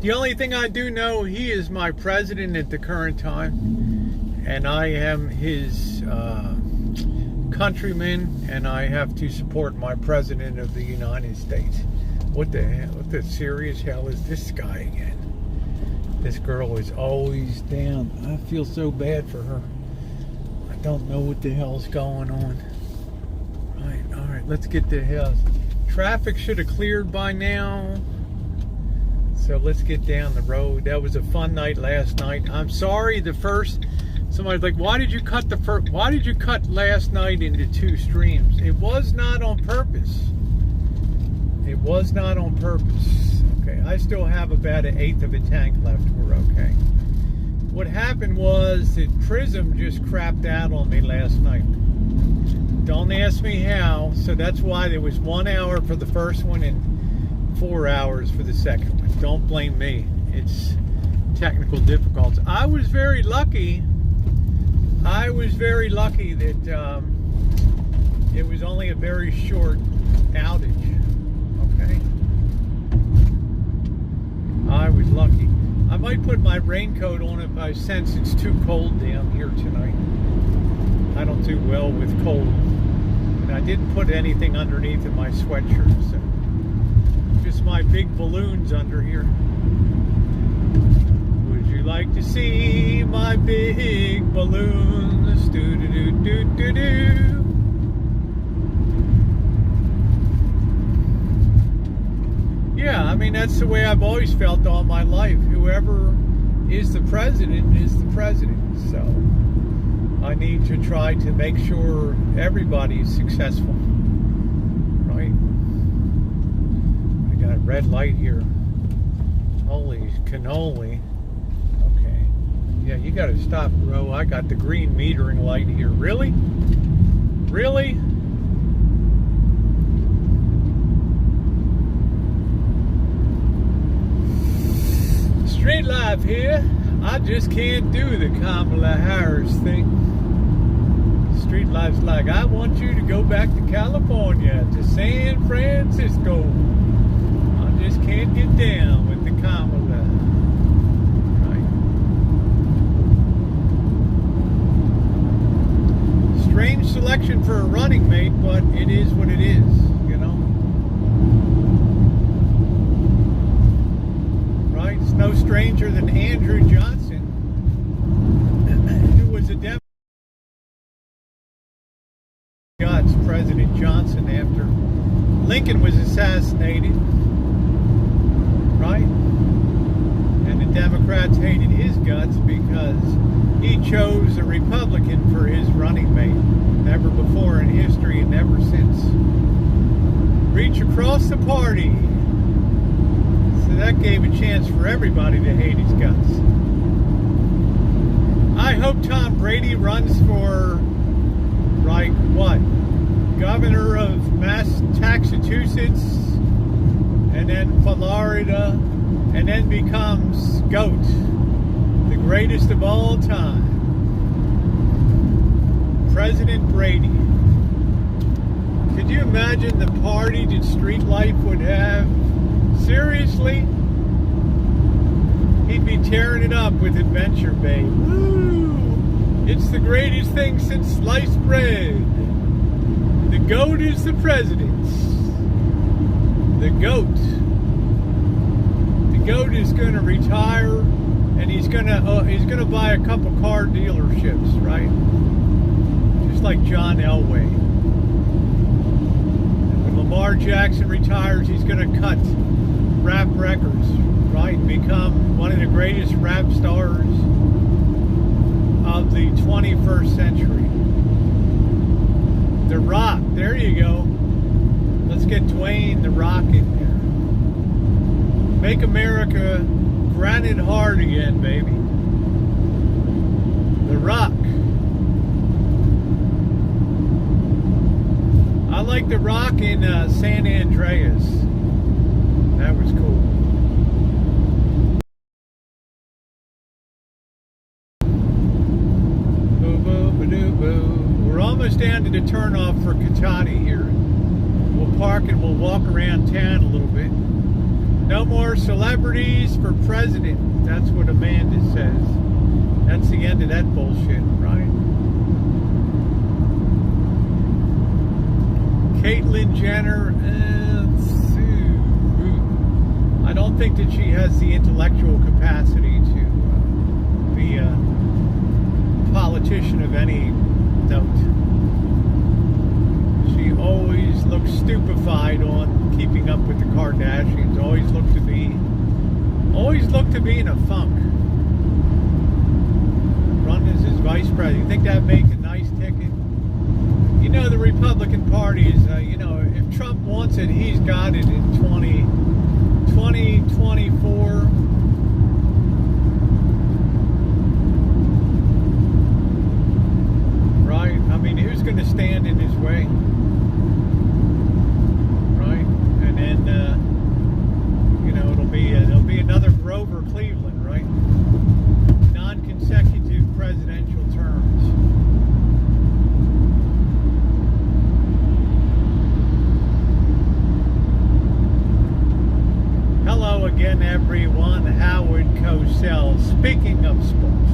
The only thing I do know, he is my president at the current time, and I am his countryman, and I have to support my president of the United States. What the hell? What the serious hell is this guy again? This girl is always down. I feel so bad for her. Don't know what the hell's going on. All right, let's get the hell. Traffic should have cleared by now. So let's get down the road. That was a fun night last night. I'm sorry, somebody's like, why did you cut last night into 2 streams? It was not on purpose. It was not on purpose. Okay, I still have about 1/8 of a tank left. We're okay. What happened was that Prism just crapped out on me last night. Don't ask me how. So that's why there was 1 hour for the first one and 4 hours for the second one. Don't blame me. It's technical difficulties. I was very lucky that it was only a very short outage. Okay, I was lucky. I might put my raincoat on if I sense it's too cold down here tonight. I don't do well with cold, and I didn't put anything underneath in my sweatshirt, so just my big balloons under here. Would you like to see my big balloons? Do do do do do do. Yeah, I mean, that's the way I've always felt all my life. Whoever is the president is the president. So I need to try to make sure everybody's successful. Right? I got a red light here. Holy cannoli. Okay. Yeah, you got to stop, bro. I got the green metering light here. Really? Really? Street life here. I just can't do the Kamala Harris thing. Street life's like, I want you to go back to California, to San Francisco. I just can't get down with the Kamala. Right. Strange selection for a running mate, but it is what it is, you know. It's no stranger than Andrew Johnson, who was a Democrat. God's President Johnson after Lincoln was assassinated, right? And the Democrats hated his guts because he chose a Republican for his running mate. Never before in history and never since. Reach across the party. So that gave a chance for everybody to hate his guts. I hope Tom Brady runs for, like, what? Governor of Massachusetts, and then Florida, and then becomes GOAT, the greatest of all time. President Brady. Could you imagine the party that Street Life would have? Seriously? He'd be tearing it up with Adventure Bay. Woo! It's the greatest thing since sliced bread. The GOAT is the president. The GOAT. The GOAT is going to retire, and he's going to buy a couple car dealerships, right? Just like John Elway. And when Lamar Jackson retires, he's going to cut rap records, right? Become one of the greatest rap stars of the 21st century. The Rock, there you go. Let's get Dwayne The Rock in there. Make America granite hard again, baby. The Rock. I like The Rock in San Andreas. That was cool. Boo, boo, ba-doo, boo. We're almost down to the turnoff for Cotati here. We'll park and we'll walk around town a little bit. No more celebrities for president. That's what Amanda says. That's the end of that bullshit, right? Caitlyn Jenner, I don't think that she has the intellectual capacity to be a politician of any note. She always looks stupefied on keeping up with the Kardashians. Always looked to be in a funk. Run as his vice president. You think that'd make a nice ticket? You know, the Republican Party is, if Trump wants it, he's got it in 2024. Right? I mean, who's going to stand in his way? Speaking of sports,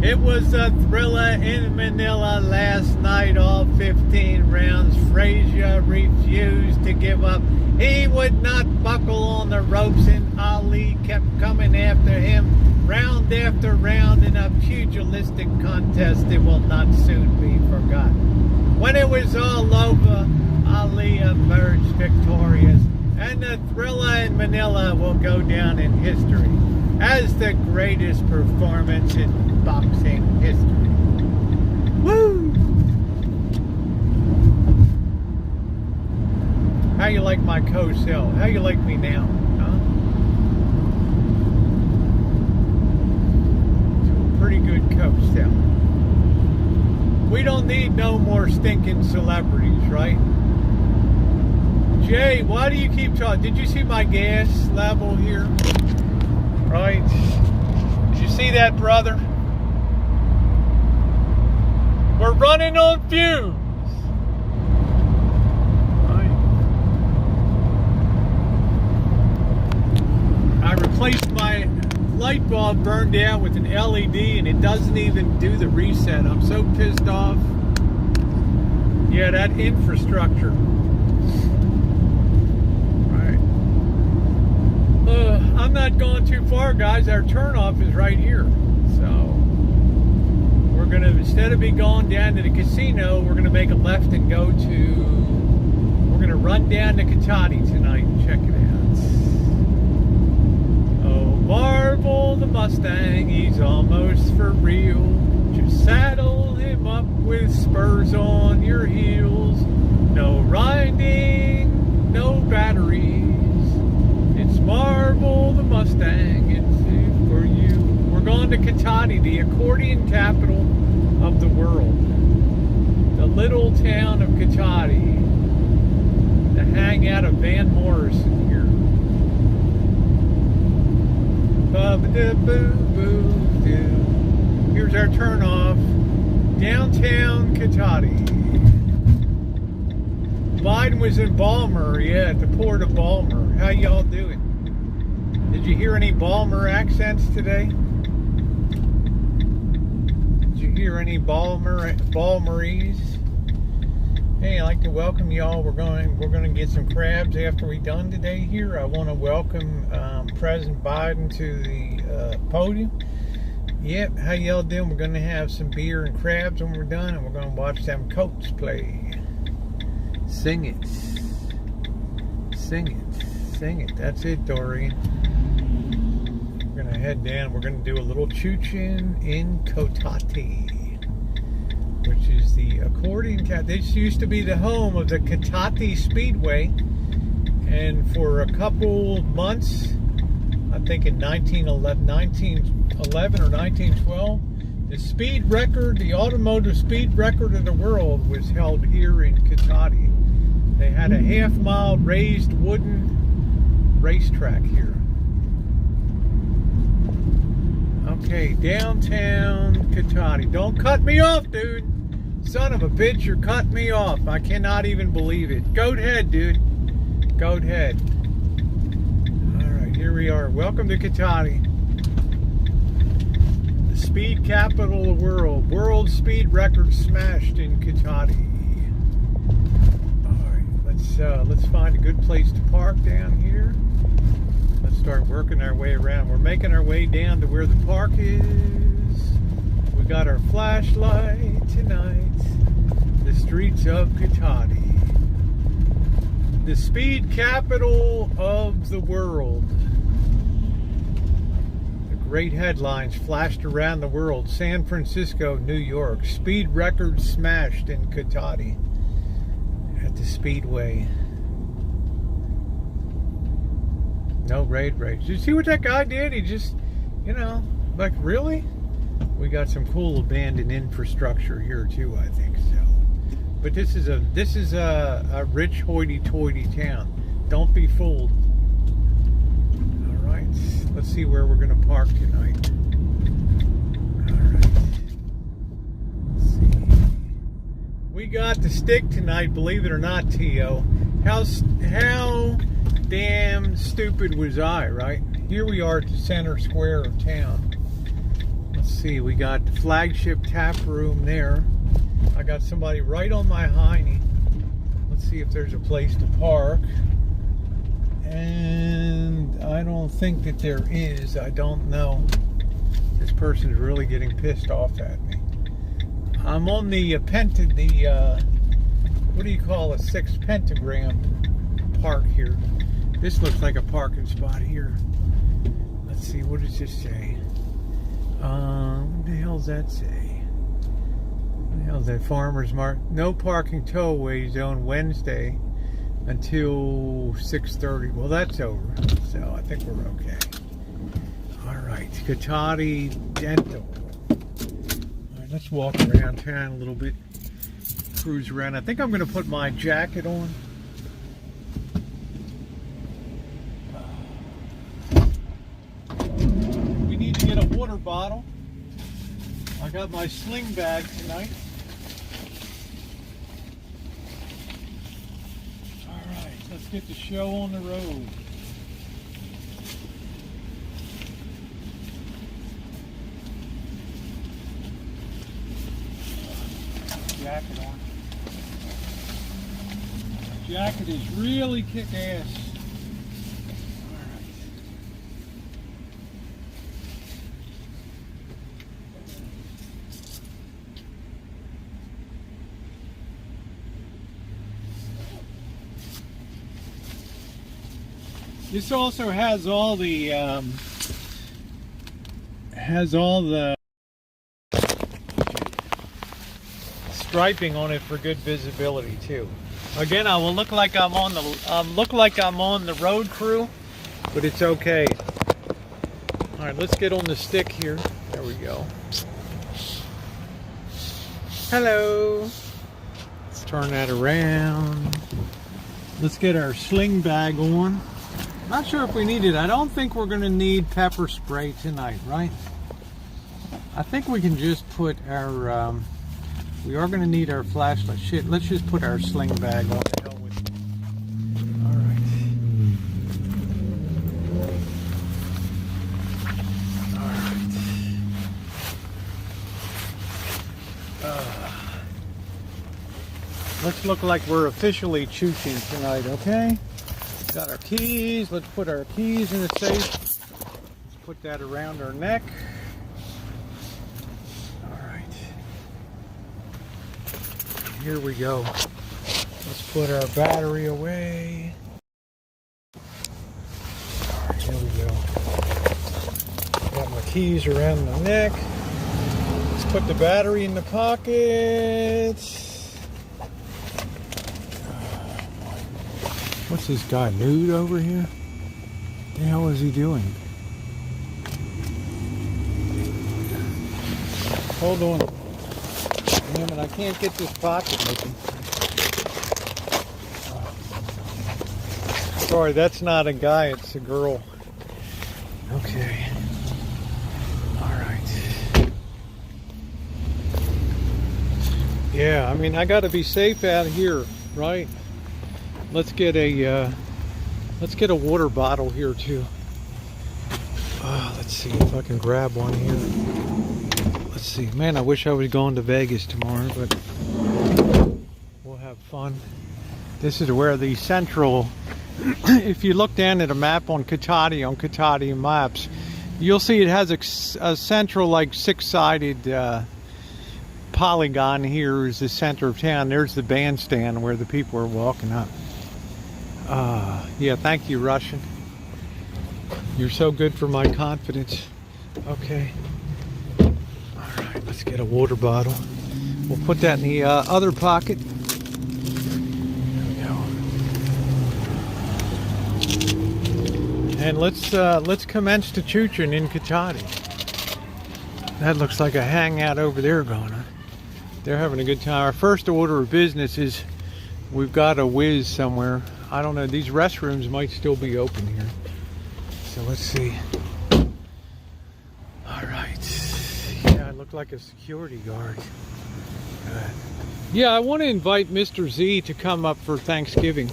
it was a thriller in Manila last night, all 15 rounds. Frazier refused to give up. He would not buckle on the ropes, and Ali kept coming after him round after round in a pugilistic contest that will not soon be forgotten. When it was all over, Ali emerged victorious, and the thriller in Manila will go down in history as the greatest performance in boxing history. Woo! How you like my co-cell? How you like me now? Huh? Pretty good co-cell. We don't need no more stinking celebrities, right? Jay, why do you keep talking? Did you see my gas level here? Right? Did you see that, brother? We're running on fumes. Right? I replaced my light bulb, burned out with an LED, and it doesn't even do the reset. I'm so pissed off. Yeah, that infrastructure. I'm not going too far, guys. Our turnoff is right here. So we're going to, instead of be going down to the casino, we're going to make a left and go to, we're going to run down to Cotati tonight and check it out. Oh, Marvel the Mustang, he's almost for real. Just saddle him up with spurs on your heels. No riding, no batteries. It's Marvel the Mustang, it's for you. We're going to Cotati, the accordion capital of the world. The little town of Cotati. The hangout of Van Morrison here. Here's our turnoff. Downtown Cotati. Biden was in Balmer, yeah, at the port of Balmer. How y'all doing? Did you hear any Balmer accents today? Did you hear any Balmerese? Hey, I'd like to welcome y'all. We're going to get some crabs after we're done today here. I want to welcome President Biden to the podium. Yep, how y'all doing? We're going to have some beer and crabs when we're done, and we're going to watch them Colts play. Sing it. Sing it. Sing it. That's it, Dorian. We're going to head down. We're going to do a little Chooching in Cotati, which is the accordion cat. This used to be the home of the Cotati Speedway. And for a couple months, I think in 1911 or 1912, the speed record, the automotive speed record of the world was held here in Cotati. They had a half-mile raised wooden racetrack here. Okay, downtown Cotati. Don't cut me off, dude. Son of a bitch, you're cutting me off. I cannot even believe it. Go ahead, dude. Go ahead. All right, here we are. Welcome to Cotati. The speed capital of the world. World speed record smashed in Cotati. Let's find a good place to park down here. Let's start working our way around. We're making our way down to where the park is. We got our flashlight tonight. The streets of Cotati. The speed capital of the world. The great headlines flashed around the world. San Francisco, New York. Speed record smashed in Cotati. At the Speedway. No raid rage. Did you see what that guy did? He just, like, really? We got some cool abandoned infrastructure here too, I think so. But this is a rich hoity-toity town. Don't be fooled. All right, let's see where we're going to park tonight. All right. We got the stick tonight, believe it or not, T.O. How damn stupid was I, right? Here we are at the center square of town. Let's see, we got the flagship tap room there. I got somebody right on my hiney. Let's see if there's a place to park. And I don't think that there is. I don't know. This person's really getting pissed off at me. I'm on the what do you call a sixth pentagram park here. This looks like a parking spot here. Let's see, what does this say? What the hell does that say? What the hell is that? Farmer's Market. No parking tollway zone Wednesday until 6:30. Well, that's over, so I think we're okay. All right, Cotati Dental. All right, let's walk around town a little bit, cruise around. I think I'm going to put my jacket on. We need to get a water bottle. I got my sling bag tonight. Let's get the show on the road. Jacket on. Jacket is really kick-ass. This also has all the striping on it for good visibility too. Again, I will look like I'm on the road crew, but it's okay. All right, let's get on the stick here. There we go. Hello. Let's turn that around. Let's get our sling bag on. Not sure if we need it. I don't think we're going to need pepper spray tonight, right? I think we can just put our, we are going to need our flashlight. Shit, let's just put our sling bag on. The hell with it. All right. All right. Let's look like we're officially chooching tonight, okay? Got our keys. Let's put our keys in the safe. Let's put that around our neck. All right. Here we go. Let's put our battery away. All right, here we go. Got my keys around the neck. Let's put the battery in the pocket. What's this guy, nude over here? What the hell is he doing? Hold on. Damn it, I can't get this pocket open. Sorry, that's not a guy, it's a girl. Okay. Alright. Yeah, I mean, I gotta be safe out here, right? Let's get a water bottle here too. Let's see if I can grab one here. Let's see. Man, I wish I was going to Vegas tomorrow, but we'll have fun. This is where the central, if you look down at a map on Cotati maps, you'll see it has a central, like, six-sided polygon. Here is the center of town. There's the bandstand where the people are walking up. Yeah, thank you, Russian. You're so good for my confidence. Okay. All right, let's get a water bottle. We'll put that in the other pocket. There we go. And let's commence to Chooching in Cotati. That looks like a hangout over there going on. They're having a good time. Our first order of business is we've got a whiz somewhere. I don't know, these restrooms might still be open here. So let's see. All right. Yeah, I look like a security guard. Good. Yeah, I want to invite Mr. Z to come up for Thanksgiving.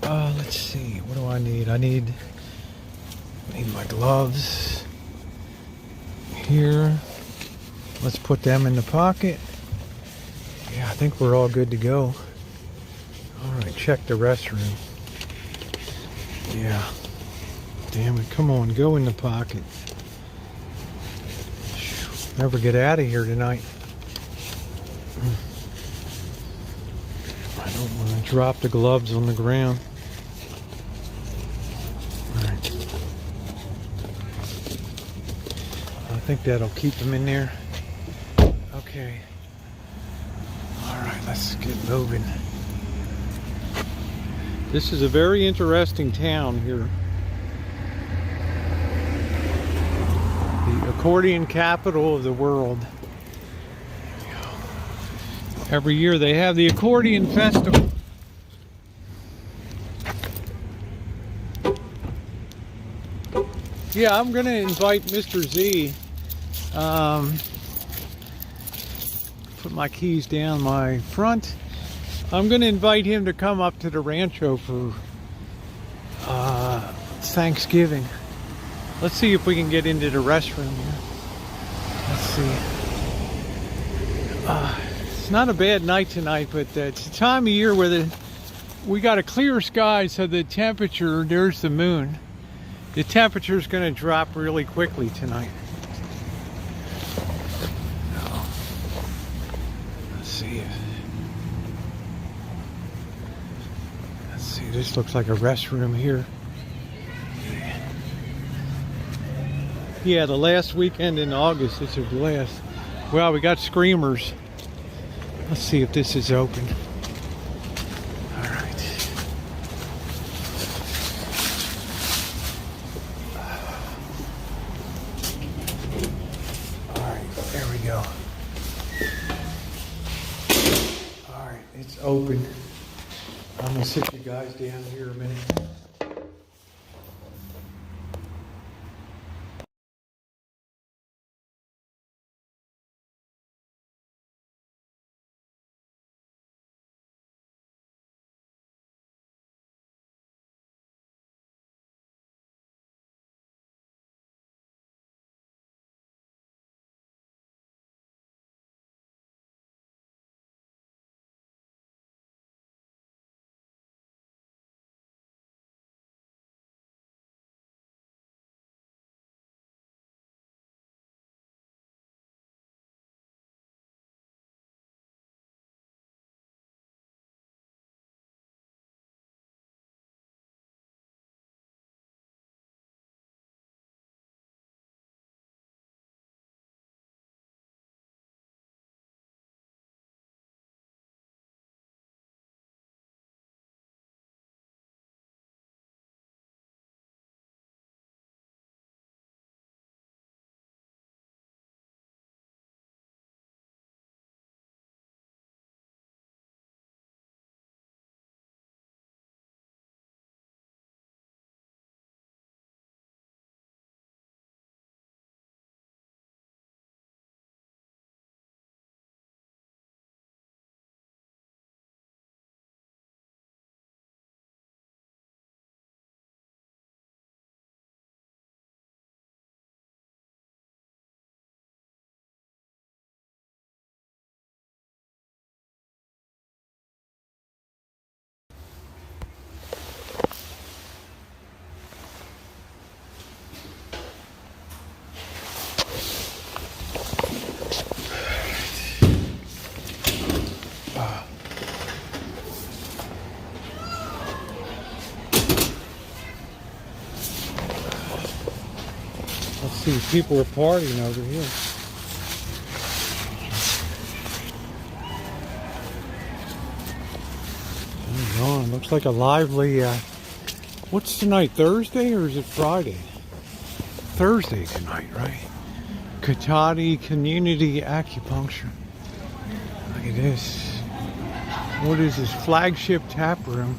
Let's see, what do I need? I need my gloves. here. Let's put them in the pocket. Yeah, I think we're all good to go. All right, check the restroom. Yeah. Damn it, come on, go in the pocket. Never get out of here tonight. I don't want to drop the gloves on the ground. All right. I think that'll keep them in there. Okay. All right, let's get moving. This is a very interesting town here. The accordion capital of the world. Every year they have the accordion festival. Yeah, I'm going to invite Mr. Z. Put my keys down my front. I'm going to invite him to come up to the rancho for Thanksgiving. Let's see if we can get into the restroom here. Let's see. It's not a bad night tonight, but it's a time of year where we got a clear sky, so the temperature, there's the moon. The temperature is going to drop really quickly tonight. Let's see. Let's see, this looks like a restroom here. Yeah, the last weekend in August is a blast. Well, we got screamers. Let's see if this is open. All right. All right, there we go. All right, it's open. I'm gonna sit you guys down here a minute. Let's see, people are partying over here. Hang on, looks like a lively, what's tonight, Thursday or is it Friday? Thursday tonight, right? Cotati Community Acupuncture. Look at this. What is this? Flagship Tap Room.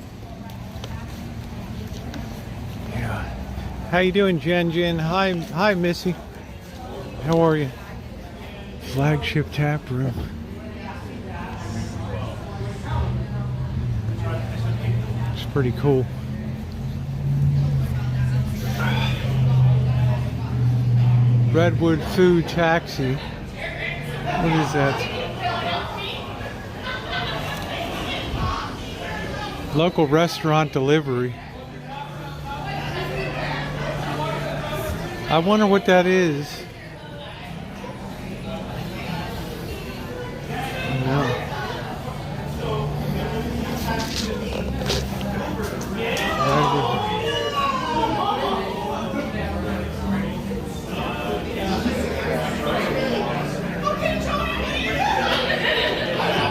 Yeah. How you doing, Jen? Hi, Missy. How are you? Flagship Tap Room. It's pretty cool. Redwood Food Taxi. What is that? Local restaurant delivery. I wonder what that is.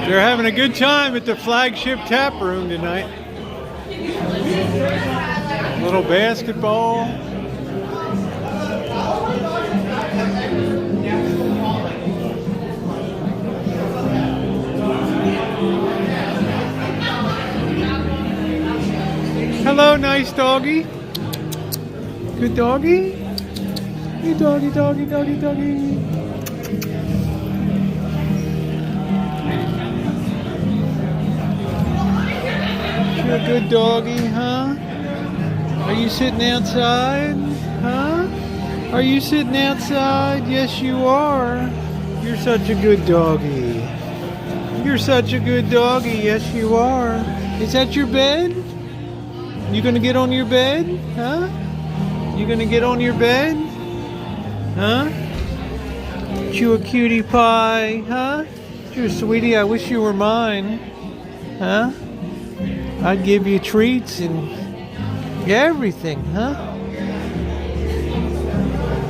They're having a good time at the flagship tap room tonight. Little basketball. Hello, nice doggy. Good doggy. Good doggy, doggy, doggy, doggy. You're a good doggy, huh? Are you sitting outside? Huh? Are you sitting outside? Yes, you are. You're such a good doggy. You're such a good doggy. Yes, you are. Is that your bed? You gonna get on your bed? Huh? You gonna get on your bed? Huh? You a cutie pie, huh? You're a sweetie, I wish you were mine. Huh? I'd give you treats and everything, huh?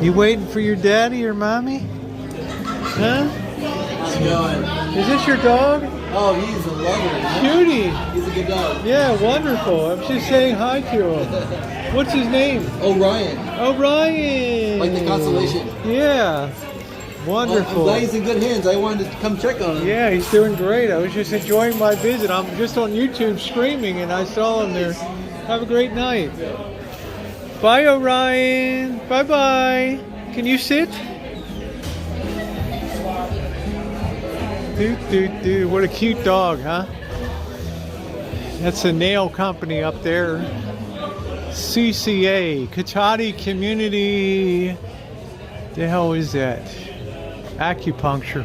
You waiting for your daddy or mommy? Huh? How's it going? Is this your dog? Oh, he's a lover. Huh? Cutie. He's a good dog. Yeah, wonderful. I'm just saying hi to him. What's his name? Orion. Orion. Like the constellation. Yeah. Wonderful. Well, I'm glad he's in good hands. I wanted to come check on him. Yeah, he's doing great. I was just enjoying my visit. I'm just on YouTube screaming and I saw him there. Have a great night. Bye, Orion. Bye-bye. Can you sit? What a cute dog, huh? That's a nail company up there. CCA, Cotati Community. The hell is that? Acupuncture.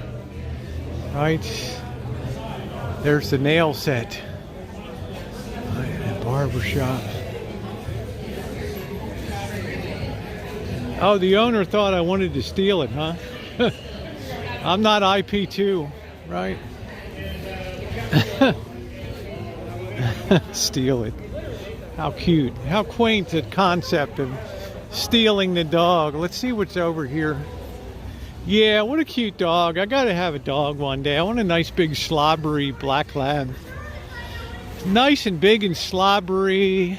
Right? There's the nail set. Barber shop. Oh, the owner thought I wanted to steal it, huh? I'm not IP2. Right? Steal it. How cute. How quaint the concept of stealing the dog. Let's see what's over here. Yeah, what a cute dog. I gotta have a dog one day. I want a nice big slobbery black lab. Nice and big and slobbery.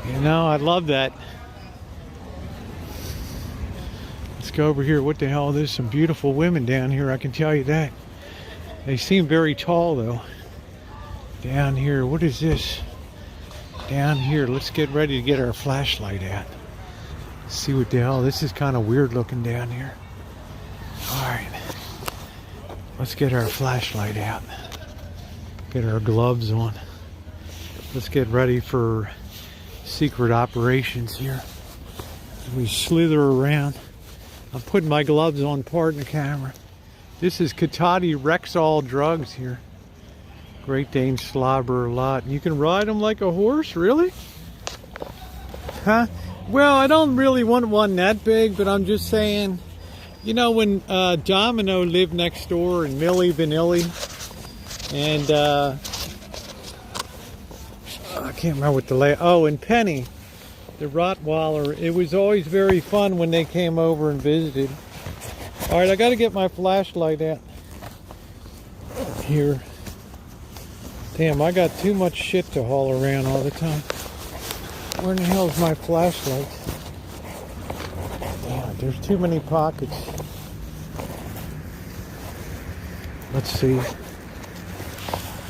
You know, I love that. Let's go over here. What the hell? There's some beautiful women down here, I can tell you that. They seem very tall though. Down here, what is this? Down here, let's get ready to get our flashlight out. See what the hell, this is kind of weird looking down here. Alright, let's get our flashlight out. Get our gloves on. Let's get ready for secret operations here. We slither around. I'm putting my gloves on, pardon the camera. This is Cotati Rexall drugs here. Great Dane slobber a lot. You can ride them like a horse, really? Huh? Well, I don't really want one that big, but I'm just saying, you know, when Domino lived next door and Millie Vanilli, and I can't remember what and Penny, the Rottweiler. It was always very fun when they came over and visited. All right, I got to get my flashlight out here. Damn, I got too much shit to haul around all the time. Where in the hell is my flashlight? Damn, there's too many pockets. Let's see.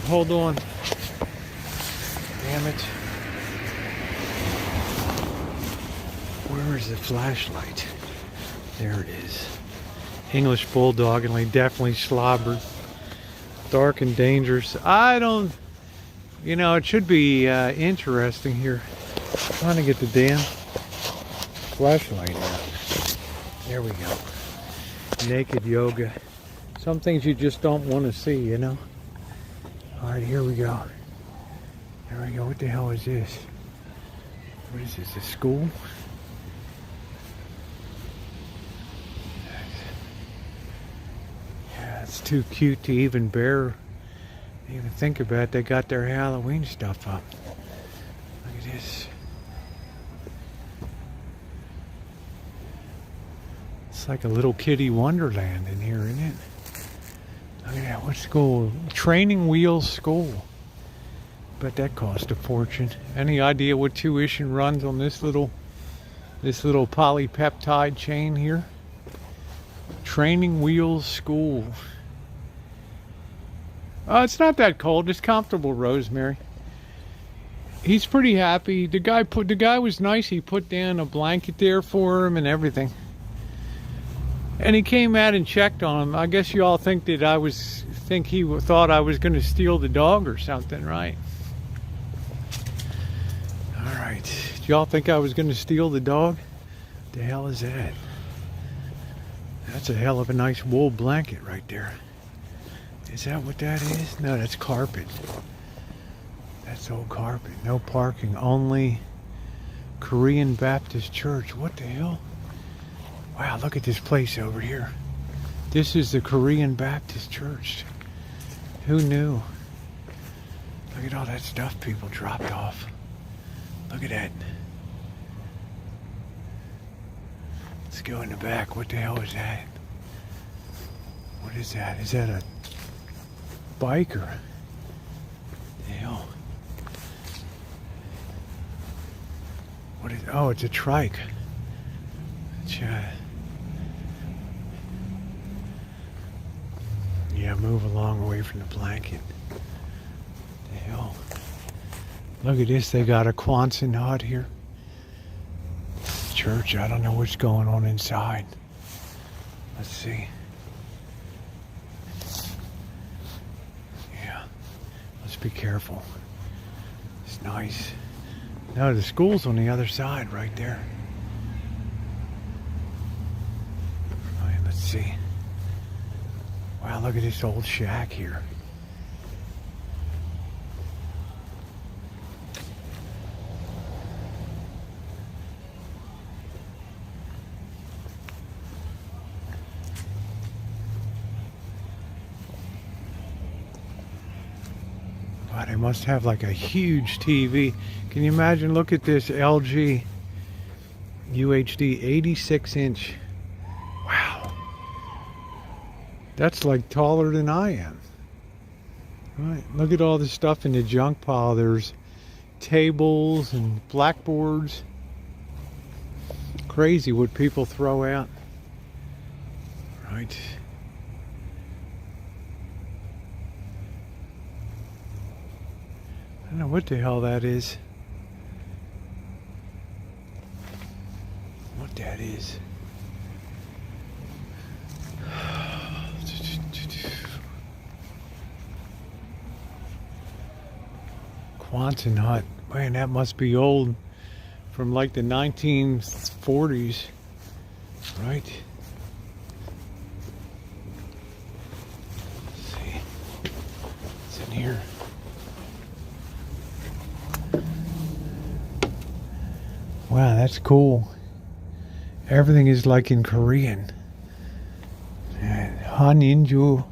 Hold on. Damn it. Where is the flashlight? There it is. English Bulldog, and they definitely slobbered. Dark and dangerous. I don't, you know, it should be interesting here. I'm trying to get the damn flashlight out. There we go. Naked yoga. Some things you just don't want to see, you know? Alright, here we go. There we go. What the hell is this? What is this? A school? Yeah, it's too cute to even think about it. They got their Halloween stuff up. Look at this. It's like a little kiddie wonderland in here, isn't it? Look at that. What school? Training Wheels School. But that cost a fortune. Any idea what tuition runs on this little polypeptide chain here? Training Wheels School. Oh, it's not that cold. It's comfortable, Rosemary. He's pretty happy. The guy was nice. He put down a blanket there for him and everything. And he came out and checked on him. I guess you all think that he thought I was going to steal the dog or something, right? All right. Did y'all think I was going to steal the dog? The hell is that? That's a hell of a nice wool blanket right there. Is that what that is? No, that's carpet. That's old carpet. No parking. Only Korean Baptist Church. What the hell? Wow, look at this place over here. This is the Korean Baptist Church. Who knew? Look at all that stuff people dropped off. Look at that. Let's go in the back. What the hell is that? What is that? Is that a biker? The hell? What is? Oh, it's a trike. Yeah, move along away from the blanket. The hell? Look at this. They got a Quonset hut here. Church. I don't know what's going on inside. Let's see. Yeah. Let's be careful. It's nice. No, the school's on the other side right there. All right, let's see. Wow, look at this old shack here. Wow, they must have like a huge TV. Can you imagine? Look at this LG UHD 86-inch. Wow. That's like taller than I am. Right. Look at all the stuff in the junk pile. There's tables and blackboards. Crazy what people throw out. Right. I don't know what the hell that is. What that is. Quonset hut. Man, that must be old. From like the 1940s. Right? Let's see. What's in here? Wow, that's cool. Everything is like in Korean. Haninju.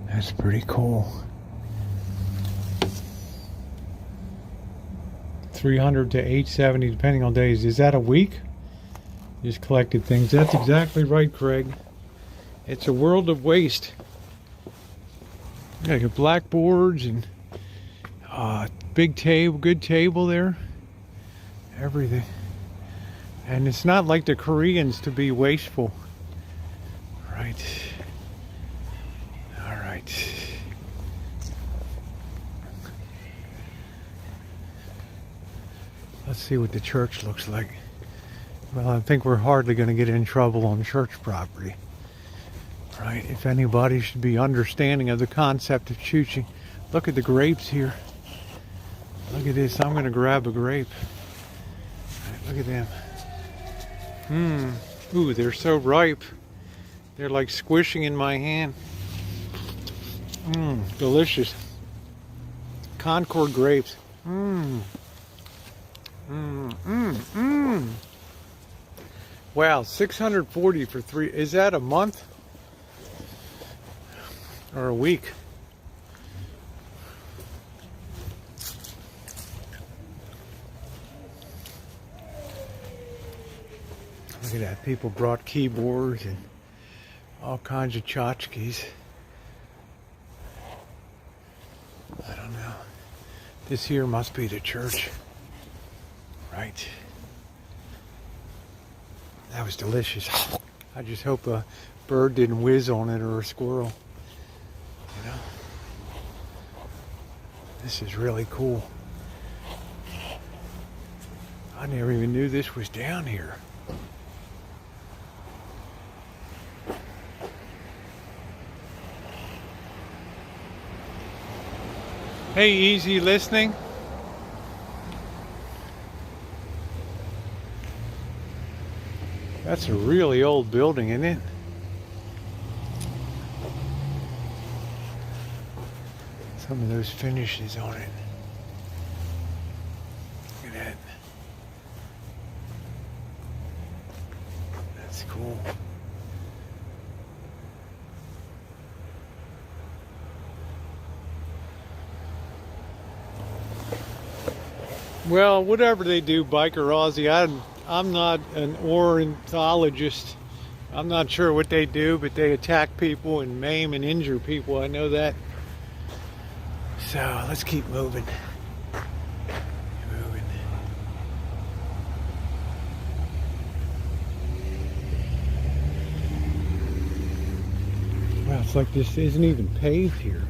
That's pretty cool. 300 to 870 depending on days. Is that a week? Just collected things. That's exactly right, Craig. It's a world of waste. Like blackboards and big table, good table there. Everything. And it's not like the Koreans to be wasteful. Right. All right. Let's see what the church looks like. Well, I think we're hardly going to get in trouble on church property. Right? If anybody should be understanding of the concept of chooching. Look at the grapes here. Look at this. I'm going to grab a grape. Look at them. Ooh, they're so ripe. They're like squishing in my hand. Delicious. Concord grapes. Wow, 640 for 3. Is that a month? Or a week? Look at that. People brought keyboards and all kinds of tchotchkes. I don't know. This here must be the church. Right. That was delicious. I just hope a bird didn't whiz on it or a squirrel. You know? This is really cool. I never even knew this was down here. Hey, easy listening. That's a really old building, isn't it? Some of those finishes on it. Look at that. That's cool. Well, whatever they do, Biker Aussie, I'm not an ornithologist. I'm not sure what they do, but they attack people and maim and injure people. I know that. So let's keep moving. Wow, it's like this isn't even paved here.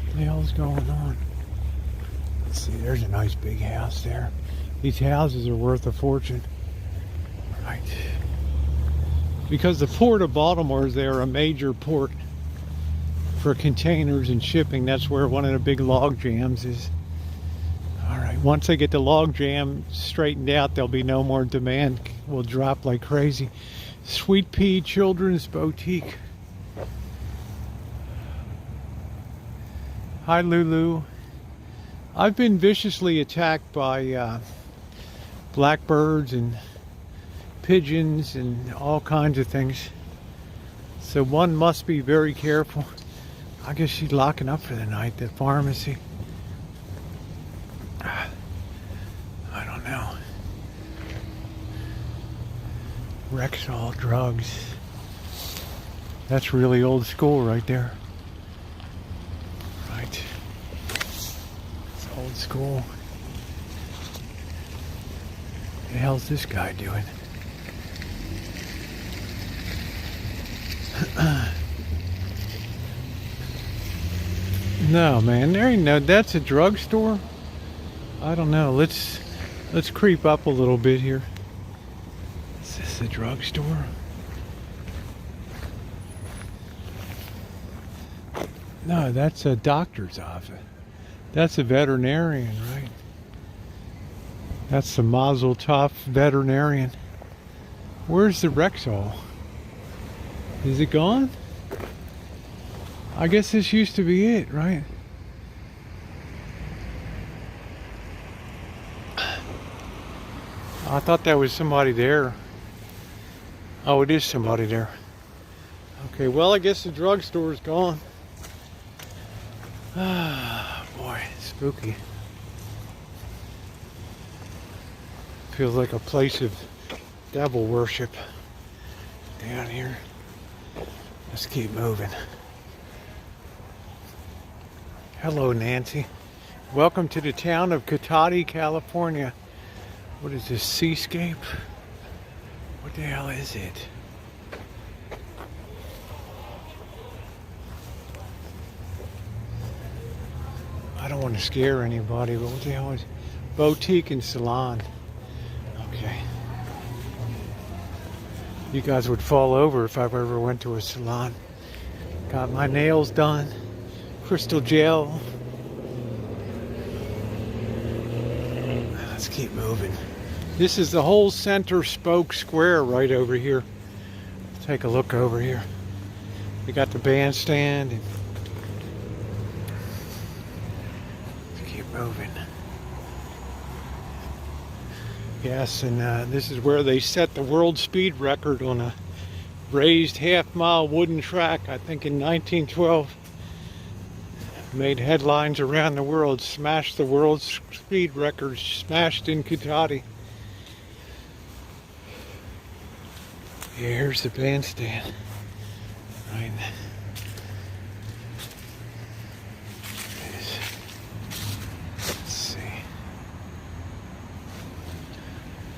What the hell's going on? Let's see, there's a nice big house there. These houses are worth a fortune. Right. Because the port of Baltimore is there, a major port for containers and shipping. That's where one of the big log jams is. All right, once they get the log jam straightened out, there'll be no more demand. Will drop like crazy. Sweet Pea Children's Boutique. Hi, Lulu. I've been viciously attacked by blackbirds and pigeons and all kinds of things. So one must be very careful. I guess she's locking up for the night, the pharmacy. I don't know. Rexall drugs. That's really old school right there. Right. It's old school. What the hell's this guy doing? No, man, there ain't no. That's a drugstore. I don't know. Let's creep up a little bit here. Is this a drugstore? No, that's a doctor's office. That's a veterinarian, right? That's the Mazel Tov veterinarian. Where's the Rexall? Is it gone? I guess this used to be it, right? I thought that was somebody there. Oh, it is somebody there. Okay, well, I guess the drugstore's gone. Ah, boy, spooky. Feels like a place of devil worship down here. Let's keep moving. Hello, Nancy. Welcome to the town of Cotati, California. What is this, seascape? What the hell is it? I don't want to scare anybody, but what the hell is boutique and salon? Okay. You guys would fall over if I ever went to a salon. Got my nails done. Crystal gel. Let's keep moving. This is the whole center spoke square right over here. Take a look over here. We got the bandstand. And let's keep moving. Yes, and this is where they set the world speed record on a raised half-mile wooden track, I think in 1912. Made headlines around the world, smashed the world speed record, smashed in Cotati. Here's the bandstand. Right.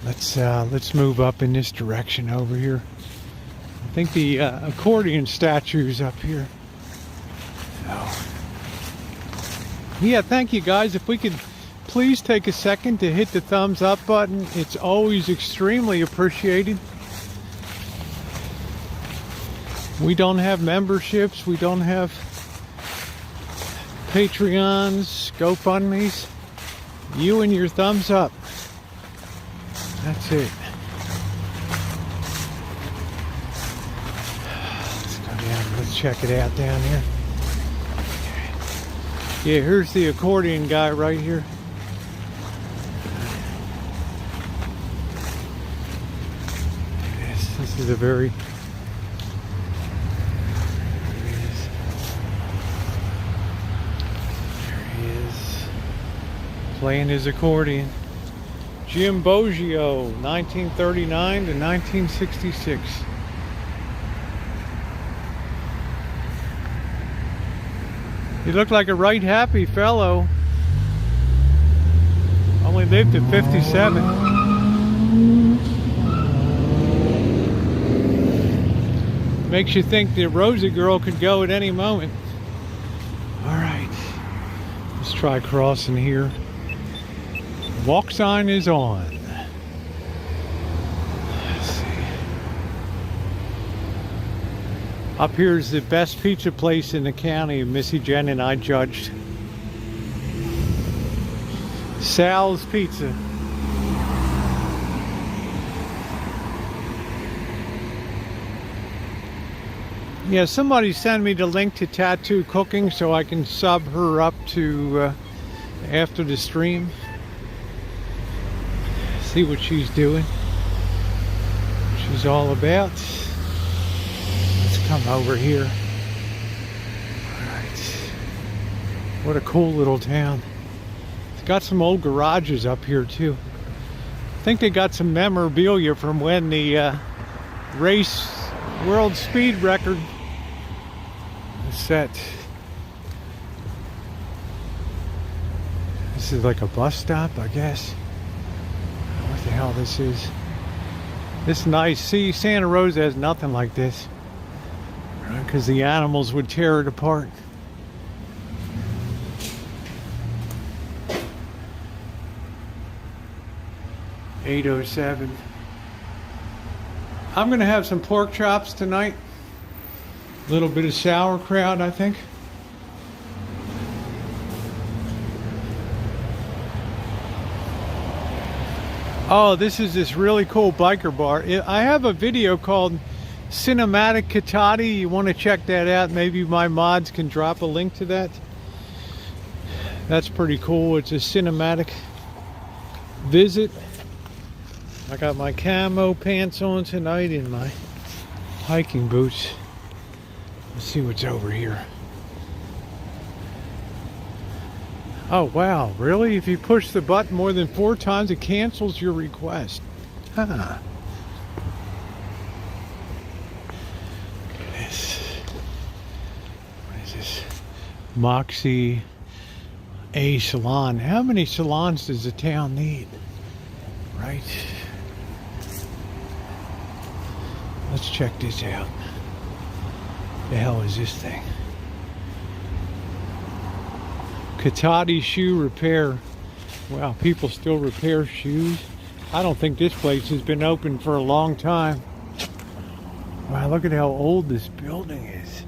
Let's see. Let's move up in this direction over here. I think the accordion statue's up here. So, yeah, thank you guys. If we could please take a second to hit the thumbs up button, it's always extremely appreciated. We don't have memberships, we don't have Patreons, GoFundMes. You and your thumbs up. That's it. Let's go down, let's check it out down here. Yeah, here's the accordion guy right here. Yes, this is a very... Playing his accordion. Jim Boggio, 1939 to 1966. He looked like a right happy fellow. Only lived to 57. Makes you think the Rosie girl could go at any moment. All right, let's try crossing here. Walk sign is on. Let's see. Up here is the best pizza place in the county. Missy Jen and I judged. Sal's Pizza. Yeah, somebody send me the link to Tattoo Cooking so I can sub her up to after the stream. See what she's doing, what she's all about. Let's come over here. Alright. What a cool little town. It's got some old garages up here too. I think they got some memorabilia from when the race world speed record was set. This is like a bus stop, I guess. What the hell this is. This is nice. See, Santa Rosa has nothing like this. Because the animals would tear it apart. $8.07. I'm going to have some pork chops tonight. A little bit of sauerkraut, I think. Oh, this is this really cool biker bar. I have a video called Cinematic Cotati. You want to check that out? Maybe my mods can drop a link to that. That's pretty cool. It's a cinematic visit. I got my camo pants on tonight and my hiking boots. Let's see what's over here. Oh wow, really? If you push the button more than 4 times, it cancels your request. Huh. Look at this. What is this? Moxie A Salon. How many salons does the town need? Right? Let's check this out. The hell is this thing? Cotati Shoe Repair. Wow, people still repair shoes. I don't think this place has been open for a long time. Wow, look at how old this building is.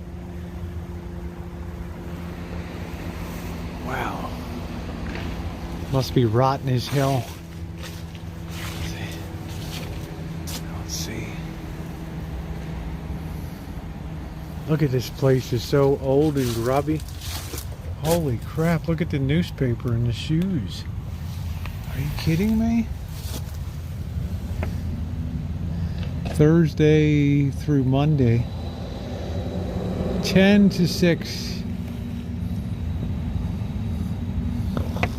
Wow. Must be rotten as hell. Look at this place, it's so old and grubby. Holy crap, look at the newspaper and the shoes. Are you kidding me? Thursday through Monday, 10 to 6.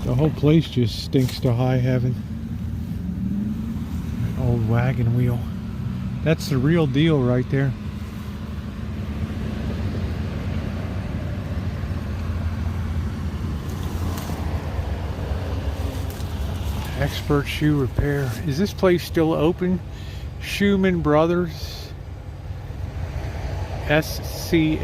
The whole place just stinks to high heaven. An old wagon wheel. That's the real deal right there. Expert shoe repair. Is this place still open? Schumann Brothers. SCHUMNAN.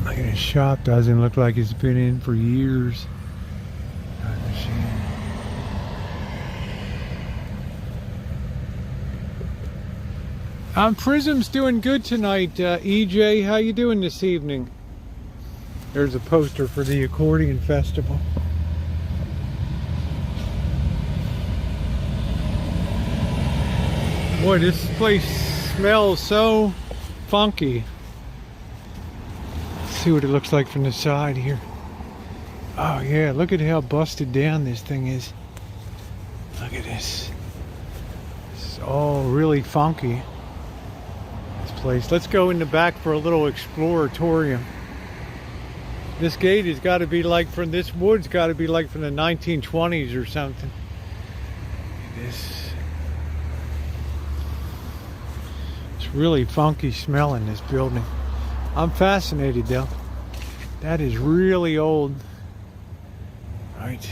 Look at his shop. Doesn't look like it's been in for years. Prism's doing good tonight. EJ, how you doing this evening? There's a poster for the accordion festival. Boy, this place smells so funky. Let's see what it looks like from the side here. Oh yeah, look at how busted down this thing is. Look at this. It's all really funky. Place. Let's go in the back for a little exploratorium. This gate has got to be like from this wood's got to be like from the 1920s or something. It's really funky smelling, this building. I'm fascinated though. That is really old. Right.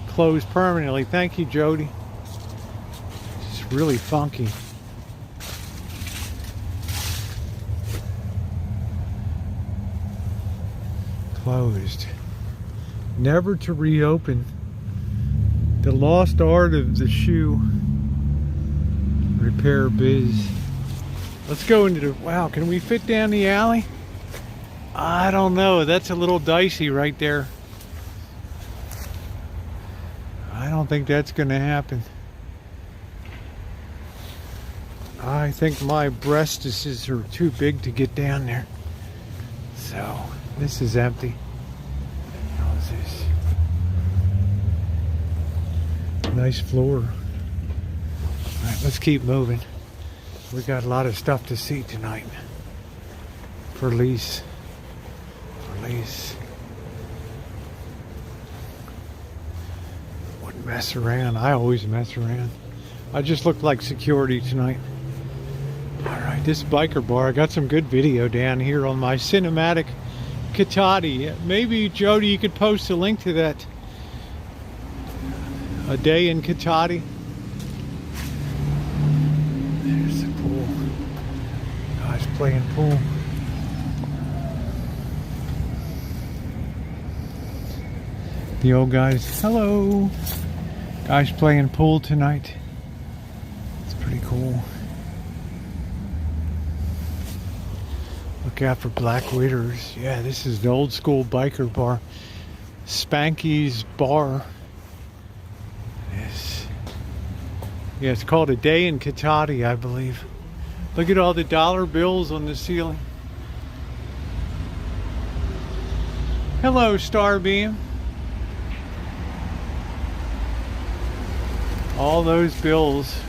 Closed permanently. Thank you, Jody. It's really funky. Closed. Never to reopen. The lost art of the shoe repair biz. Let's go into the, wow, can we fit down the alley? I don't know, that's a little dicey right there. I don't think that's gonna happen. I think my breastises are too big to get down there. So this is empty. How's this? Nice floor. Alright, let's keep moving. We got a lot of stuff to see tonight. For lease. For lease. Wouldn't mess around. I always mess around. I just look like security tonight. Alright, this biker bar. I got some good video down here on my cinematic Cotati. Maybe Jody, you could post a link to that. A day in Cotati. There's the pool. Guys playing pool. The old guys. Hello. Guys playing pool tonight. It's pretty cool. Look out for black widows. Yeah, this is the old school biker bar. Spanky's Bar. Yes. Yeah, it's called A Day in Cotati, I believe. Look at all the dollar bills on the ceiling. Hello, Starbeam. All those bills.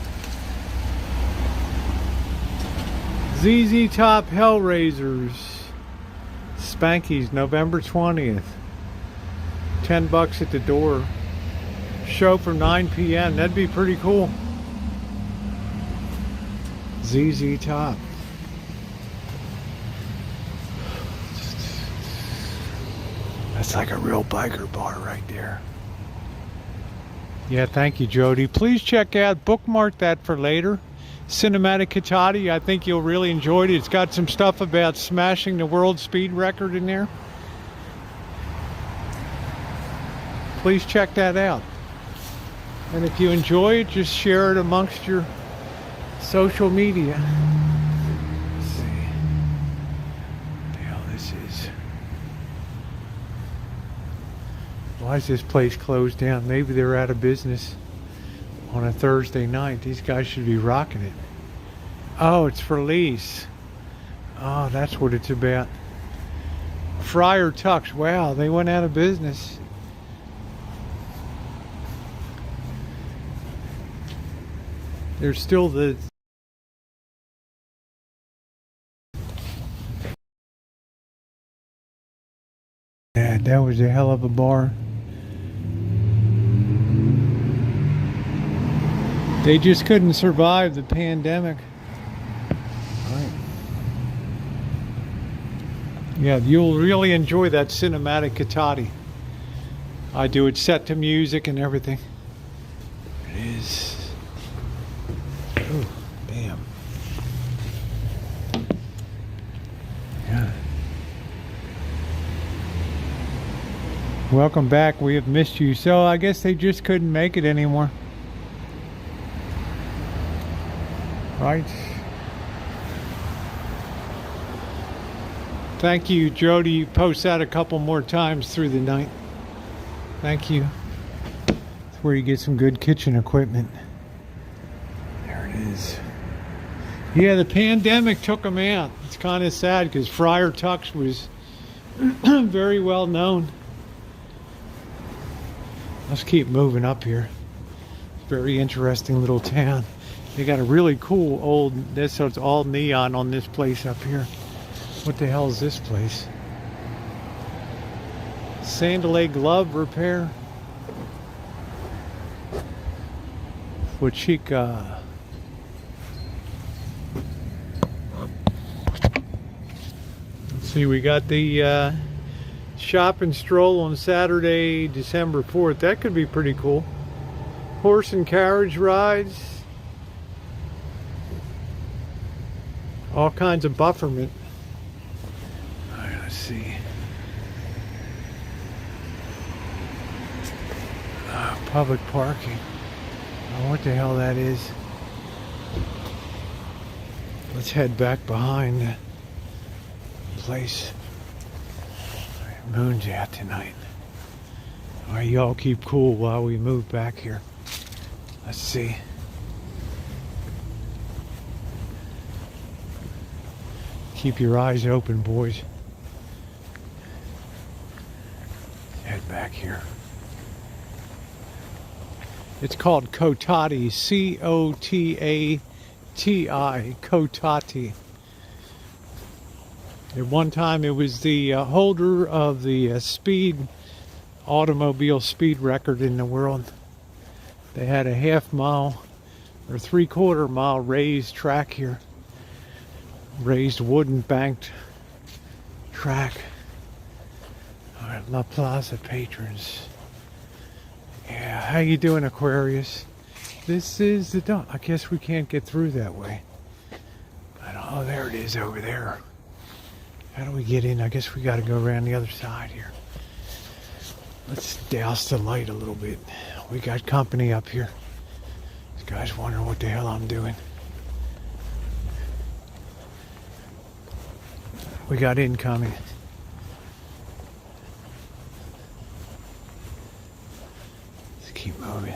ZZ Top Hellraisers. Spanky's, November 20th. $10 at the door. Show from 9 p.m. That'd be pretty cool. ZZ Top. That's like a real biker bar right there. Yeah, thank you, Jody. Please check out, bookmark that for later. Cinematic Cotati, I think you'll really enjoy it. It's got some stuff about smashing the world speed record in there. Please check that out. And if you enjoy it, just share it amongst your social media. Let's see. What the hell this is. Why is this place closed down? Maybe they're out of business. on a Thursday night. These guys should be rocking it. Oh, it's for lease. Oh, that's what it's about. Friar Tuck's. Wow, they went out of business. There's still the... Yeah, that was a hell of a bar. They just couldn't survive the pandemic. Right. Yeah, you'll really enjoy that cinematic Cotati. I do. It's set to music and everything. It is. Oh, damn. Yeah. Welcome back. We have missed you. So I guess they just couldn't make it anymore. Right. Thank you, Jody. You post that a couple more times through the night. Thank you. That's where you get some good kitchen equipment. There it is. Yeah, the pandemic took them out. It's kind of sad because Friar Tuck's was very well known. Let's keep moving up here. Very interesting little town. They got a really cool old, so it's all neon on this place up here. What the hell is this place? Sandalay Glove Repair. Chooching. Let's see, we got the shop and stroll on Saturday, December 4th. That could be pretty cool. Horse and carriage rides. All kinds of bufferment. All right, let's see. Public parking. Oh, what the hell that is. Let's head back behind the place. All right, moon's out tonight. All right, y'all keep cool while we move back here. Let's see. Keep your eyes open, boys. Head back here. It's called Cotati. C-O-T-A-T-I. Cotati. At one time it was the holder of the automobile speed record in the world. They had a half-mile or 3/4 mile raised track here. Raised wooden banked track. All right, La Plaza patrons. Yeah, how you doing, Aquarius? This is the dump. I guess we can't get through that way. But, oh, there it is over there. How do we get in? I guess we got to go around the other side here. Let's douse the light a little bit. We got company up here. This guy's wondering what the hell I'm doing. We got incoming. Let's keep moving.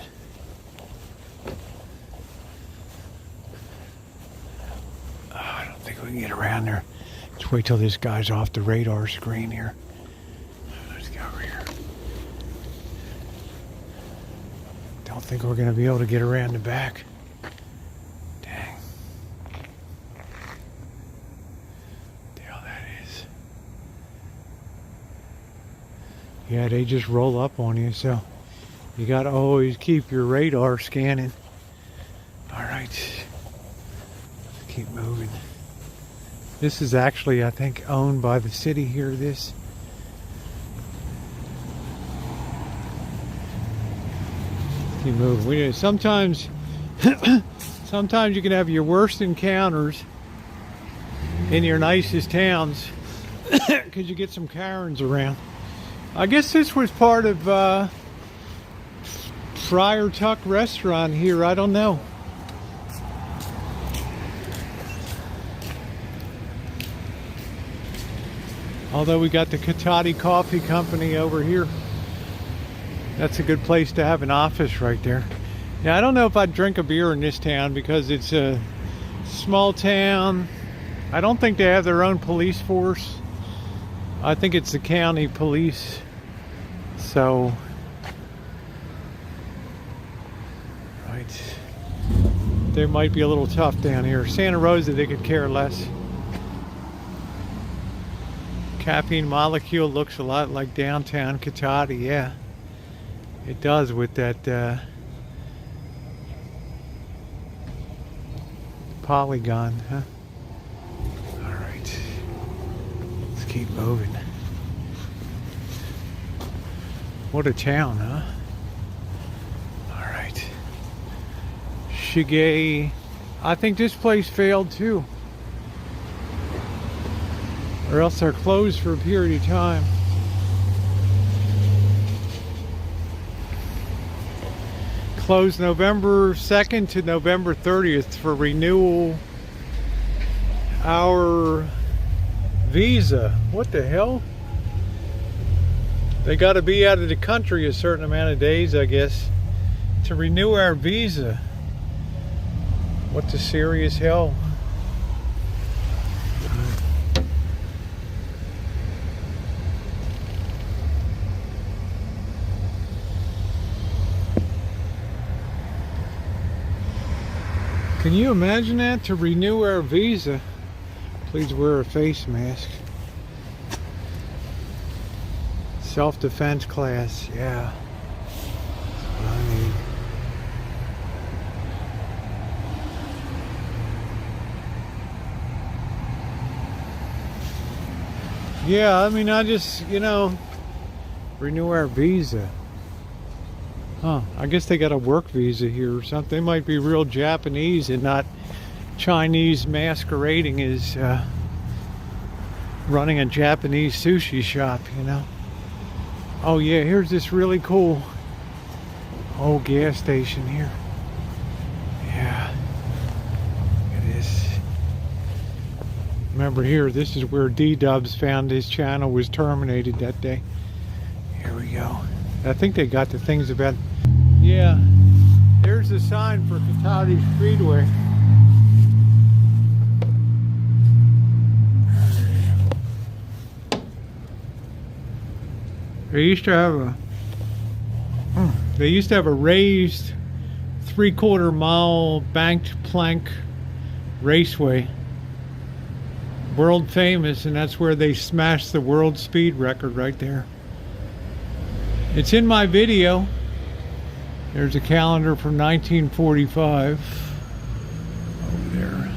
Oh, I don't think we can get around there. Let's wait till this guy's off the radar screen here. Let's go over here. Don't think we're going to be able to get around the back. Dang. Yeah, they just roll up on you, so you got to always keep your radar scanning. All right, let's keep moving. This is actually, I think, owned by the city here, this. Keep moving. Sometimes you can have your worst encounters in your nicest towns because you get some Karens around. I guess this was part of Friar Tuck restaurant here. I don't know. Although we got the Cotati Coffee Company over here. That's a good place to have an office right there. Yeah, I don't know if I'd drink a beer in this town because it's a small town. I don't think they have their own police force. I think it's the county police. So, right. They might be a little tough down here. Santa Rosa, they could care less. Caffeine molecule looks a lot like downtown Cotati, yeah. It does with that polygon, huh? All right. Let's keep moving. What a town, huh? All right. Shige. I think this place failed too. Or else they're closed for a period of time. Closed November 2nd to November 30th for renewal. Our visa. What the hell? They got to be out of the country a certain amount of days, I guess, to renew our visa. What the serious hell? Can you imagine that? To renew our visa, please wear a face mask. Self-defense class, yeah. That's what I need. Yeah, I mean, I just, renew our visa. Huh, I guess they got a work visa here or something. They might be real Japanese and not Chinese masquerading as running a Japanese sushi shop, Oh yeah, here's this really cool old gas station here. Yeah, it is. Remember here, this is where D-Dubs found his channel was terminated that day. Here we go. I think they got the things about... Yeah, there's the sign for Cotati Speedway. They used to have a raised 3/4 mile banked plank raceway. World famous, and that's where they smashed the world speed record right there. It's in my video. There's a calendar from 1945 over there.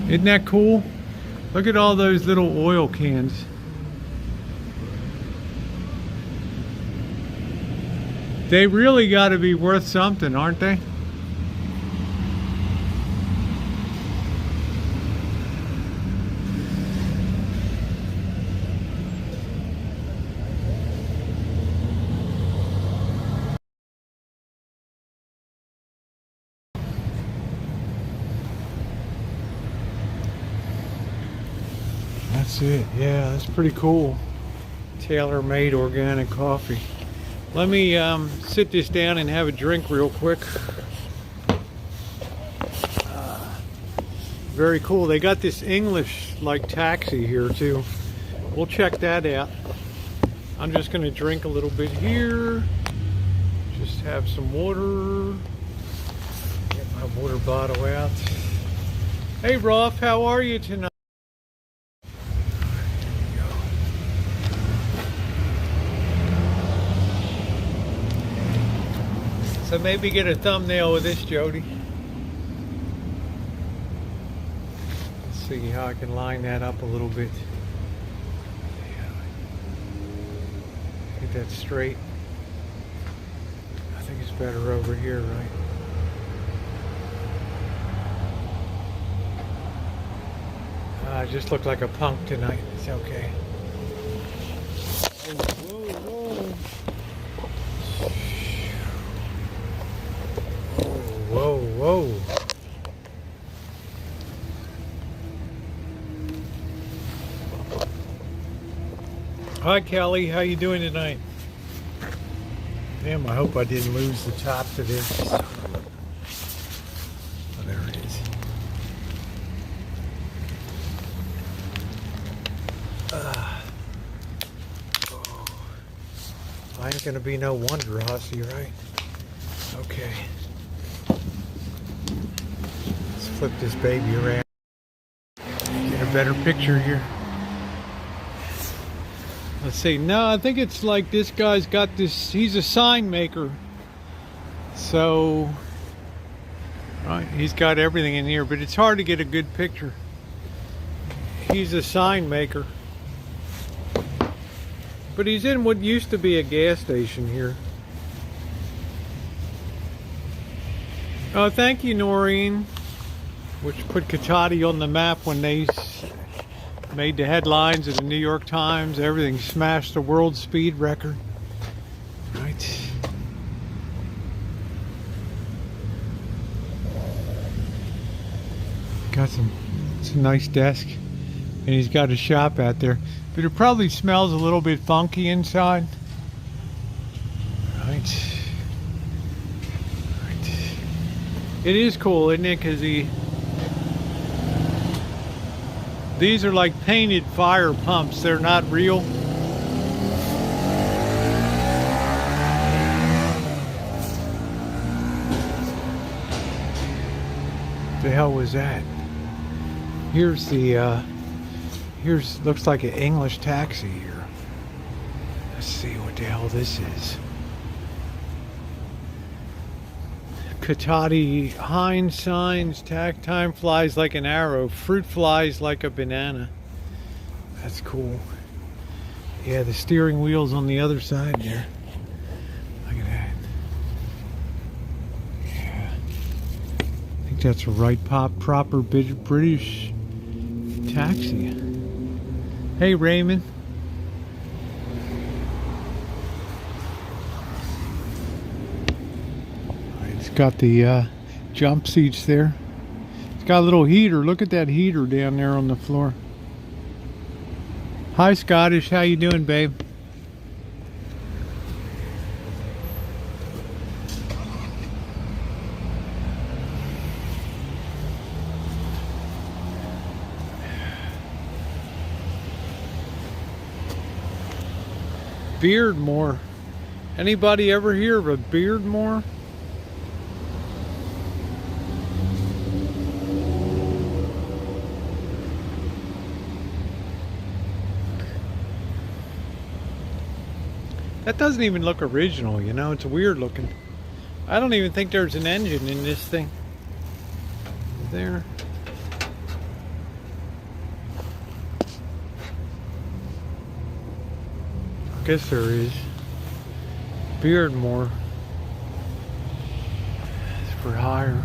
Isn't that cool? Look at all those little oil cans. They really got to be worth something, aren't they? That's it. Yeah, that's pretty cool. Tailor-made organic coffee. Let me sit this down and have a drink real quick. Very cool. They got this English like taxi here too. We'll check that out. I'm just going to drink a little bit here. Just have some water. Get my water bottle out. Hey Rolf, how are you tonight? So maybe get a thumbnail with this, Jody. Let's see how I can line that up a little bit. Get that straight. I think it's better over here, right? I just look like a punk tonight. It's okay. Whoa, whoa, whoa. Whoa, whoa. Hi Kelly, how you doing tonight? Damn, I hope I didn't lose the top to this. Oh, there it is. Oh. I ain't gonna be no wonder, Aussie, right? Okay. Let's flip this baby around. Get a better picture here. Let's see. No, I think it's like this guy's got this. He's a sign maker. So, right, he's got everything in here, but it's hard to get a good picture. He's a sign maker. But he's in what used to be a gas station here. Oh, thank you, Noreen. Which put Cotati on the map when they made the headlines of the New York Times. Everything smashed the world speed record. Right. Got some, it's a nice desk. And he's got a shop out there. But it probably smells a little bit funky inside. Right. Right. It is cool, isn't it? Because these are like painted fire pumps. They're not real. What the hell was that? Here's the looks like an English taxi here. Let's see what the hell this is. Cotati, Heinz signs, tack time flies like an arrow, fruit flies like a banana. That's cool. Yeah, the steering wheel's on the other side there. Look at that. Yeah. I think that's a right proper British taxi. Hey, Raymond. It's got the jump seats there. It's got a little heater. Look at that heater down there on the floor. Hi, Scottish. How you doing, babe? Beardmore. Anybody ever hear of a Beardmore? That doesn't even look original, you know, it's weird looking. I don't even think there's an engine in this thing. There. I guess there is. Beardmore. It's for hire.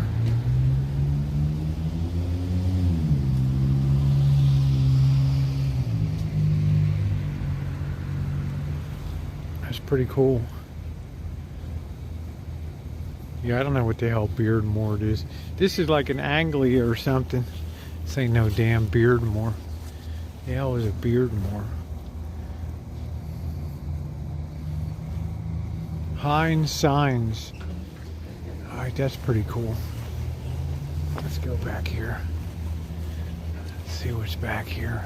That's pretty cool. Yeah, I don't know what the hell Beardmore is. This is like an Anglia or something. This ain't no damn Beardmore. The hell is a Beardmore? Heinz signs. Alright, that's pretty cool. Let's go back here. Let's see what's back here.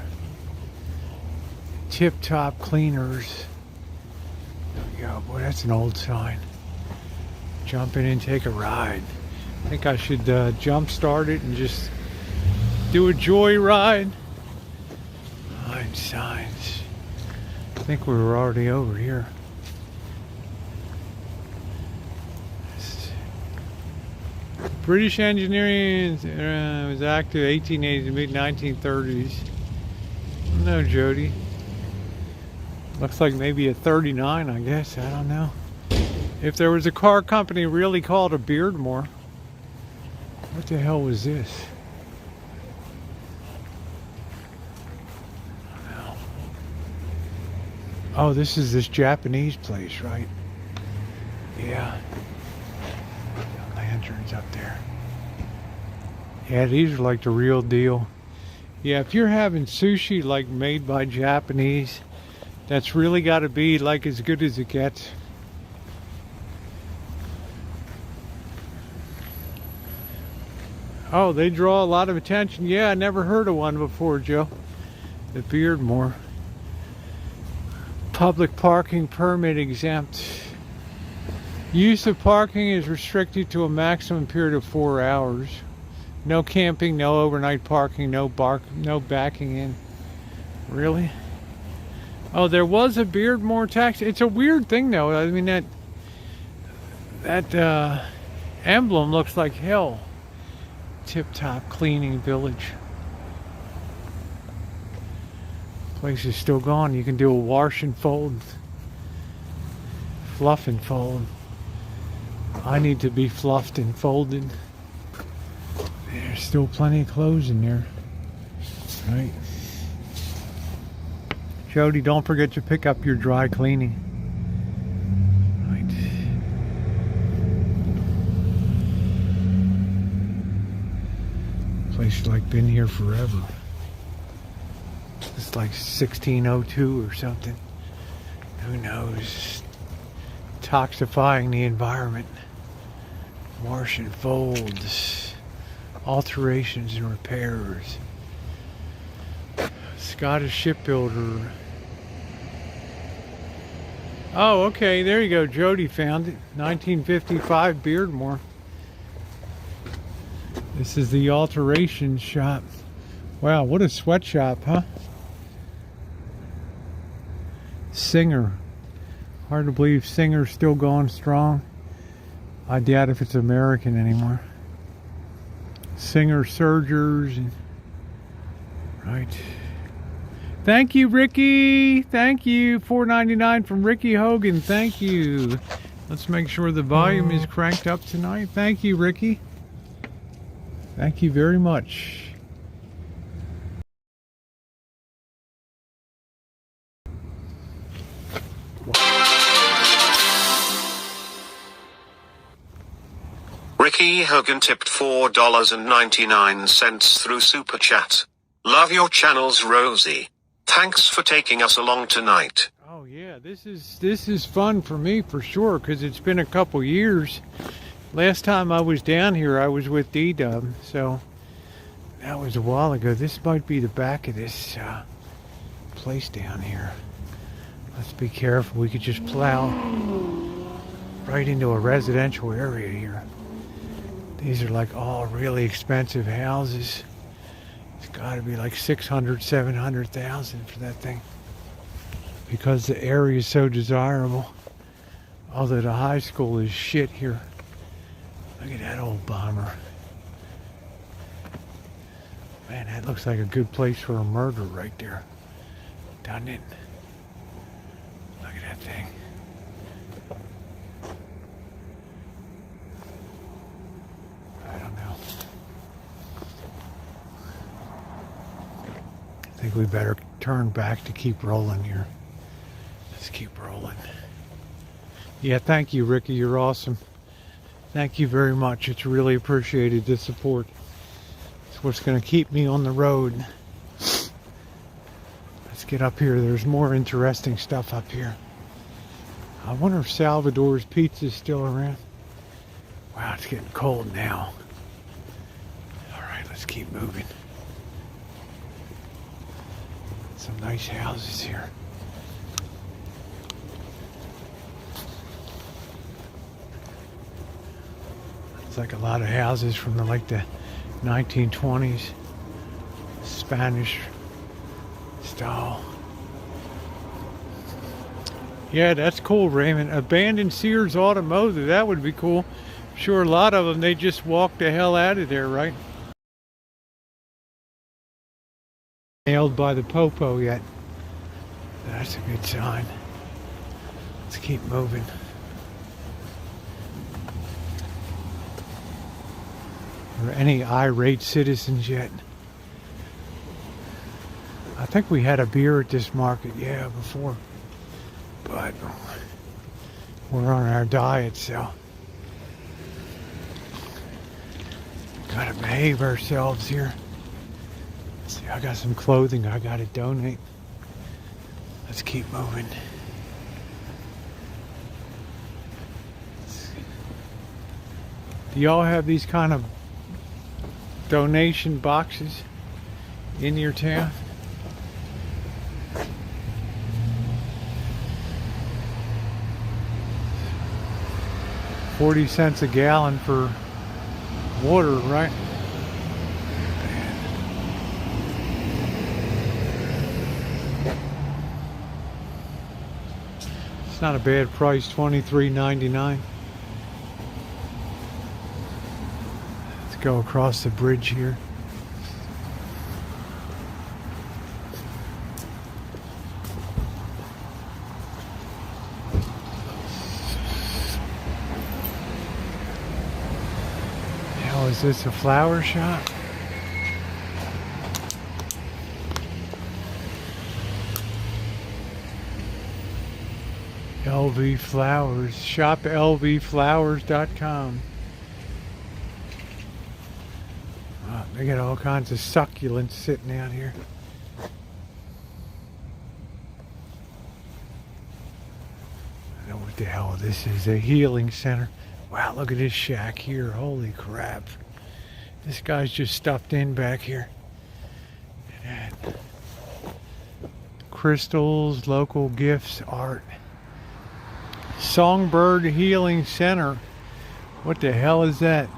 Tip Top Cleaners. There we go. Boy, that's an old sign. Jump in and take a ride. I think I should jump start it and just do a joy ride. Heinz signs. I think we were already over here. British engineering was active 1880s to mid 1930s. No, Jody. Looks like maybe a 39, I guess. I don't know. If there was a car company really called a Beardmore. What the hell was this? I don't know. Oh, this is this Japanese place, right? Yeah. Lanterns up there. Yeah, these are like the real deal. Yeah, if you're having sushi like made by Japanese, that's really got to be like as good as it gets. Oh, they draw a lot of attention. Yeah, I never heard of one before, Joe. The Beardmore. Public parking permit exempt. Use of parking is restricted to a maximum period of 4 hours. No camping, no overnight parking, no backing in. Really? Oh, there was a Beardmore tax. It's a weird thing, though. I mean, that emblem looks like hell. Tip Top Cleaning Village. Place is still gone. You can do a wash and fold, fluff and fold. I need to be fluffed and folded. There's still plenty of clothes in there. Right. Jody, don't forget to pick up your dry cleaning. Right. Place like been here forever. It's like 1602 or something. Who knows? Toxifying the environment. Wash and folds. Alterations and repairs. Scottish shipbuilder. Oh, okay, there you go. Jody found it. 1955 Beardmore. This is the alterations shop. Wow, what a sweatshop, huh? Singer. Hard to believe Singer's still going strong. I doubt if it's American anymore. Singer Surgers. Right. Thank you, Ricky. Thank you. $4.99 from Ricky Hogan. Thank you. Let's make sure the volume is cranked up tonight. Thank you, Ricky. Thank you very much. Ricky Hogan tipped $4.99 through Super Chat. Love your channels, Rosie. Thanks for taking us along tonight. Oh yeah, this is fun for me for sure, because it's been a couple years. Last time I was down here, I was with D-Dub, so that was a while ago. This might be the back of this place down here. Let's be careful. We could just plow right into a residential area here. These are like all really expensive houses. It's got to be like 600, 700,000 for that thing, because the area is so desirable. Although the high school is shit here. Look at that old bomber. Man, that looks like a good place for a murder right there, doesn't it? Look at that thing. I don't know. I think we better turn back to keep rolling here. Let's keep rolling. Yeah, thank you, Ricky. You're awesome. Thank you very much. It's really appreciated, the support. It's what's going to keep me on the road. Let's get up here. There's more interesting stuff up here. I wonder if Salvador's Pizza is still around. Wow, it's getting cold now. All right, let's keep moving. Some nice houses here. It's like a lot of houses from the 1920s, Spanish style. Yeah, that's cool, Raymond. Abandoned Sears Automotive, that would be cool. Sure, a lot of them, they just walk the hell out of there, right? Nailed by the popo yet. That's a good sign. Let's keep moving. Are there any irate citizens yet? I think we had a beer at this market, yeah, before. But we're on our diet, so gotta behave ourselves here. See, I got some clothing I gotta donate. Let's keep moving. Do y'all have these kind of donation boxes in your town. $0.40 a gallon for water, right? It's not a bad price, $23.99. Let's go across the bridge here. Hell, is this a flower shop? LV Flowers. Shop lvflowers.com. Oh, they got all kinds of succulents sitting out here. I don't know what the hell this is. A healing center. Wow, look at this shack here. Holy crap. This guy's just stuffed in back here. And crystals, local gifts, art. Songbird Healing Center. What the hell is that?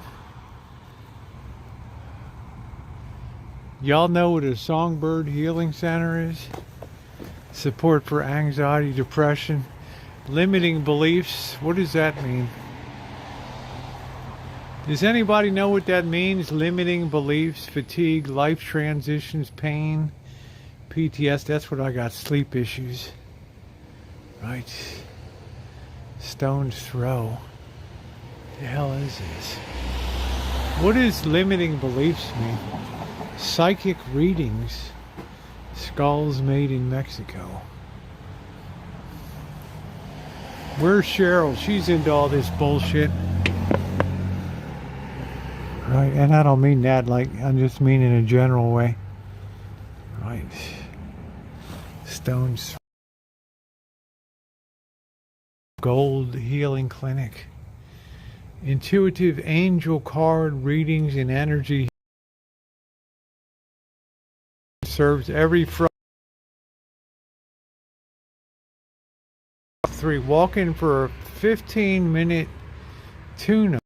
Y'all know what a Songbird Healing Center is? Support for anxiety, depression, limiting beliefs. What does that mean? Does anybody know what that means? Limiting beliefs, fatigue, life transitions, pain, PTSD. That's what I got. Sleep issues. Right. Stone's Throw. What the hell is this? What does limiting beliefs mean? Psychic readings. Skulls made in Mexico. Where's Cheryl? She's into all this bullshit. Right, and I don't mean that like, I just mean in a general way. Right. Stones. Gold Healing Clinic. Intuitive angel card readings and energy. Serves every Friday. 3. Walk in for a 15-minute tune-up.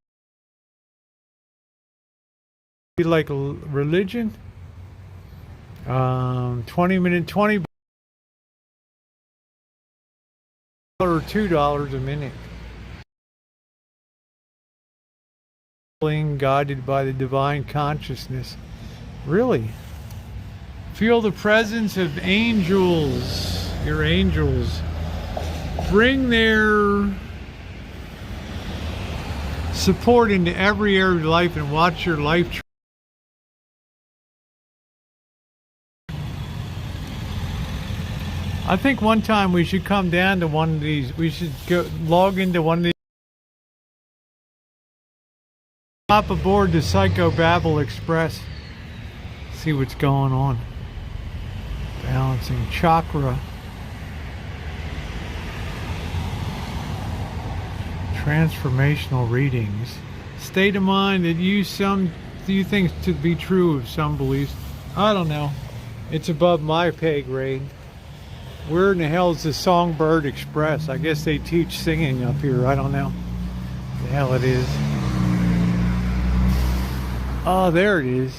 Be like a religion. 20-minute, $20 or $2 a minute. Guided by the divine consciousness. Really? Feel the presence of angels. Your angels. Bring their support into every area of life and watch your life. I think one time we should come down to one of these. We should go log into one of these. Hop aboard the Psychobabble Express. See what's going on. Balancing chakra. Transformational readings. State of mind that use some few things to be true of some beliefs. I don't know. It's above my pay grade. Where in the hell is the Songbird Express? I guess they teach singing up here. I don't know. The hell it is. Oh, there it is.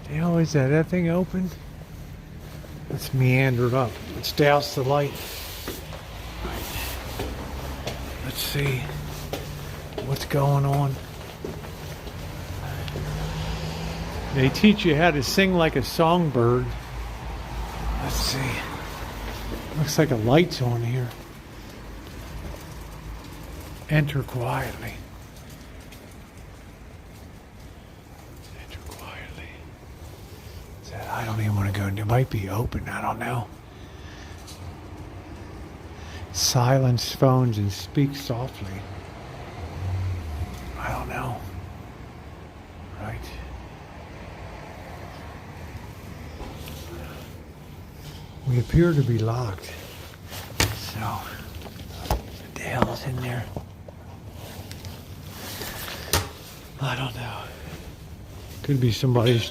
The hell is that? That thing open? Let's meander up. Let's douse the light. Let's see what's going on. They teach you how to sing like a songbird. Let's see. Looks like a light's on here. Enter quietly. Enter quietly. I don't even want to go. It might be open. I don't know. Silence phones and speak softly. I don't know. Right. We appear to be locked. So, what the hell is in there? I don't know. Could be somebody's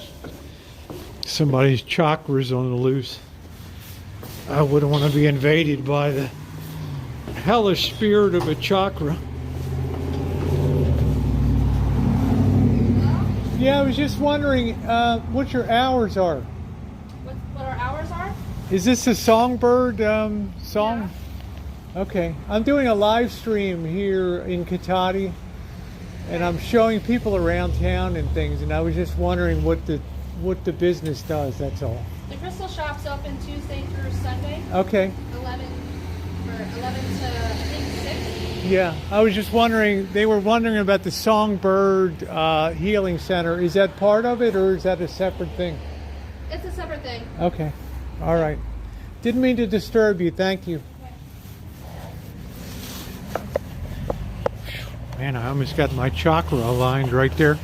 chakras on the loose. I wouldn't want to be invaded by the hellish spirit of a chakra. Yeah, I was just wondering what your hours are. What our hours are? Is this a songbird song? Yeah. Okay. I'm doing a live stream here in Cotati, and I'm showing people around town and things, and I was just wondering what the business does, that's all. The Crystal Shop's open Tuesday through Sunday. Okay. 11 to, I think, 6. Yeah, I was just wondering, they were wondering about the Songbird Healing Center. Is that part of it, or is that a separate thing? It's a separate thing. Okay. All right. Didn't mean to disturb you. Thank you. Man, I almost got my chakra aligned right there.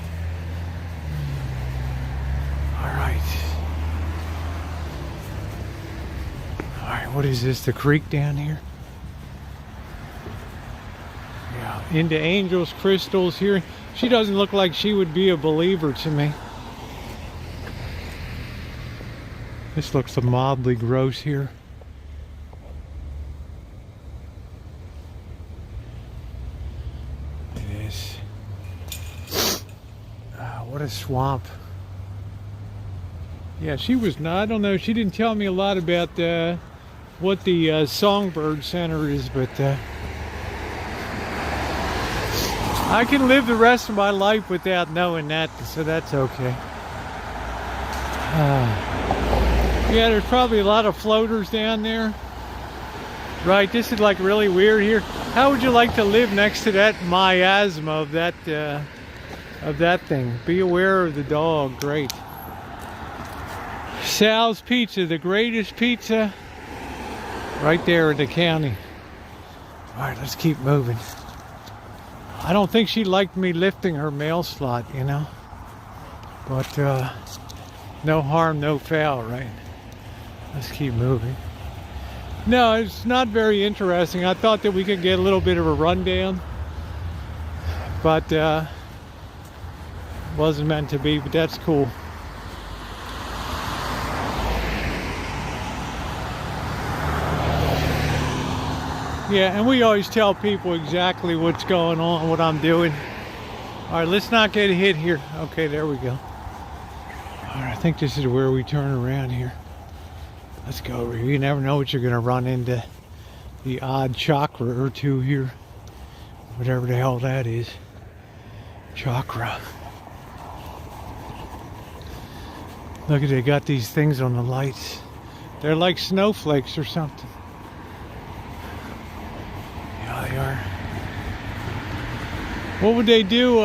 All right. All right, what is this? The creek down here? Yeah, into angels, crystals here. She doesn't look like she would be a believer to me. This looks mildly gross here. It is. What a swamp. Yeah, she was not, I don't know, she didn't tell me a lot about what the Songbird Center is, but I can live the rest of my life without knowing that, so that's okay. Yeah, there's probably a lot of floaters down there. Right, this is like really weird here. How would you like to live next to that miasma of that thing? Be aware of the dog. Great. Sal's Pizza, the greatest pizza right there in the county. All right, let's keep moving. I don't think she liked me lifting her mail slot, you know. But no harm, no foul, right? Let's keep moving. No, it's not very interesting. I thought that we could get a little bit of a rundown, but wasn't meant to be, but that's cool. Yeah, and we always tell people exactly what's going on, what I'm doing. All right, let's not get hit here. Okay, there we go. All right, I think this is where we turn around here. Let's go over here. You never know what you're going to run into. The odd chakra or two here. Whatever the hell that is. Chakra. Look at, they got these things on the lights. They're like snowflakes or something. Yeah, they are. What would they do?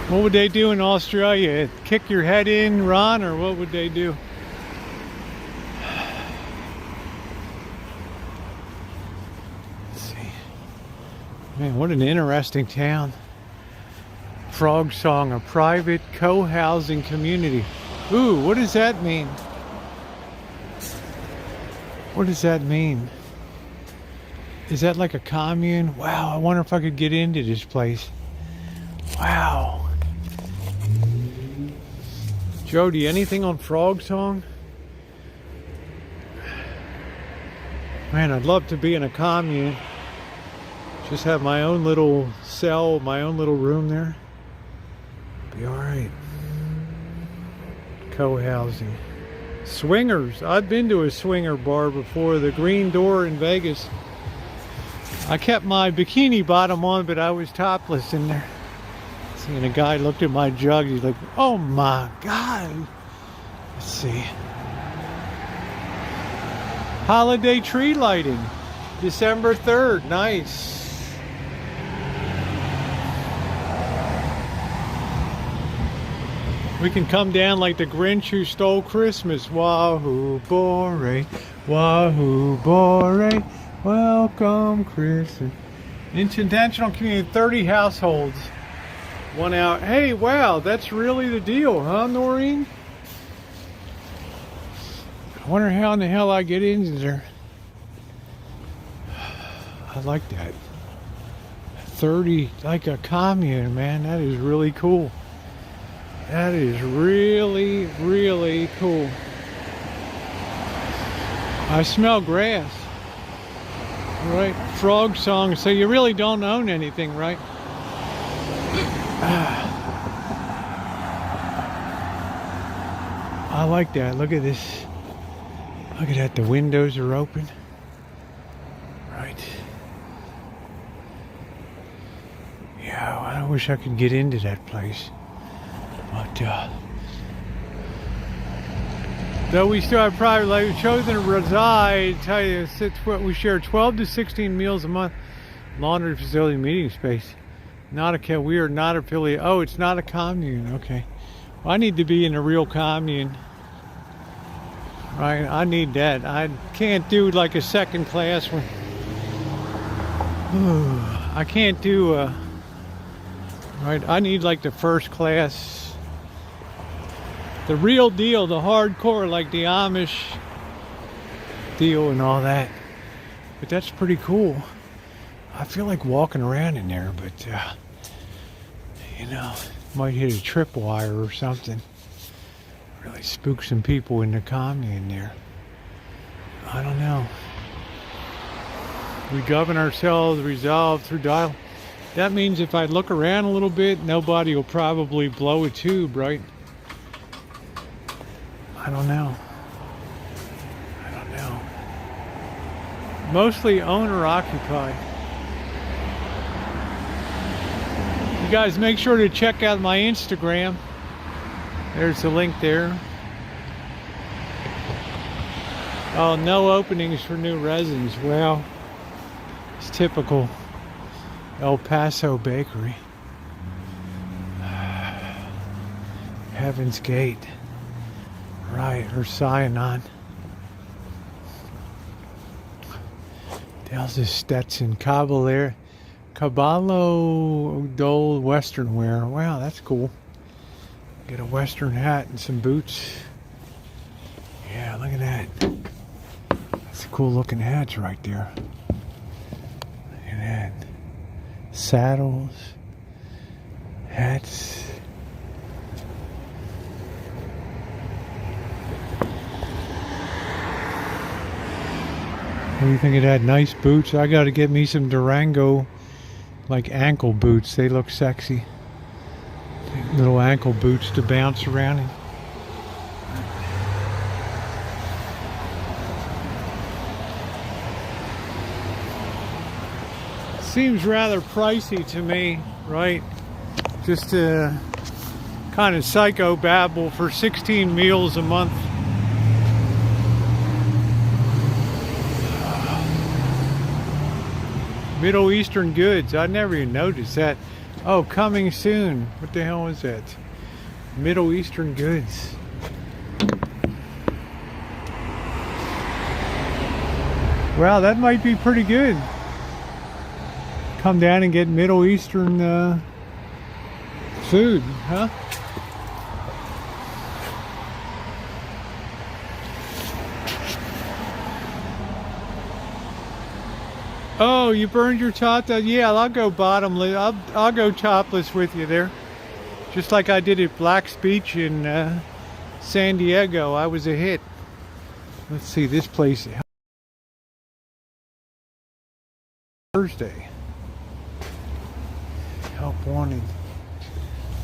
What would they do in Australia? Kick your head in, Ron, or what would they do? Let's see. Man, what an interesting town. Frog Song, a private co-housing community. Ooh, what does that mean? What does that mean? Is that like a commune? Wow, I wonder if I could get into this place. Wow. Jody, anything on Frog Song? Man, I'd love to be in a commune. Just have my own little cell, my own little room there. Be alright. Co-housing. Swingers. I've been to a swinger bar before, the Green Door in Vegas. I kept my bikini bottom on, but I was topless in there. And a guy looked at my jug, he's like, oh my God. Let's see. Holiday tree lighting. December 3rd, nice. We can come down like the Grinch who stole Christmas. Wahoo bore, wahoo bore, welcome Christmas. Intentional community, 30 households. 1 hour. Hey, wow, that's really the deal, huh, Noreen? I wonder how in the hell I get into there. I like that. 30, like a commune, man. That is really cool. That is really, really cool. I smell grass. Right? Frog song. So you really don't own anything, right? I like that. Look at this. Look at that. The windows are open. Right. Yeah, I wish I could get into that place. But, though we still have private life, we've chosen to reside. I tell you, we share 12 to 16 meals a month. Laundry facility, meeting space. We are not affiliated. Oh, it's not a commune. Okay. Well, I need to be in a real commune. Right, I need that. I can't do like a second class one. I can't do right, I need like the first class. The real deal, the hardcore, like the Amish deal and all that. But that's pretty cool. I feel like walking around in there, but you know, might hit a tripwire or something. Really spook some people in the commune there. I don't know. We govern ourselves, resolve through dialogue. That means if I look around a little bit, nobody will probably blow a tube, right? I don't know. I don't know. Mostly owner occupied. You guys make sure to check out my Instagram. There's the link there. Oh, no openings for new residents. Well, it's typical El Paso bakery. Heaven's Gate. Right, or Cyanide. There's this Stetson Caballo Dole Western wear. Wow, that's cool. Get a Western hat and some boots. Yeah, look at that. That's a cool looking hats right there. Look at that. Saddles. Hats. What do you think of that? Nice boots. I gotta get me some Durango like ankle boots. They look sexy. Little ankle boots to bounce around in. Seems rather pricey to me, right? Just a kind of psychobabble for 16 meals a month. Middle Eastern goods. I never even noticed that. Oh, coming soon. What the hell is that? Middle Eastern goods. Wow, that might be pretty good. Come down and get Middle Eastern food, huh? Oh, you burned your top? Yeah, I'll go bottomless. I'll go topless with you there. Just like I did at Black's Beach in San Diego. I was a hit. Let's see, this place. Thursday. Help wanted.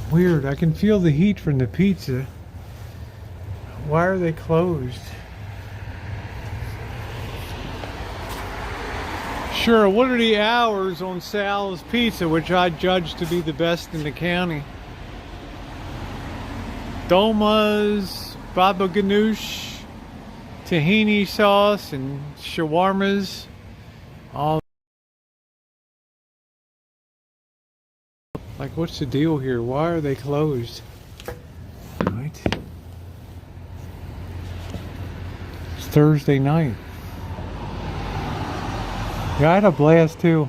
Weird, I can feel the heat from the pizza. Why are they closed? Sure, what are the hours on Sal's Pizza, which I judge to be the best in the county? Domas, baba ganoush, tahini sauce, and shawarmas. All like, what's the deal here? Why are they closed? Right. It's Thursday night. Yeah, I had a blast too.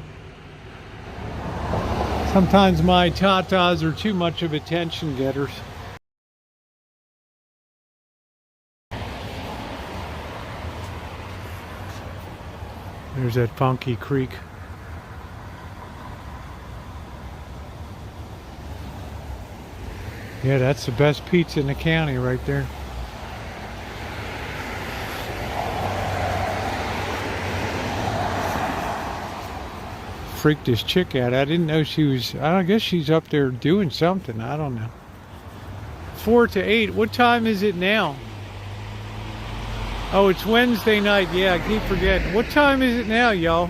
Sometimes my tatas are too much of attention getters. There's that funky creek. Yeah, that's the best pizza in the county right there. Freaked this chick out. I didn't know she was, I guess she's up there doing something. I don't know. 4 to 8. What time is it now? Oh, it's Wednesday night. Yeah, I keep forgetting. What time is it now, y'all?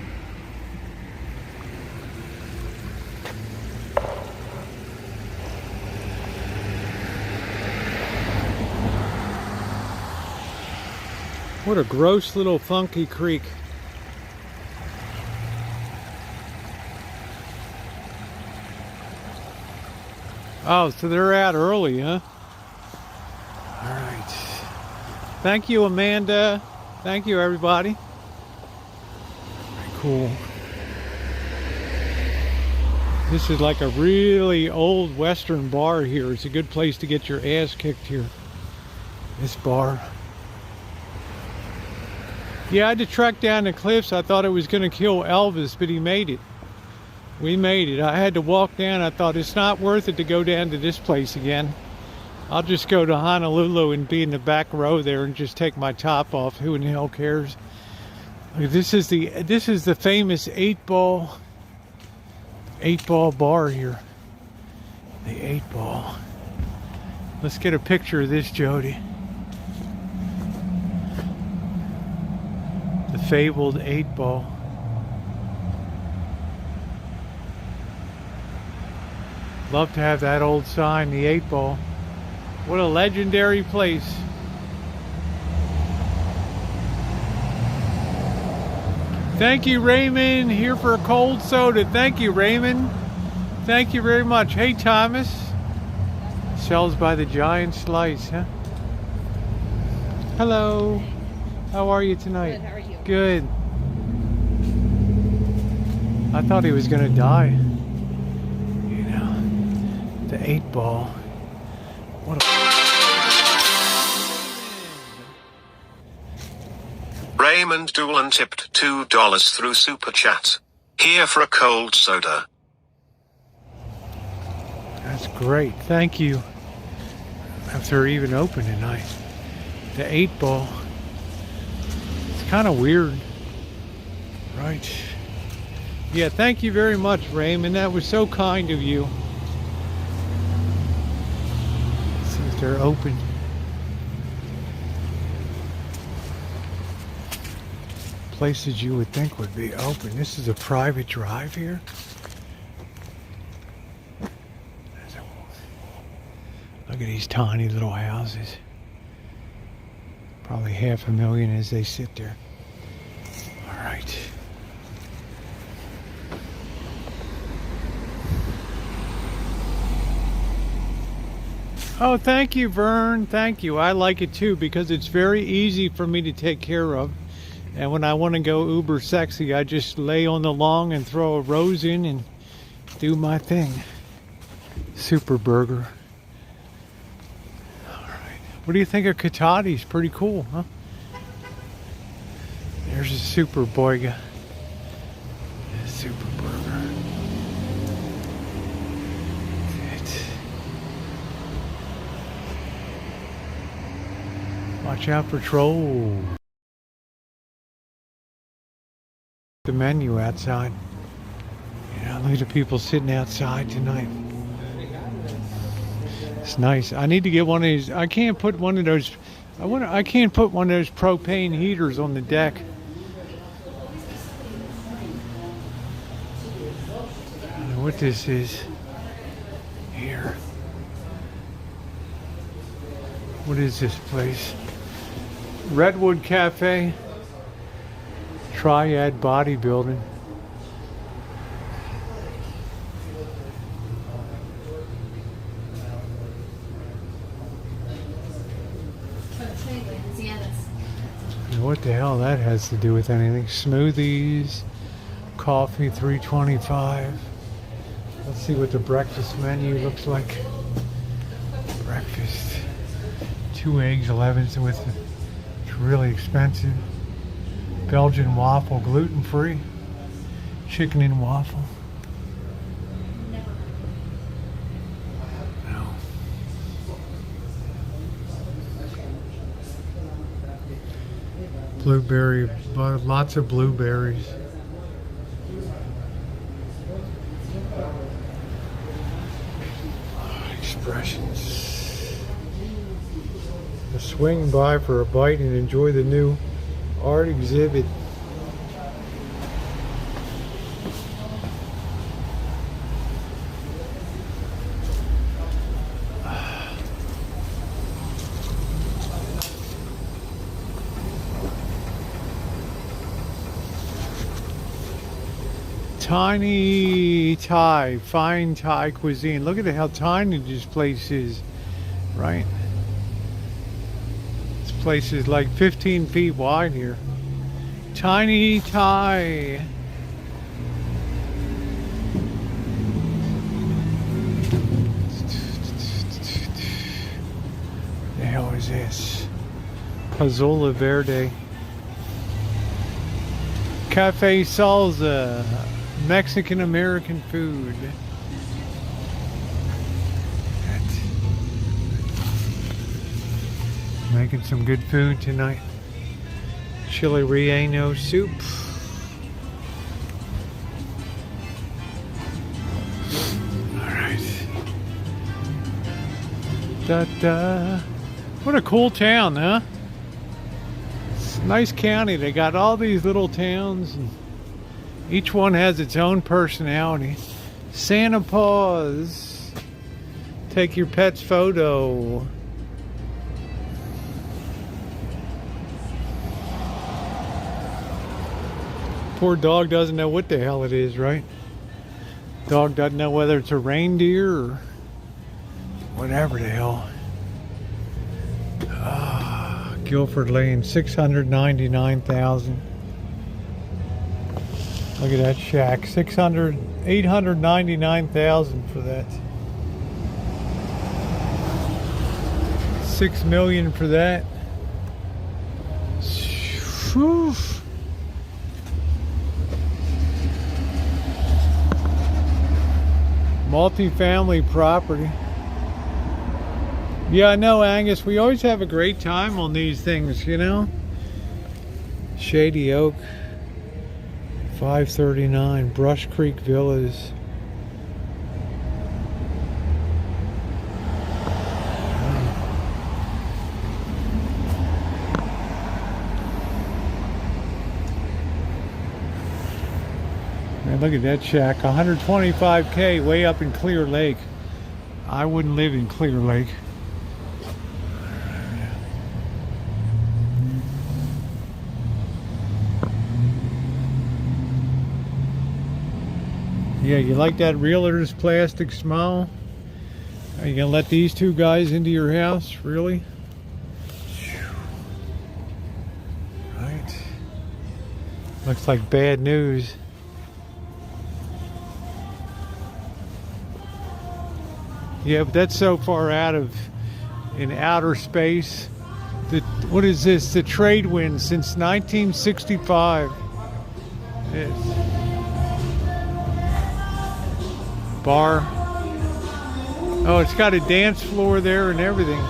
What a gross little funky creek. Oh, so they're out early, huh? All right. Thank you, Amanda. Thank you, everybody. Very cool. This is like a really old Western bar here. It's a good place to get your ass kicked here. This bar. Yeah, I had to trek down the cliffs. I thought it was going to kill Elvis, but he made it. We made it. I had to walk down. I thought it's not worth it to go down to this place again. I'll just go to Honolulu and be in the back row there and just take my top off. Who in the hell cares? This is the famous 8-ball bar here. The 8-ball. Let's get a picture of this, Jody. The fabled 8-ball. Love to have that old sign, the 8-ball. What a legendary place. Thank you, Raymond, here for a cold soda. Thank you, Raymond. Thank you very much. Hey, Thomas. Sells by the giant slice, huh? Hello. How are you tonight? Good, how are you? Good. I thought he was gonna die. You know, the 8-ball. What a... Raymond Doolan tipped $2 through Super Chat. Here for a cold soda. That's great. Thank you. If they're even open tonight. The 8-ball. It's kind of weird. Right. Yeah, thank you very much, Raymond. That was so kind of you. Let's see if they're open. Places you would think would be open. This is a private drive here. Look at these tiny little houses. Probably 500,000 as they sit there. All right. Oh, thank you, Vern. Thank you. I like it too because it's very easy for me to take care of. And when I want to go uber sexy, I just lay on the lawn and throw a rose in and do my thing. Super burger. All right. What do you think of Cotati's? Pretty cool, huh? There's a super boyga. A super burger. That's it. Watch out for trolls. The menu outside. You know, look at the people sitting outside tonight. It's nice. I need to get one of these. I can't put one of those. I can't put one of those propane heaters on the deck. I don't know what this is here. What is this place? Redwood Cafe. Triad bodybuilding. What the hell that has to do with anything? Smoothies, coffee, $3.25. Let's see what the breakfast menu looks like. Breakfast, 2 eggs, 11 with. It's really expensive. Belgian waffle, gluten-free. Chicken and waffle. No. Blueberry, lots of blueberries. Expressions. To swing by for a bite and enjoy the new art exhibit. Tiny Thai, fine Thai cuisine. Look at how tiny this place is, right? This place is like 15 feet wide here. Tiny Thai. The hell is this? Pozzola Verde. Cafe Salsa. Mexican American food. Making some good food tonight. Chili relleno soup. Alright. Da-da. What a cool town, huh? It's a nice county. They got all these little towns and each one has its own personality. Santa Paws. Take your pet's photo. Poor dog doesn't know what the hell it is, right? Dog doesn't know whether it's a reindeer or whatever the hell. Guilford Lane, $699,000. Look at that shack, $899,000 for that. $6 million for that. Whew. Multi-family property. Yeah, I know, Angus. We always have a great time on these things, you know. Shady Oak. 539 Brush Creek Villas. Man, look at that shack. 125K way up in Clear Lake. I wouldn't live in Clear Lake. Yeah, you like that realtor's plastic smile? Are you gonna let these two guys into your house? Really? Right. Looks like bad news. Yeah, but that's so far out of in outer space. What is this? The trade wind since 1965. Yes. Bar. Oh, it's got a dance floor there and everything.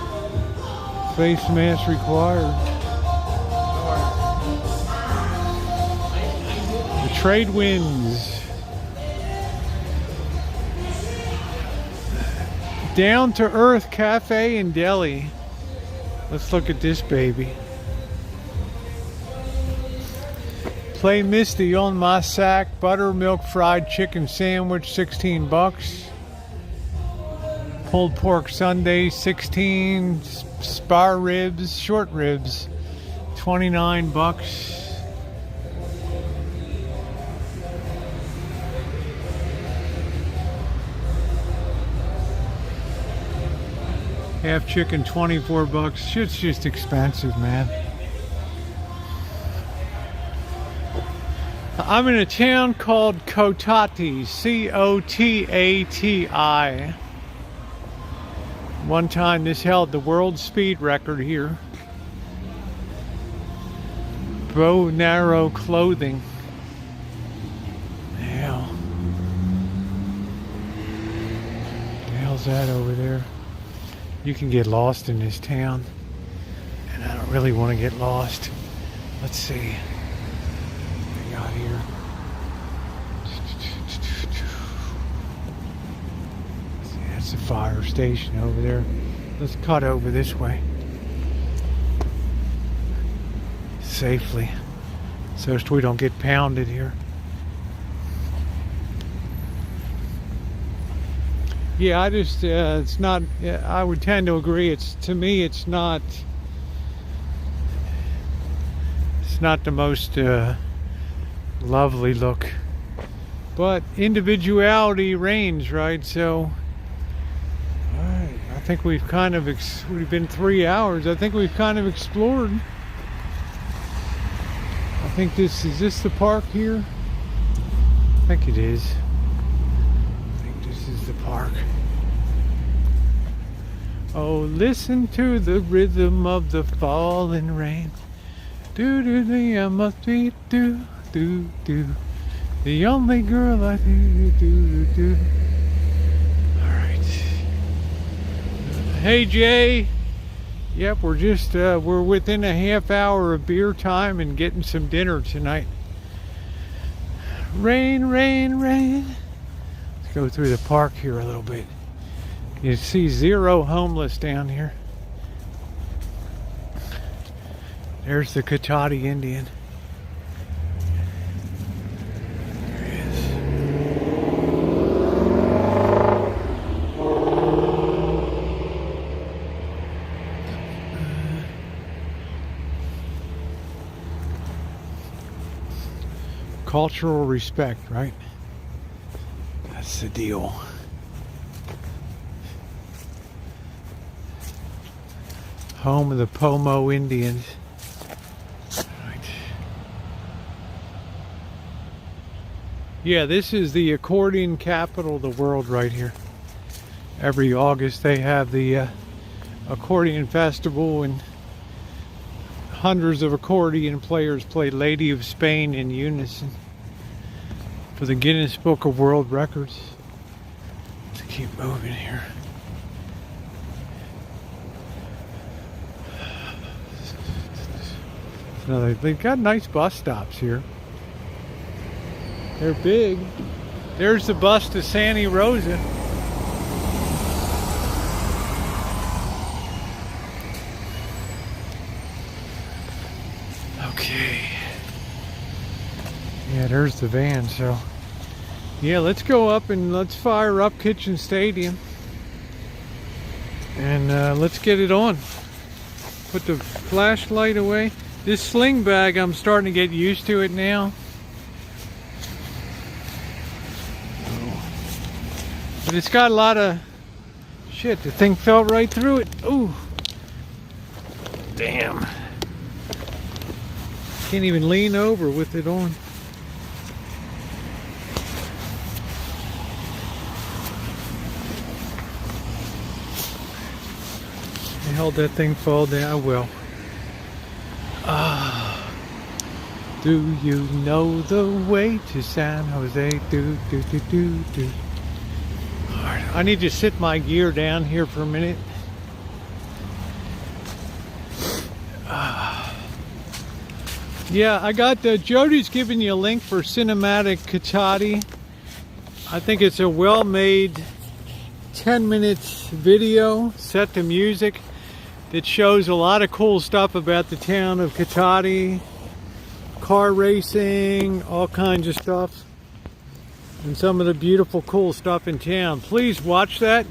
Face mask required. The trade winds. Down to Earth Cafe and Deli. Let's look at this baby. Play Misty on my sack. Buttermilk fried chicken sandwich, $16. Pulled pork sundae, $16. Spar ribs, short ribs, $29. Half chicken, $24. Shit's just expensive, man. I'm in a town called Cotati, C-O-T-A-T-I. One time this held the world speed record here. Bow narrow clothing. Hell. The hell's that over there? You can get lost in this town. And I don't really want to get lost. Let's see. What we got here. See, that's the fire station over there. Let's cut over this way. Safely. So we don't get pounded here. Yeah, I just, it's not, I would tend to agree, to me, it's not the most lovely look. But individuality reigns, right? So, alright, I think we've kind of, we've been 3 hours, I think we've kind of explored. I think is this the park here? I think it is. This is the park. Oh, listen to the rhythm of the falling rain. Do do do, I must be do do do. The only girl I do do do. All right. Hey Jay. Yep, we're just we're within a half hour of beer time and getting some dinner tonight. Rain, rain, rain. Go through the park here a little bit. You see zero homeless down here. There's the Cotati Indian. There he is. Cultural respect, right? That's the deal. Home of the Pomo Indians. Right. Yeah, this is the accordion capital of the world right here. Every August they have the accordion festival, and hundreds of accordion players play Lady of Spain in unison for the Guinness Book of World Records. Let's keep moving here. They've got nice bus stops here. They're big. There's the bus to Santa Rosa. Okay. Yeah, there's the van, so yeah, let's go up and let's fire up Kitchen Stadium and let's get it on. Put the flashlight away. This sling bag, I'm starting to get used to it now. But it's got a lot of shit. The thing fell right through it. Ooh. Damn. Can't even lean over with it on. I held that thing fall down. Well. Do you know the way to San Jose? Do do do do do. Alright, I need to sit my gear down here for a minute. Yeah, I got Jody's giving you a link for Cinematic Cotati. I think it's a well-made 10 minutes video set to music that shows a lot of cool stuff about the town of Cotati, car racing, all kinds of stuff, and some of the beautiful cool stuff in town. Please watch that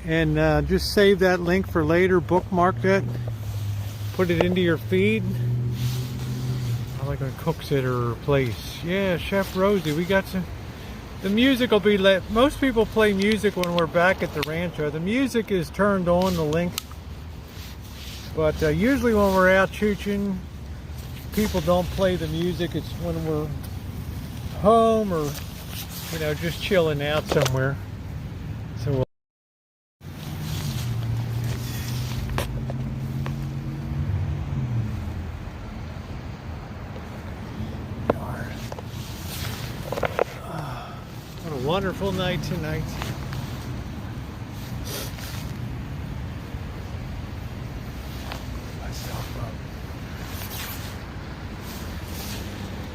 and just save that link for later, bookmark that, put it into your feed. I like a cooks at her place. Yeah, Chef Rosie, we got some. The music will be let. Most people play music when we're back at the rancho. The music is turned on, the link. But usually when we're out chooching, people don't play the music. It's when we're home or, you know, just chilling out somewhere. So what a wonderful night tonight.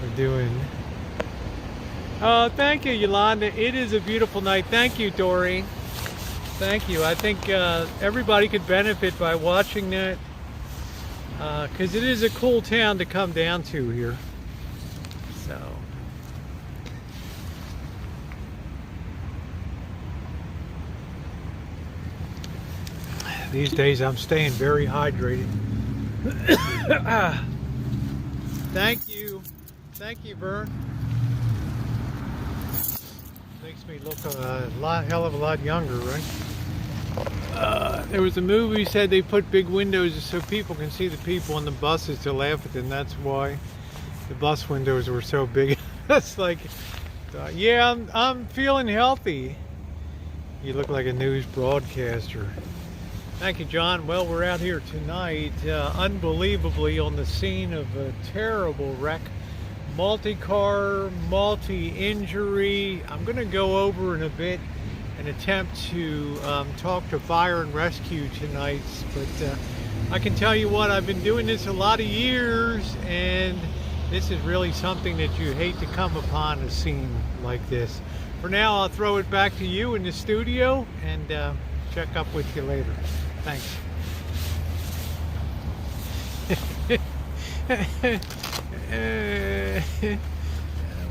We're doing. Oh, thank you, Yolanda. It is a beautiful night. Thank you, Dory. Thank you. I think everybody could benefit by watching that, because it is a cool town to come down to here. So. These days I'm staying very hydrated. Thank you. Thank you, Vern. Makes me look a hell of a lot younger, right? There was a movie said they put big windows so people can see the people on the buses to laugh at them. That's why the bus windows were so big. That's like, yeah, I'm feeling healthy. You look like a news broadcaster. Thank you, John. Well, we're out here tonight, unbelievably on the scene of a terrible wreck. Multi-car, multi-injury. I'm going to go over in a bit and attempt to talk to fire and rescue tonight. But I can tell you what, I've been doing this a lot of years, and this is really something that you hate to come upon, a scene like this. For now, I'll throw it back to you in the studio and check up with you later. Thanks.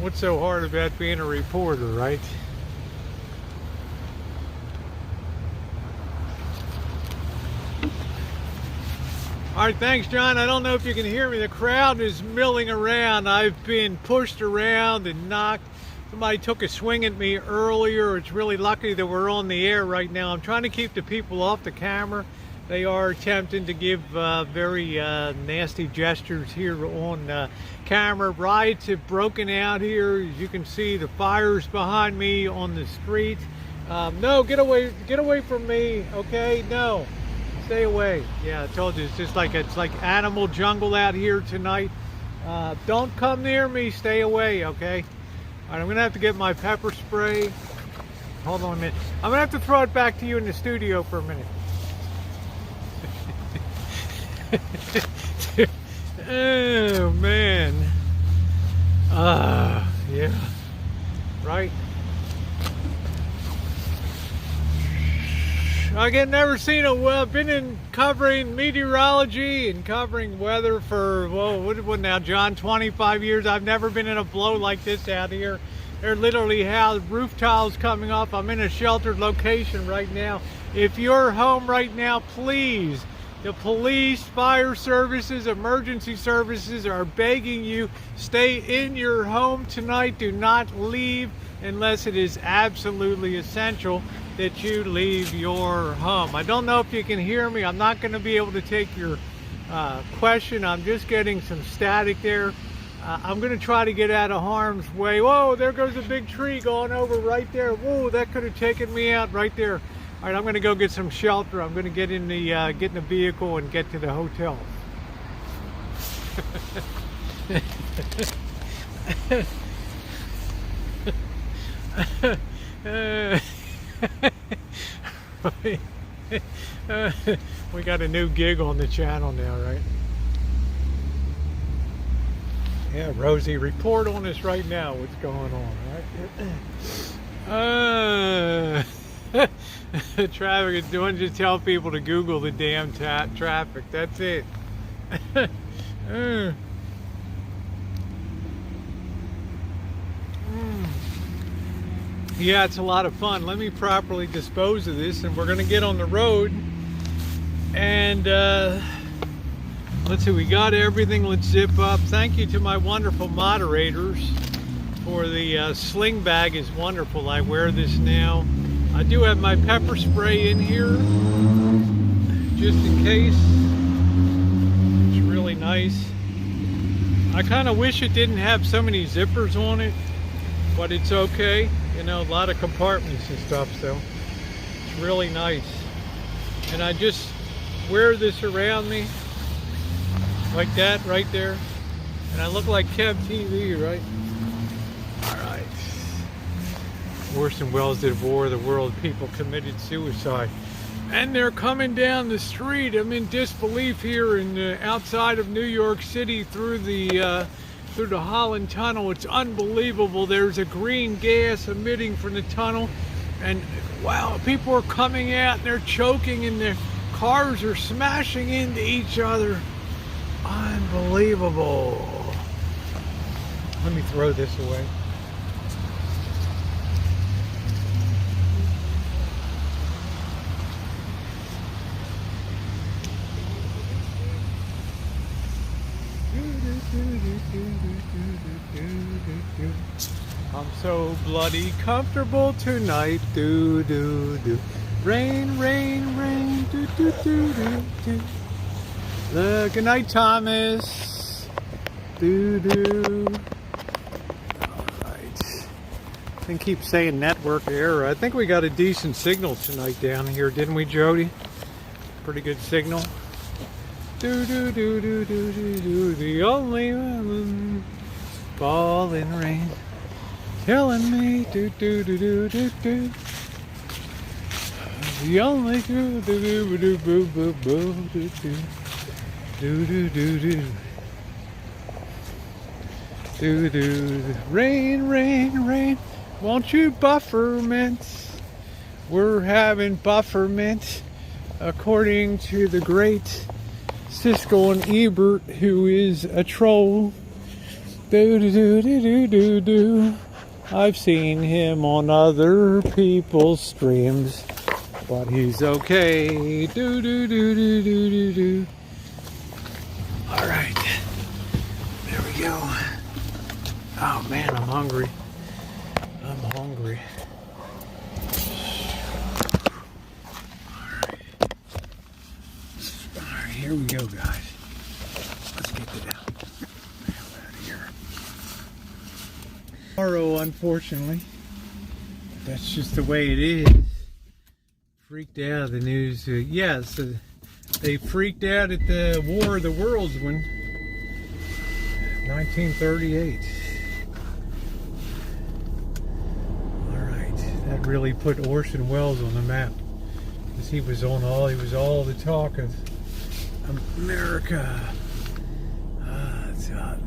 What's so hard about being a reporter, right? All right, thanks, John. I don't know if you can hear me. The crowd is milling around. I've been pushed around and knocked. Somebody took a swing at me earlier. It's really lucky that we're on the air right now. I'm trying to keep the people off the camera. They are attempting to give very nasty gestures here on camera. Riots have broken out here. As you can see, the fire's behind me on the street. No, get away from me, okay? No, stay away. Yeah, I told you, it's like animal jungle out here tonight. Don't come near me, stay away, okay? All right, I'm gonna have to get my pepper spray. Hold on a minute. I'm gonna have to throw it back to you in the studio for a minute. Oh man. Yeah. Right. I get never seen a well. Been in covering meteorology and covering weather for what now, John? 25 years. I've never been in a blow like this out here. There literally have roof tiles coming off. I'm in a sheltered location right now. If you're home right now, please. The police, fire services, emergency services are begging you, stay in your home tonight. Do not leave unless it is absolutely essential that you leave your home. I don't know if you can hear me. I'm not going to be able to take your question. I'm just getting some static there. I'm going to try to get out of harm's way. Whoa, there goes a big tree going over right there. Whoa, that could have taken me out right there. All right, I'm going to go get some shelter. I'm going to get in the vehicle and get to the hotel. We got a new gig on the channel now, right? Yeah, Rosie, report on us right now. What's going on, right? Traffic is doing, just tell people to Google the damn traffic. That's it. Yeah, it's a lot of fun. Let me properly dispose of this, and we're going to get on the road. And let's see, we got everything. Let's zip up. Thank you to my wonderful moderators for the sling bag. Is wonderful. I wear this now. I do have my pepper spray in here, just in case. It's really nice. I kind of wish it didn't have so many zippers on it, but it's okay. You know, a lot of compartments and stuff, so it's really nice. And I just wear this around me, like that, right there. And I look like Kev TV, right? Alright. Orson Welles did War of the World. People committed suicide. And they're coming down the street. I'm in disbelief here in outside of New York City through the through the Holland Tunnel. It's unbelievable. There's a green gas emitting from the tunnel, and wow, people are coming out and they're choking and their cars are smashing into each other. Unbelievable. Let me throw this away. I'm so bloody comfortable tonight. Do do do. Rain, rain, rain. Do do do do do. Good night, Thomas. Do do. All right. And keep saying network error. I think we got a decent signal tonight down here, didn't we, Jody? Pretty good signal. Do do do do do do do. The only one falling rain, telling me do do do do do do. The only do do do do do do do do do do do do do do. Rain, rain, rain. Won't you bufferment? We're having bufferment, according to the great Siskel and Ebert, who is a troll. Do do do do do do do. I've seen him on other people's streams, but he's okay. Do do do do do do do. All right, there we go. Oh man, I'm hungry. I'm hungry. All right, here we go, guys. Let's get it out. Out of here. Tomorrow, unfortunately, that's just the way it is. Freaked out the news. Yes, they freaked out at the War of the Worlds when 1938. All right, that really put Orson Welles on the map, because he was all the talk of America. It's hot.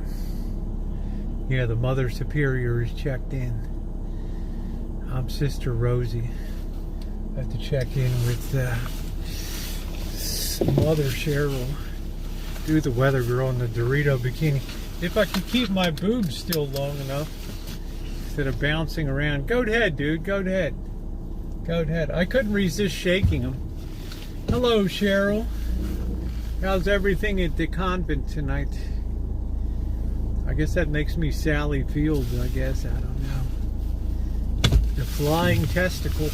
Yeah, the Mother Superior is checked in. I'm Sister Rosie. I have to check in with Mother Cheryl. Do the weather girl in the Dorito bikini. If I can keep my boobs still long enough instead of bouncing around. Go ahead, dude. Go ahead. Go ahead. I couldn't resist shaking them. Hello, Cheryl. How's everything at the convent tonight? I guess that makes me Sally Fields, I guess. I don't know. The flying testicle.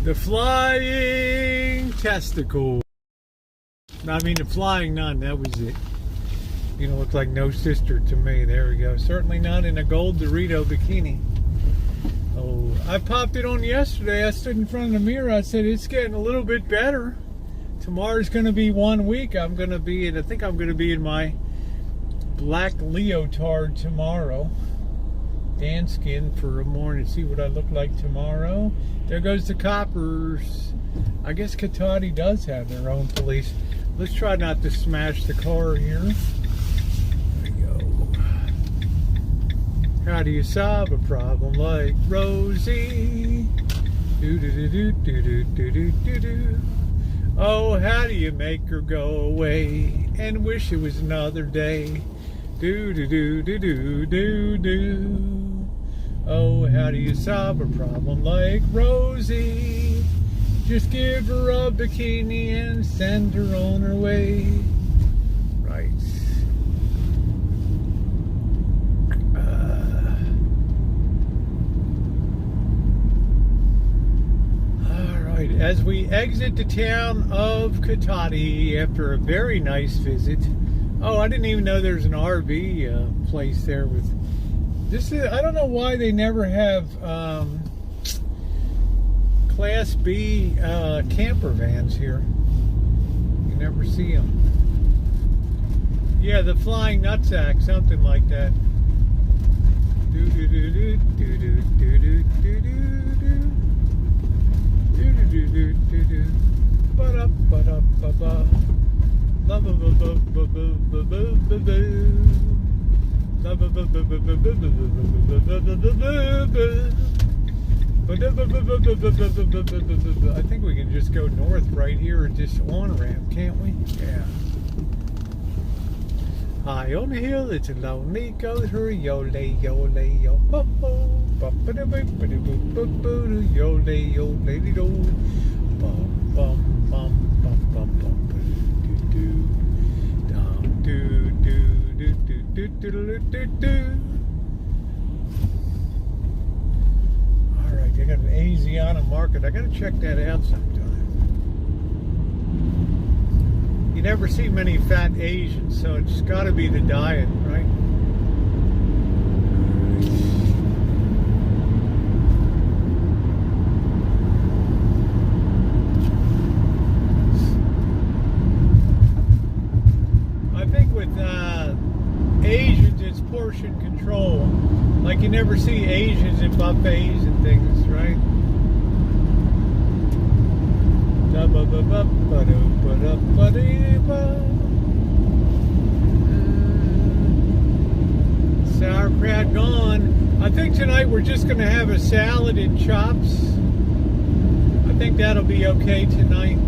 The flying testicle. I mean the flying nun, that was it. You don't look like no sister to me. There we go. Certainly not in a gold Dorito bikini. Oh, I popped it on yesterday. I stood in front of the mirror. I said, it's getting a little bit better. Tomorrow's going to be 1 week. I think I'm going to be in my black leotard tomorrow. Dan skin for a morning to see what I look like tomorrow. There goes the coppers. I guess Cotati does have their own police. Let's try not to smash the car here. There we go. How do you solve a problem like Rosie? Do do do do do do do do do do. Oh, how do you make her go away and wish it was another day? Do do do do do do do. Oh, how do you solve a problem like Rosie? Just give her a bikini and send her on her way. Right. Alright, as we exit the town of Cotati after a very nice visit. Oh, I didn't even know there's an RV place there with this. I don't know why they never have Class B camper vans here. You never see them. Yeah, the Flying Nutsack, something like that. Do do do do do do do do do do do do do do do do. But up, but up. I think we can just go north right here at this on-ramp, can't we? Yeah. High on the hill, it's a lonely ghost, hurry, yo-lay, yo-lay, yo, ho-ho, ba-ba-da-boo-ba-da-boo-ba-boo-doo, yo-lay, yo-lay-dee-doo, bum, bum, bum, bum, bum, bum, doo-doo, dum, doo-doo-doo-doo-doo-doo-doo-doo. All right, they got an Asiana market. I got to check that out sometime. You never see many fat Asians, so it's got to be the diet, right? I think with Asians, it's portion control. Like you never see Asians in buffets and things, right? Sauerkraut gone. I think tonight we're just going to have a salad and chops. I think that'll be okay tonight.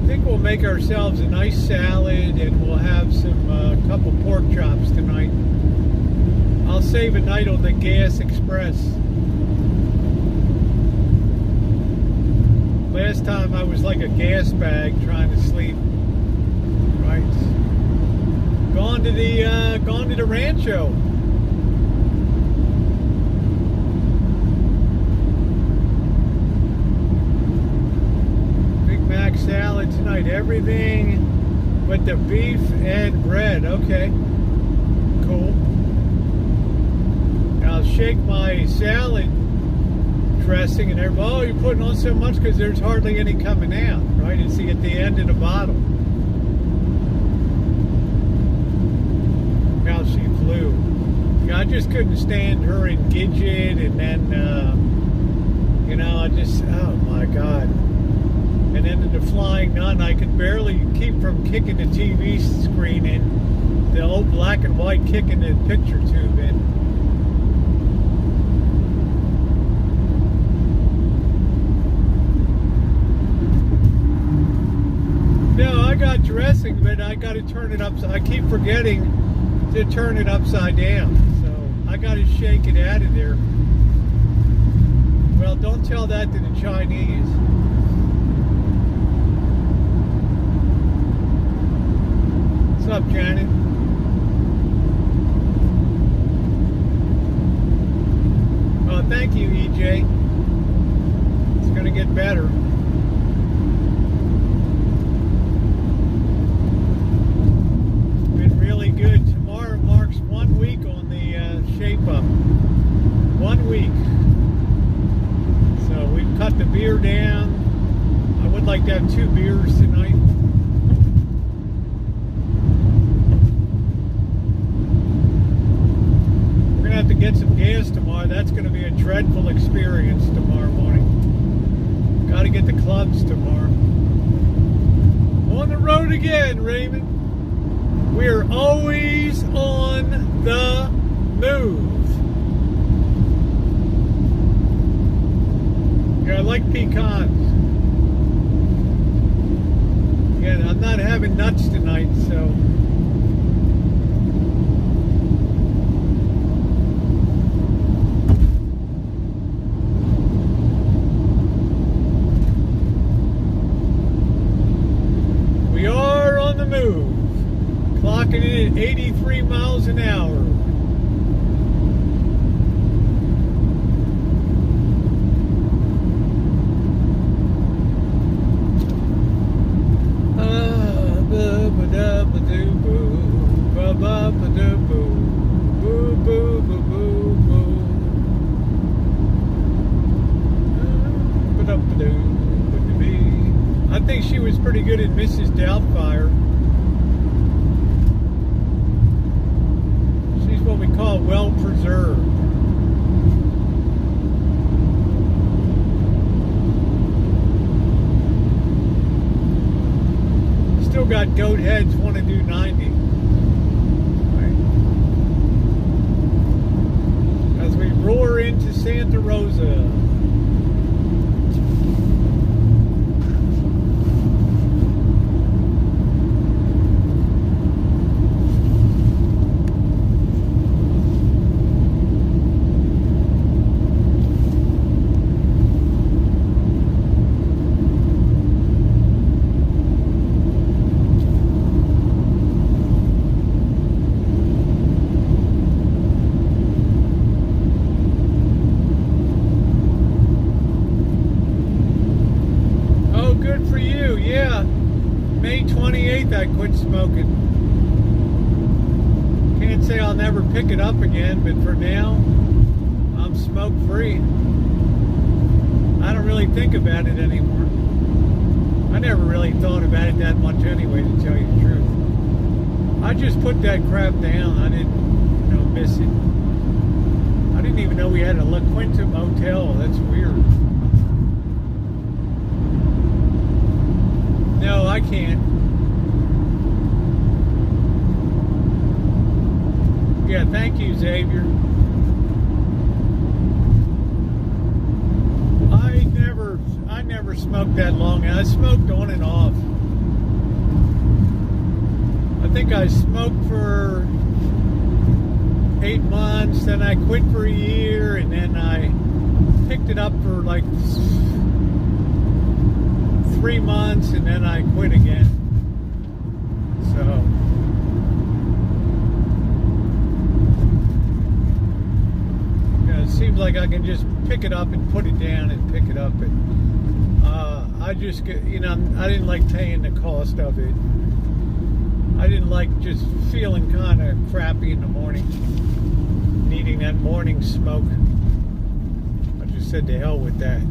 I think we'll make ourselves a nice salad and we'll have some couple pork chops tonight. I'll save a night on the Gas Express. Last time I was like a gas bag trying to sleep. Right. Gone to the rancho. Big Mac salad tonight. Everything but the beef and bread. Okay. Cool. I'll shake my salad dressing and everything. Oh, you're putting on so much because there's hardly any coming out, right? You see at the end of the bottle. How she flew. Yeah, I just couldn't stand her in Gidget, and then, I just, oh my God. And then in the Flying Nun, I could barely keep from kicking the TV screen in, the old black and white kicking the picture tube in. No, I got dressing, but I got to turn it upside. I keep forgetting to turn it upside down, so I got to shake it out of there. Well, don't tell that to the Chinese. What's up, Janet? Oh, thank you, EJ. It's going to get better. Good. Tomorrow marks 1 week on the shape up. 1 week. So we've cut the beer down. I would like to have 2 beers tonight. We're going to have to get some gas tomorrow. That's going to be a dreadful experience tomorrow morning. Got to get the clubs tomorrow. On the road again, Raymond. We're always on the move. Yeah, I like pecans. Again, I'm not having nuts tonight, so. We are on the move. Clocking in at 83 miles an hour. I think she was pretty good at Mrs. Doubtfire. What we call well preserved. still got goat heads, want to do 90. Right. As we roar into Santa Rosa. I quit smoking. Can't say I'll never pick it up again, but for now, I'm smoke free. I don't really think about it anymore. I never really thought about it that much anyway, to tell you the truth. I just put that crap down. I didn't, miss it. I didn't even know we had a La Quinta motel. That's weird. No, I can't. Yeah, thank you, Xavier. I never smoked that long. I smoked on and off. I think I smoked for 8 months, then I quit for a year, and then I picked it up for like 3 months, and then I quit again. So seems like I can just pick it up and put it down and pick it up, and I just get, I didn't like paying the cost of it. I didn't like just feeling kind of crappy in the morning, needing that morning smoke. I just said to hell with that.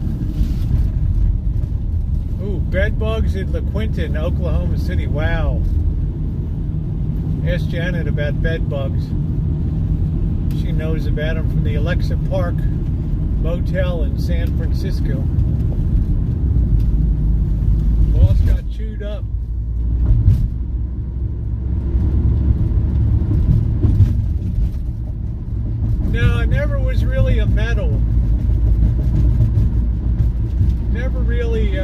Ooh, bed bugs in La Quinta in Oklahoma City. Wow. Ask Janet about bed bugs. She knows about them from the Alexa Park Motel in San Francisco. Boss got chewed up. No, I never was really a metal. Never really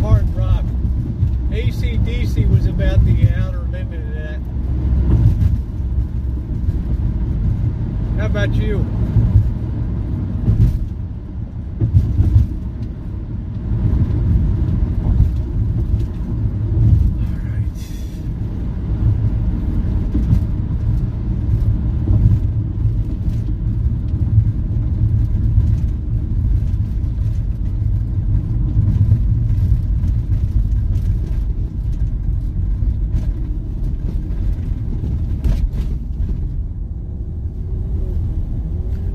hard rock. AC/DC was about the outer limit of that. How about you?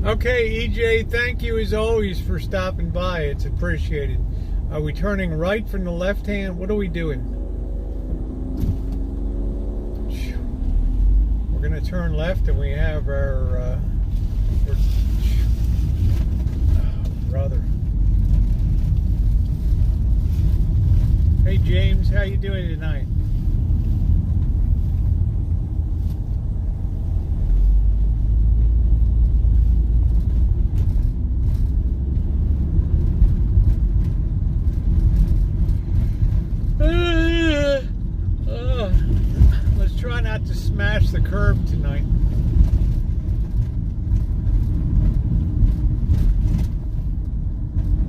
Okay, EJ, thank you as always for stopping by. It's appreciated. Are we turning right from the left hand? What are we doing? We're going to turn left, and we have our brother. Hey, James, how you doing tonight? Let's try not to smash the curb tonight.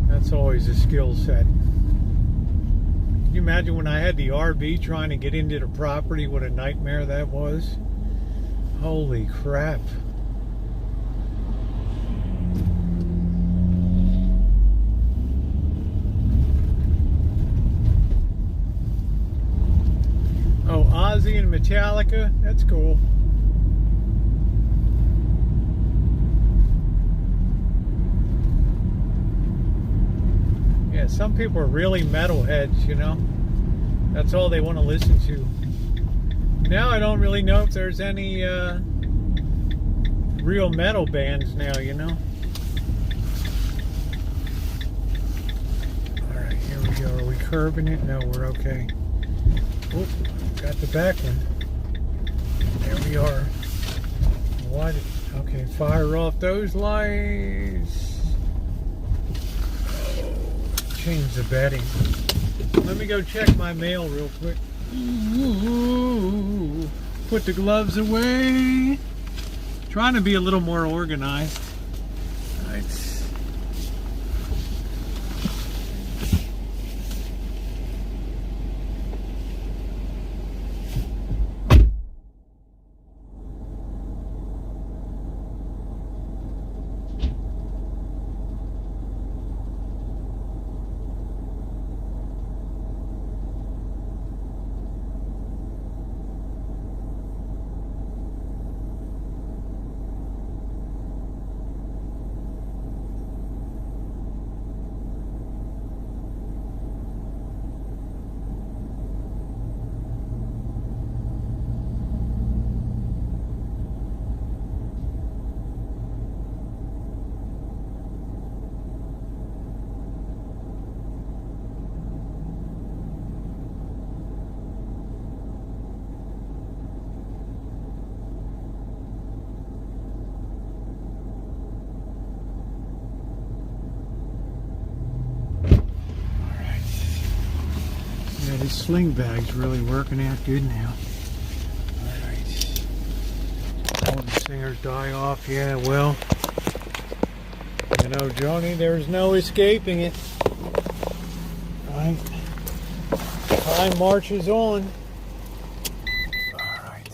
That's always a skill set. Can you imagine when I had the RV trying to get into the property, what a nightmare that was? Holy crap. Oh, Ozzy and Metallica? That's cool. Yeah, some people are really metalheads, you know? That's all they want to listen to. Now I don't really know if there's any real metal bands now, you know? Alright, here we go. Are we curbing it? No, we're okay. Oh, got the back one. There we are. What? Okay, fire off those lights. Oh, change the bedding. Let me go check my mail real quick. Ooh, put the gloves away. Trying to be a little more organized. Right. Yeah, this sling bag's really working out good now. Alright. All the singers die off. Yeah, well, you know, Johnny, there's no escaping it. Right? Time marches on. Alright.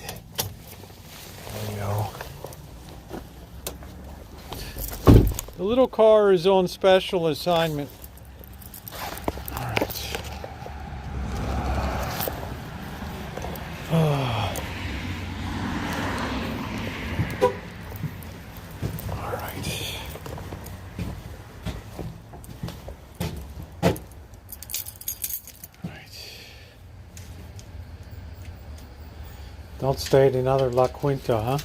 There we go. The little car is on special assignment. Don't stay at another La Quinta, huh?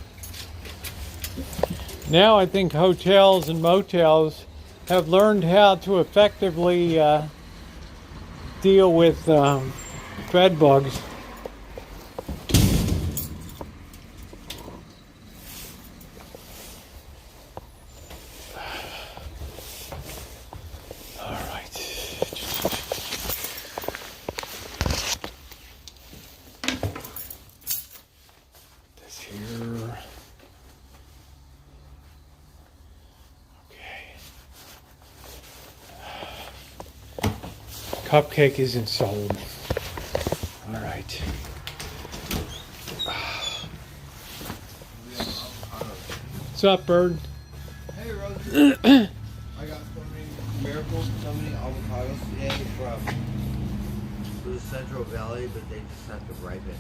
Now I think hotels and motels have learned how to effectively deal with bed bugs. Cupcake isn't sold. All right. What's up, Bird? Hey, Rosie. I got so many miracles, so many avocados today from the Central Valley, but they just have to ripen.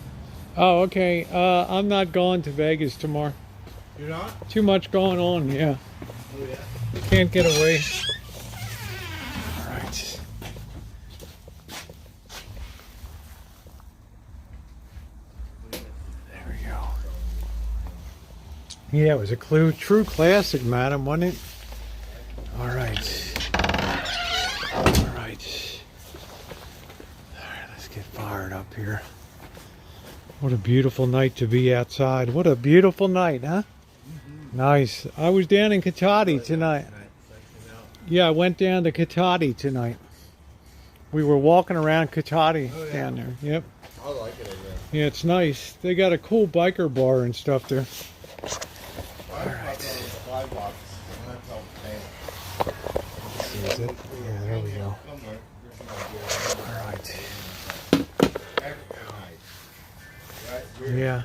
Oh, okay. I'm not going to Vegas tomorrow. You're not? Too much going on, yeah. Oh, yeah. Can't get away. All right. Yeah, it was a true classic, madam, wasn't it? All right. All right. All right, let's get fired up here. What a beautiful night to be outside. What a beautiful night, huh? Nice. I was down in Cotati tonight. Yeah, I went down to Cotati tonight. We were walking around Cotati down there. Yep. I like it over there. Yeah, it's nice. They got a cool biker bar and stuff there. All right. Is it? Yeah, there we go. All right. Yeah.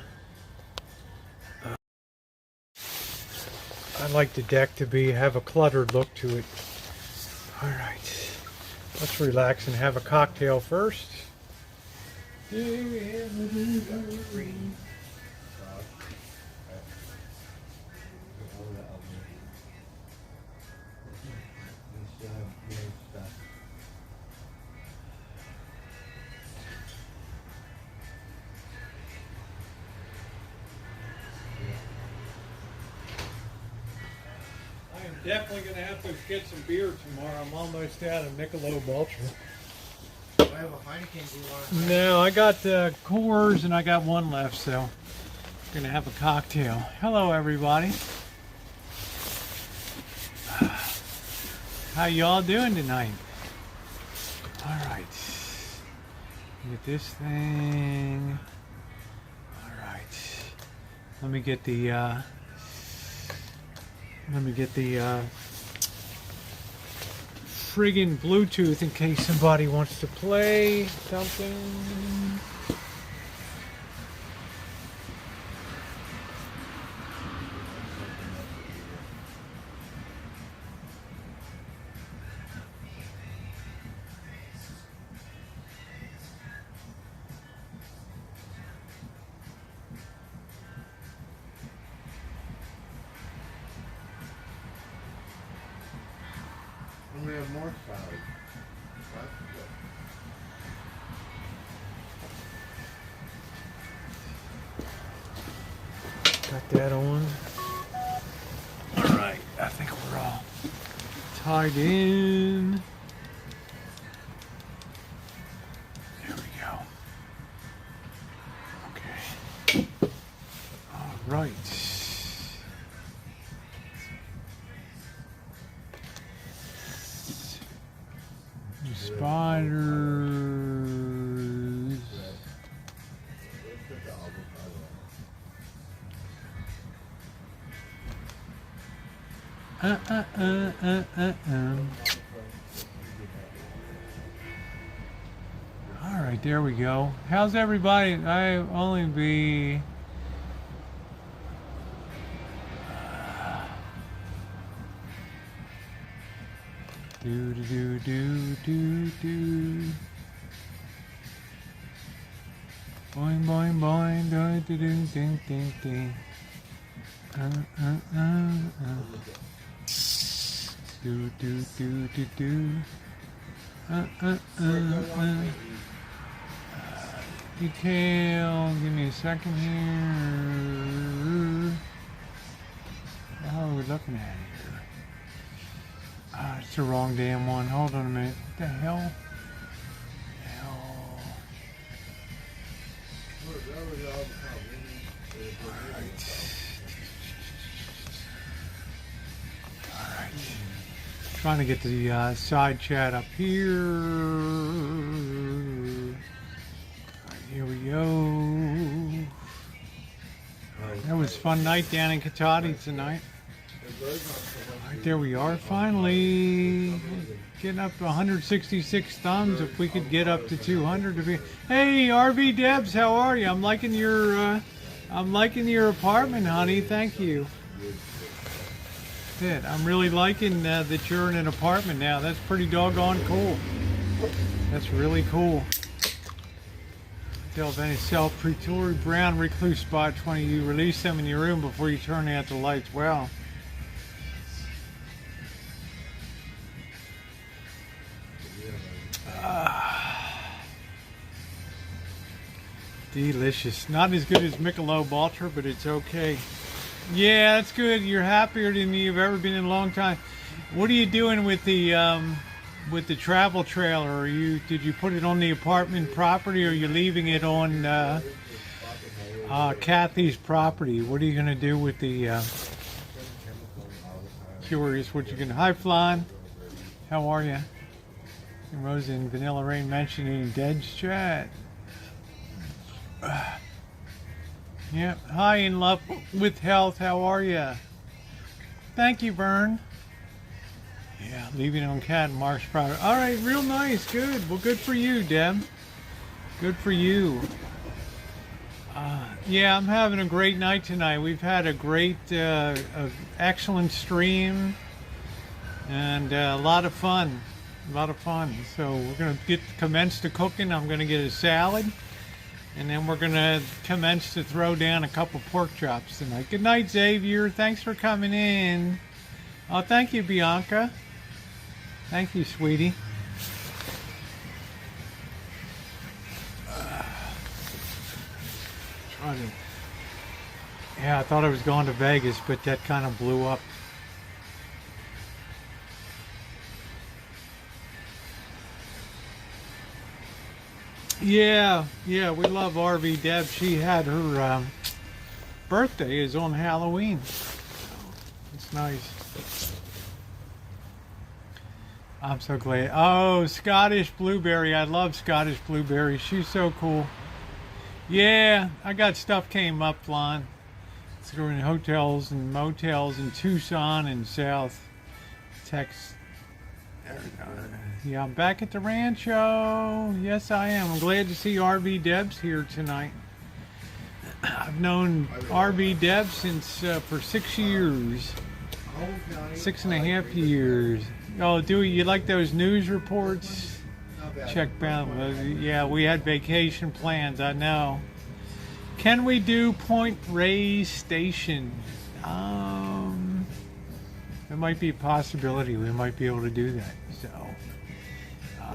I like the deck to have a cluttered look to it. All right. Let's relax and have a cocktail first. Definitely going to have to get some beer tomorrow. I'm almost out of Michelob Ultra. I have a Heineken. Do you want? No, I got Coors and I got one left, so I'm gonna have a cocktail. Hello, everybody. How y'all doing tonight? All right. Get this thing. All right. Let me get the friggin' Bluetooth in case somebody wants to play something. And we have more salad. Got that on. All right, I think we're all tied in. There we go. Okay. All right. Spiders. All right, there we go. How's everybody? I only be. Do do do do do. Boing boing boing do do do ding ding ding. Do do do do do. Detail. Give me a second here. What the hell are we looking at here? It's the wrong damn one. Hold on a minute. What the hell? Alright. Trying to get the side chat up here. Alright, here we go. That was a fun night down in Cotati tonight. Right, there we are, finally getting up to 166 thumbs. If we could get up to 200 to be. Hey, RV Debs, how are you? I'm liking your apartment, honey. Thank you. Good. I'm really liking that you're in an apartment now. That's pretty doggone cool. That's really cool. Tell any self-Pretory brown recluse spots when you release them in your room before you turn out the lights. Wow. Delicious. Not as good as Michelob Ultra, but it's okay. Yeah, that's good. You're happier than you've ever been in a long time. What are you doing with the travel trailer? Did you put it on the apartment property, or are you leaving it on Kathy's property? What are you gonna do with the? Curious what you're gonna. Hi, Flan. How are you? Rosa and Vanilla Rain mentioning Dead's chat. Yep. Hi, in love with health. How are you? Thank you, Vern. Yeah, leaving it on Cat and Mark's property. All right, real nice. Good. Well, good for you, Deb. Good for you. Yeah, I'm having a great night tonight. We've had a great, excellent stream, and a lot of fun. A lot of fun. So we're going to commence the cooking. I'm going to get a salad, and then we're going to commence to throw down a couple pork chops tonight. Good night, Xavier. Thanks for coming in. Oh, thank you, Bianca. Thank you, sweetie. Yeah, I thought I was going to Vegas, but that kind of blew up. Yeah, yeah, we love RV Deb. She had her birthday is on Halloween. It's nice. I'm so glad. Oh, Scottish Blueberry. I love Scottish Blueberry. She's so cool. Yeah, I got stuff came up, Lon. It's going to hotels and motels in Tucson and South Texas. Yeah, I'm back at the Rancho. Yes, I am. I'm glad to see RV Debs here tonight. I've known RV Deb since for 6 years. 6.5 years. Oh, Dewey, you like those news reports? Check back. Yeah, we had vacation plans, I know. Can we do Point Reyes Station? There might be a possibility we might be able to do that. So,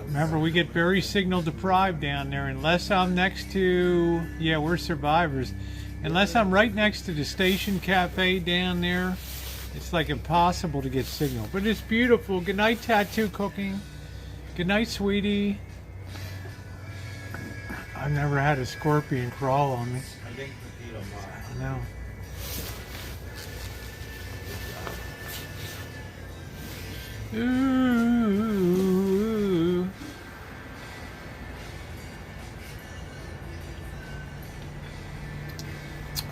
remember, we get very signal deprived down there unless I'm next to, yeah, we're survivors. Unless I'm right next to the station cafe down there, it's like impossible to get signal. But it's beautiful. Good night, Tattoo Cooking. Good night, sweetie. I've never had a scorpion crawl on me. I think I don't know. Ooh.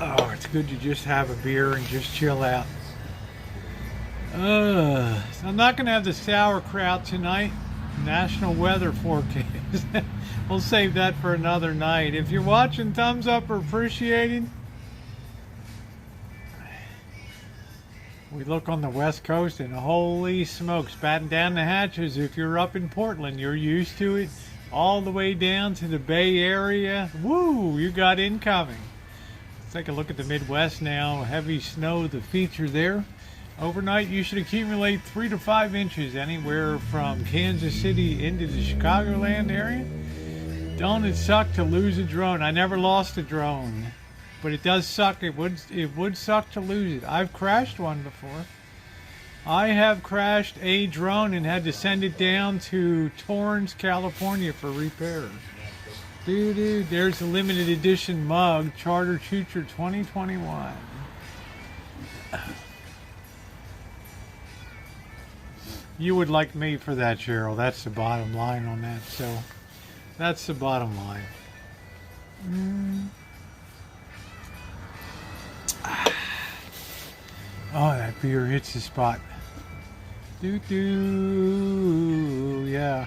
Oh, it's good to just have a beer and just chill out. So I'm not going to have the sauerkraut tonight. National weather forecast. We'll save that for another night. If you're watching, thumbs up or appreciating. We look on the West Coast and holy smokes, batten down the hatches. If you're up in Portland, you're used to it. All the way down to the Bay Area. Woo, you got incoming. Let's take a look at the Midwest now. Heavy snow, the feature there. Overnight, you should accumulate 3 to 5 inches anywhere from Kansas City into the Chicagoland area. Don't it suck to lose a drone? I never lost a drone. But it does suck. It would suck to lose it. I've crashed one before. I have crashed a drone and had to send it down to Torrance, California for repair. Dude, there's a limited edition mug, Charter Choocher 2021. You would like me for that, Cheryl. That's the bottom line on that. So, that's the bottom line. Oh, that beer hits the spot. Yeah.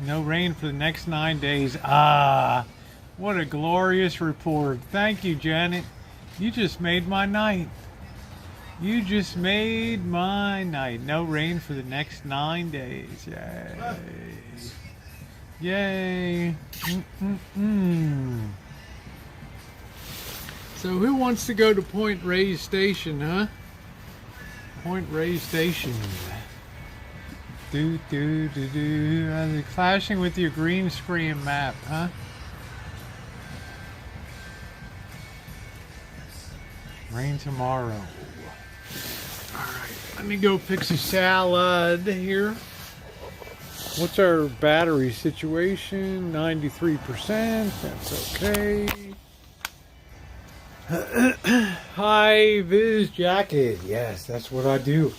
No rain for the next 9 days. What a glorious report. Thank you, Janet. You just made my night. You just made my night. No rain for the next 9 days. Yay. Yay. So who wants to go to Point Reyes Station, huh? Point Reyes Station. They're clashing with your green screen map, huh? Rain tomorrow. Alright, let me go fix a salad here. What's our battery situation? 93%. That's okay. High vis jacket. Yes, that's what I do.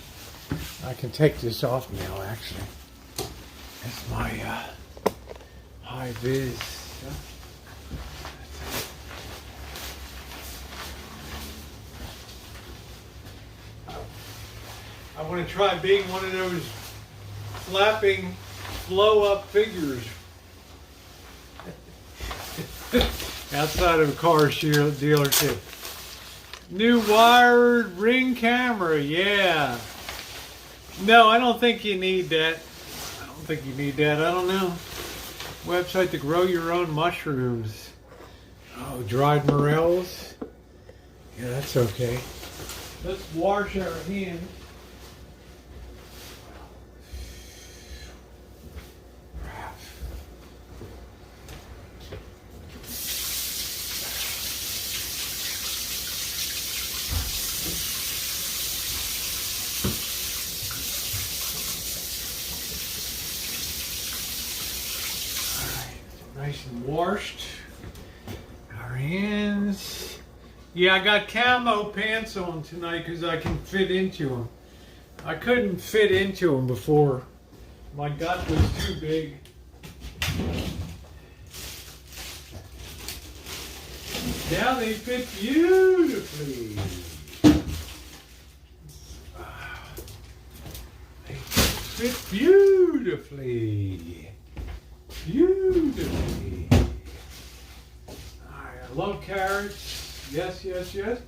I can take this off now, actually. That's my high vis. I want to try being one of those flapping blow-up figures outside of a car dealership. New wired ring camera, yeah. No, I don't think you need that. I don't know. Website to grow your own mushrooms. Oh, dried morels. Yeah, that's okay. Let's wash our hands. Nice and washed. Our hands. Yeah, I got camo pants on tonight because I can fit into them. I couldn't fit into them before. My gut was too big. Now they fit beautifully. They fit beautifully. Beautifully. I love carrots. Yes, yes, yes.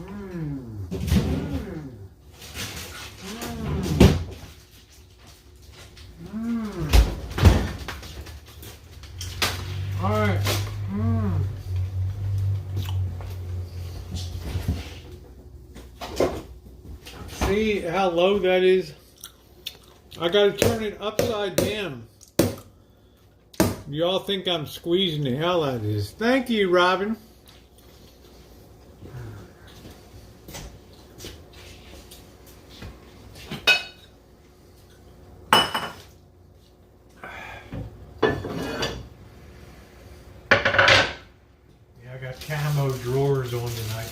Mmm. Mmm. Mmm. All right. Mmm. See how low that is? I gotta turn it upside down. Y'all think I'm squeezing the hell out of this. Thank you, Robin. Yeah, I got camo drawers on tonight.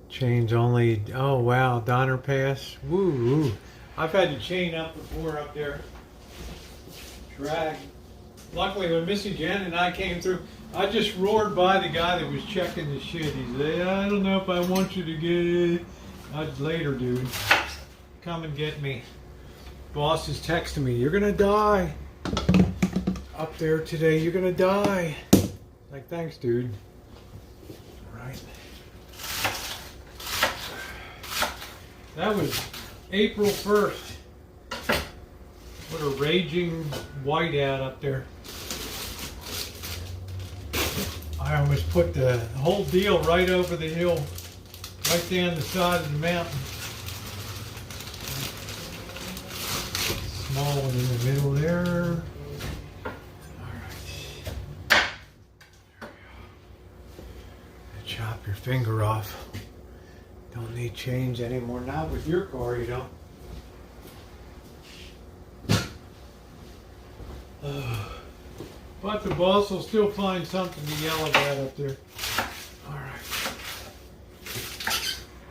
Chains only, oh wow, Donner Pass. Woo, woo. I've had to chain up before up there. Drag. Luckily when Missy Jen and I came through, I just roared by the guy that was checking the shit. He said, I don't know if I want you to get it. Later, dude. Come and get me. Boss is texting me, you're gonna die. Up there today, you're gonna die. Like, thanks, dude. All right. That was April 1st. What a raging whiteout up there. I almost put the whole deal right over the hill, right down the side of the mountain. Small one in the middle there. All right. Chop your finger off. Don't need change anymore. Not with your car, you don't. But the boss will still find something to yell about up there. All right.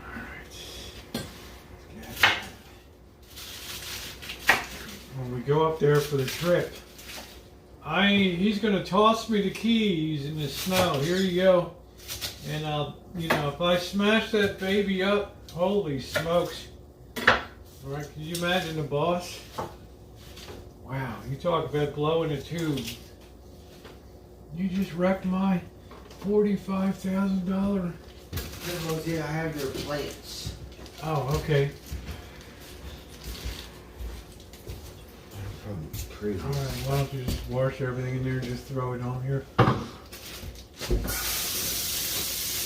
All right. When we go up there for the trip, he's gonna toss me the keys in the snow. Here you go. And if I smash that baby up, holy smokes. All right, can you imagine the boss? Wow, you talk about blowing a tube. You just wrecked my $45,000. Rosie, I have your plates. Oh, okay. From previous. All right, why don't you just wash everything in there and just throw it on here?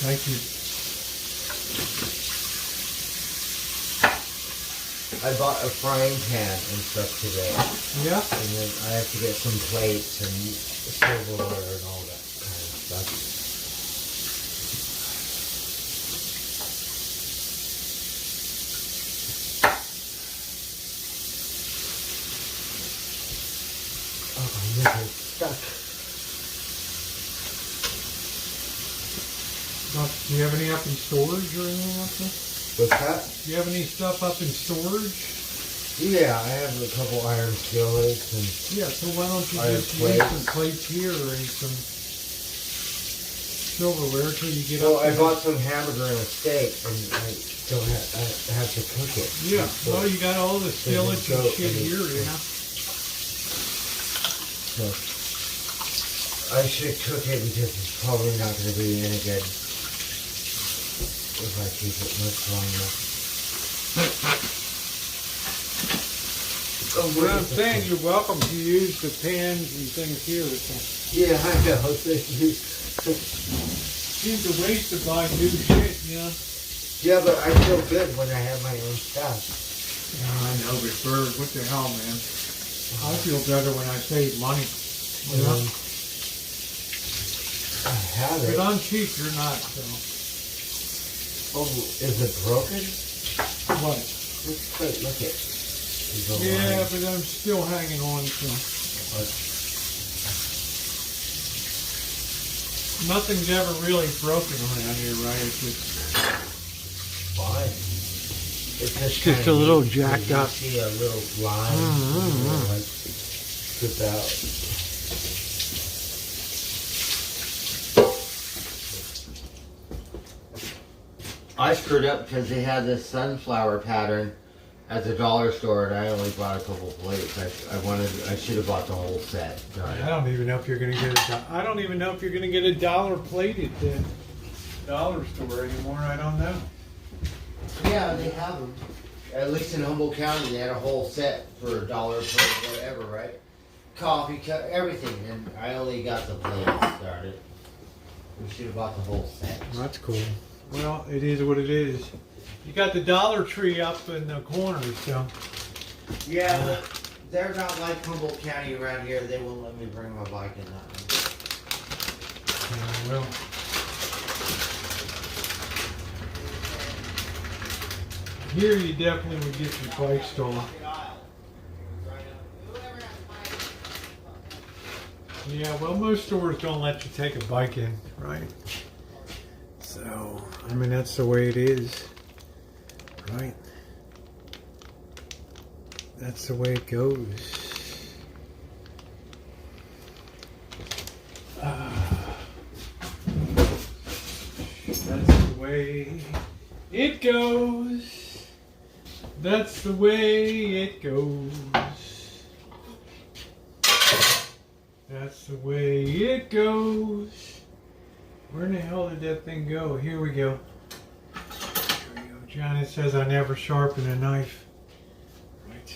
Thank you. I bought a frying pan and stuff today. Yeah? And then I have to get some plates and silverware and all that kind of stuff. Oh, my nipple's stuck. Do you have any up in storage or anything up there? What's that? Do you have any stuff up in storage? Yeah, I have a couple iron skillets and Yeah, so why don't you iron just use some plates here and some silverware till you get well, up I there? bought some hamburger and a steak and I still have to cook it. Yeah, So- well, you got all the skillets and go- shit I mean, here, you know? So I should cook it because it's probably not going to be any good if I keep it much longer. What I'm saying, you're welcome to use the pans and things here. So. Yeah, I know. Thank you. Seems a waste to buy new shit, you know? Yeah, but I feel good when I have my own stuff. I know, but Bird, what the hell, man? I feel better when I save money. You know? I have it. But I'm cheap, you're not, so. Oh, is it broken? What? This plate, look at. Yeah, but I'm still hanging on to. Nothing's ever really broken around here, right? It's Fine. It's just kinda a little neat, jacked you up. see a little line, like strip out. I screwed up because they had this sunflower pattern at the dollar store, and I only bought a couple plates. I should have bought the whole set. Darn it. I don't even know if you're gonna get I don't even know if you're gonna get a dollar plate at the dollar store anymore. I don't know. Yeah, they have them. At least in Humboldt County, they had a whole set for $1 per whatever, right? Coffee cup, everything, and I only got the plates started. We should have bought the whole set. That's cool. Well, it is what it is. You got the Dollar Tree up in the corner, so. Yeah, but they're not like Humboldt County around here. They won't let me bring my bike in that one. Well. Here you definitely would get your bike stolen. Yeah, well, most stores don't let you take a bike in, right? So, I mean, that's the way it is, right? That's the way it goes. That's the way it goes. That's the way it goes. That's the way it goes. Where in the hell did that thing go? Here we go. Here we go. Janet says I never sharpen a knife. Right.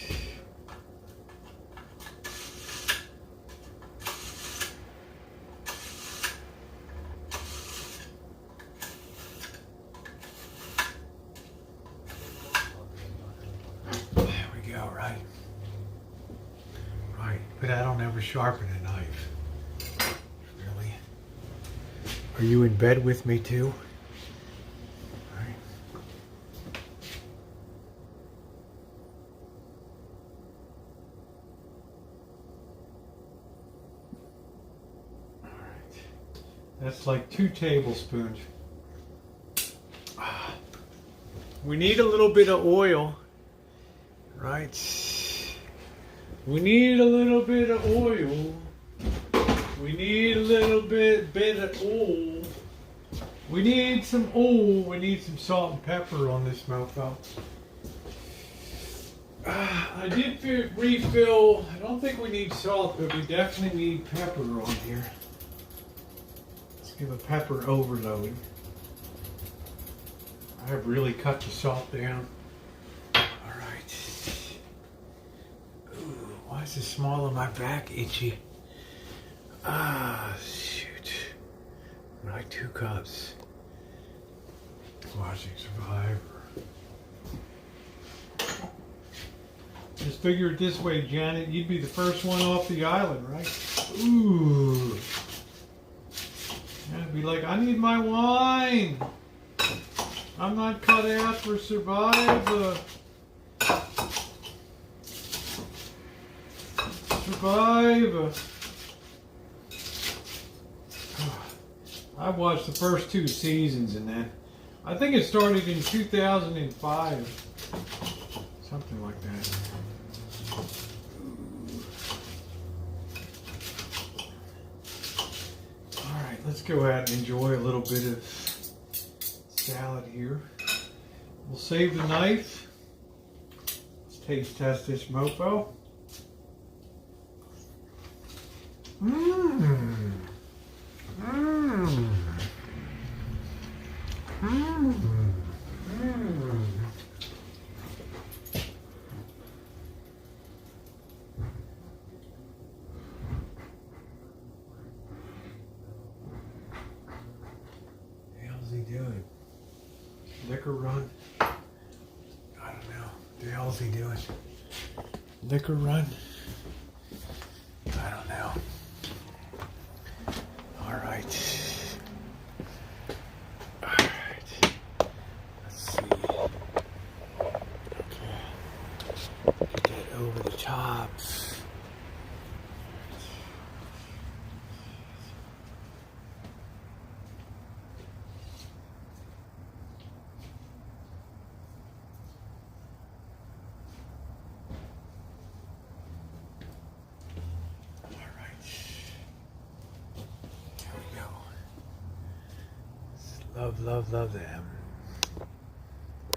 There we go, right? Right, but I don't ever sharpen a knife. Really? Are you in bed with me too? Right. All right. That's like 2 tablespoons. We need a little bit of oil, right? We need a little bit of oil. We need a little bit of oil. We need some oil. We need some salt and pepper on this mofo. I did refill. I don't think we need salt, but we definitely need pepper on here. Let's give a pepper overload. I have really cut the salt down. All right. Ooh, why is the small of my back itchy? Ah, shoot. Like 2 cups. Watching Survivor. Just figure it this way, Janet. You'd be the first one off the island, right? Ooh. I'd be like, I need my wine. I'm not cut out for Survivor. Survivor. I watched the first 2 seasons and then I think it started in 2005. Something like that. Alright, let's go ahead and enjoy a little bit of salad here. We'll save the knife. Let's taste test this mofo. Mmm. Mmm. Mmm. Mmm. How's he doing? Liquor run? I don't know. What the hell's he doing? Liquor run? I don't know. All right. All right. Love, love, love them.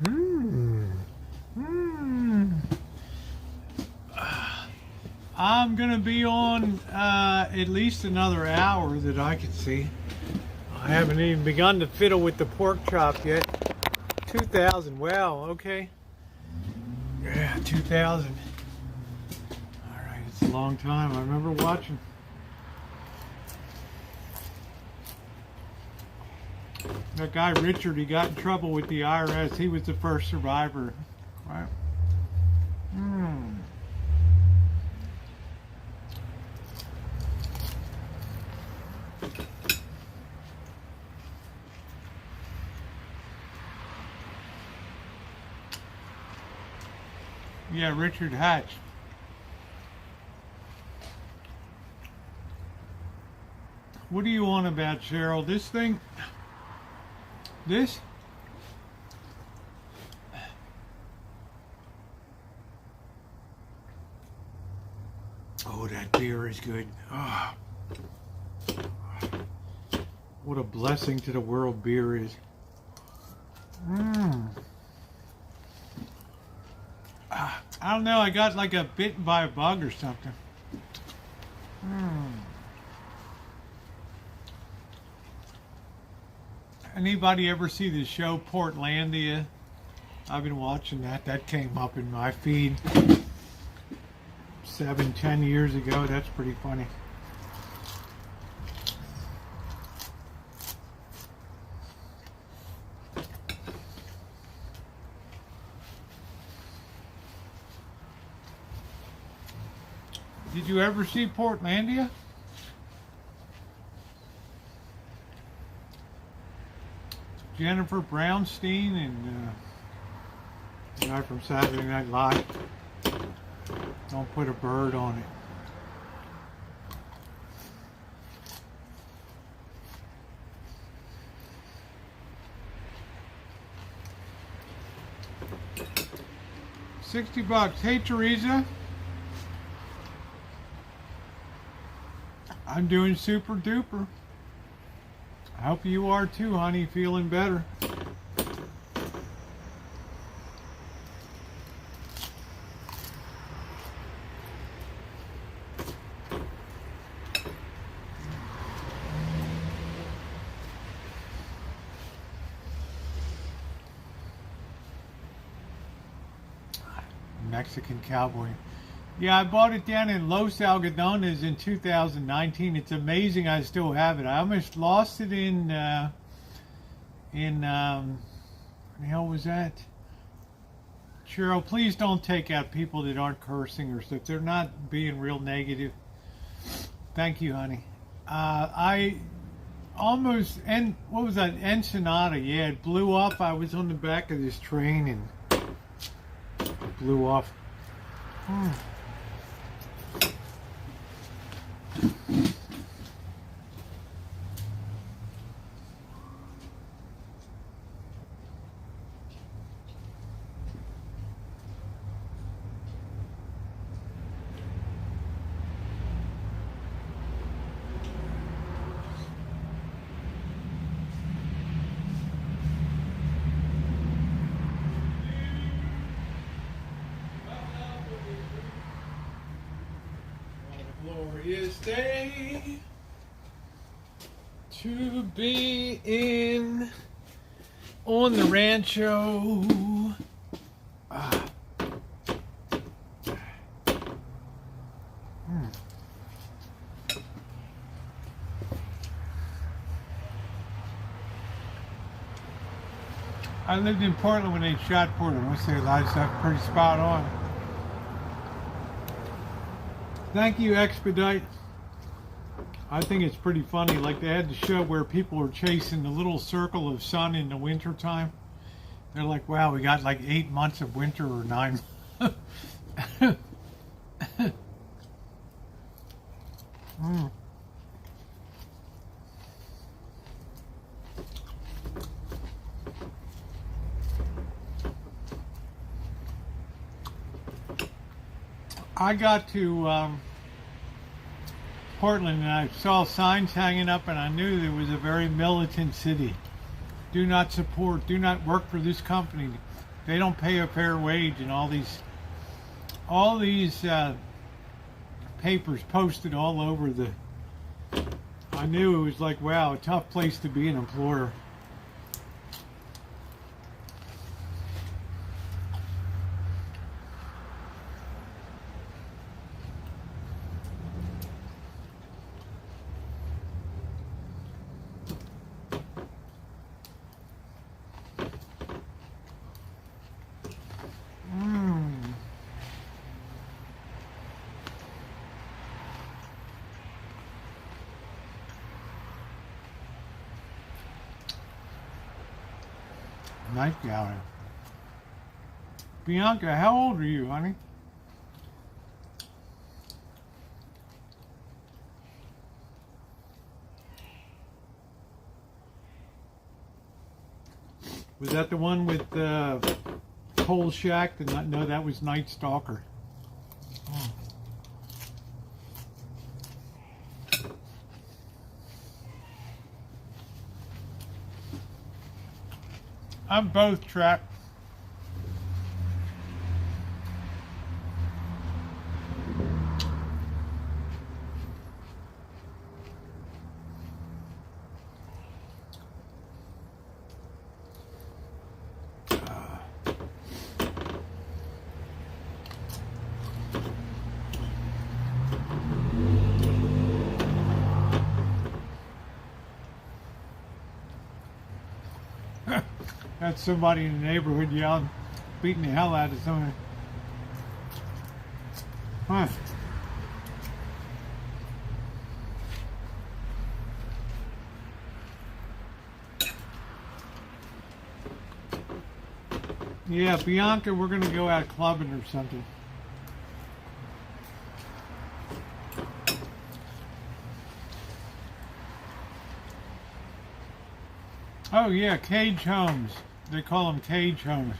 Mmm. Mmm. I'm gonna be on at least another hour that I can see. I haven't even begun to fiddle with the pork chop yet. 2,000. Wow. Okay. Yeah, 2,000. All right. It's a long time. I remember watching. That guy Richard, he got in trouble with the IRS. He was the first survivor. Right. Hmm. Yeah, Richard Hatch. What do you want about, Cheryl? This thing? This? Oh, that beer is good. Oh. What a blessing to the world beer is. Mmm. I don't know, I got like a bitten by a bug or something. Anybody ever see the show Portlandia? I've been watching that. That came up in my feed 7-10 years ago. That's pretty funny. Did you ever see Portlandia? Jennifer Brownstein and the guy from Saturday Night Live. Don't put a bird on it. $60. Hey, Teresa. I'm doing super duper. I hope you are too, honey. Feeling better. Mexican cowboy. Yeah, I bought it down in Los Algodones in 2019. It's amazing I still have it. I almost lost it in what the hell was that? Cheryl, please don't take out people that aren't cursing or stuff. They're not being real negative. Thank you, honey. I almost, and what was that? Ensenada. Yeah, it blew up. I was on the back of this train and it blew off. Glorious day to be in on the rancho. I lived in Portland when they shot Portland. I say a lot of stuff pretty spot on. Thank you, Expedite. I think it's pretty funny. Like they had the show where people were chasing the little circle of sun in the winter time. They're like, wow, we got like 8 months of winter or 9. I got to Portland and I saw signs hanging up and I knew it was a very militant city. do not support, do not work for this company. They don't pay a fair wage, and all these papers posted all over the. I knew it was like, wow, a tough place to be an employer. Night gallery. Bianca, how old are you, honey? Was that the one with Coal Shack? No, that was Night Stalker. Oh. I'm both trapped. That's somebody in the neighborhood yelling, beating the hell out of somebody. Huh. Yeah, Bianca, we're gonna go out clubbing or something. Oh yeah, cage homes. They call them cage homes.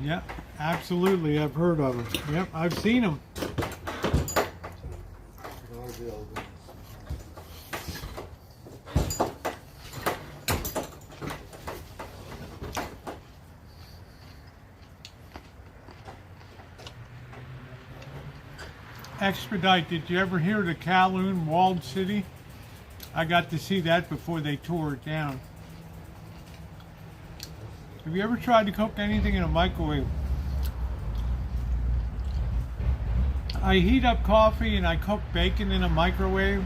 Yep, absolutely. I've heard of them. Yep, I've seen them. Expedite, did you ever hear of the Kowloon walled city? I got to see that before they tore it down. Have you ever tried to cook anything in a microwave? I heat up coffee and I cook bacon in a microwave.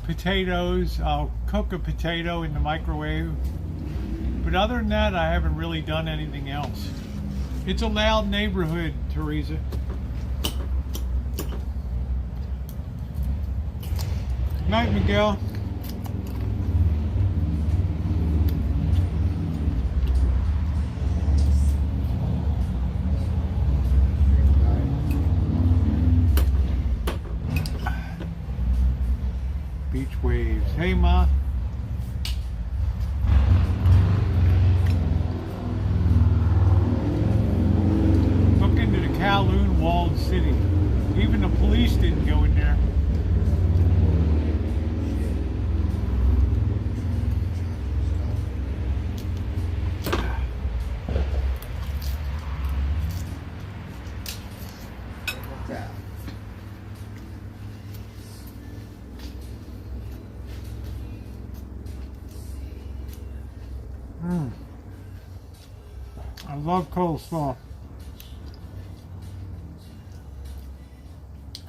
Potatoes, I'll cook a potato in the microwave. But other than that, I haven't really done anything else. It's a loud neighborhood, Teresa. Good night, Miguel. Beach waves. Hey, Ma. Look into the Kowloon walled city. Even the police didn't go in there. I love coleslaw.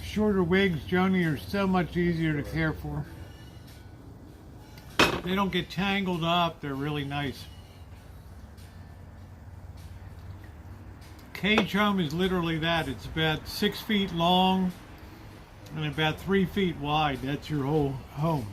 Shorter wigs, Joni, are so much easier to care for. They don't get tangled up. They're really nice. Cage home is literally that. It's about 6 feet long and about 3 feet wide. That's your whole home.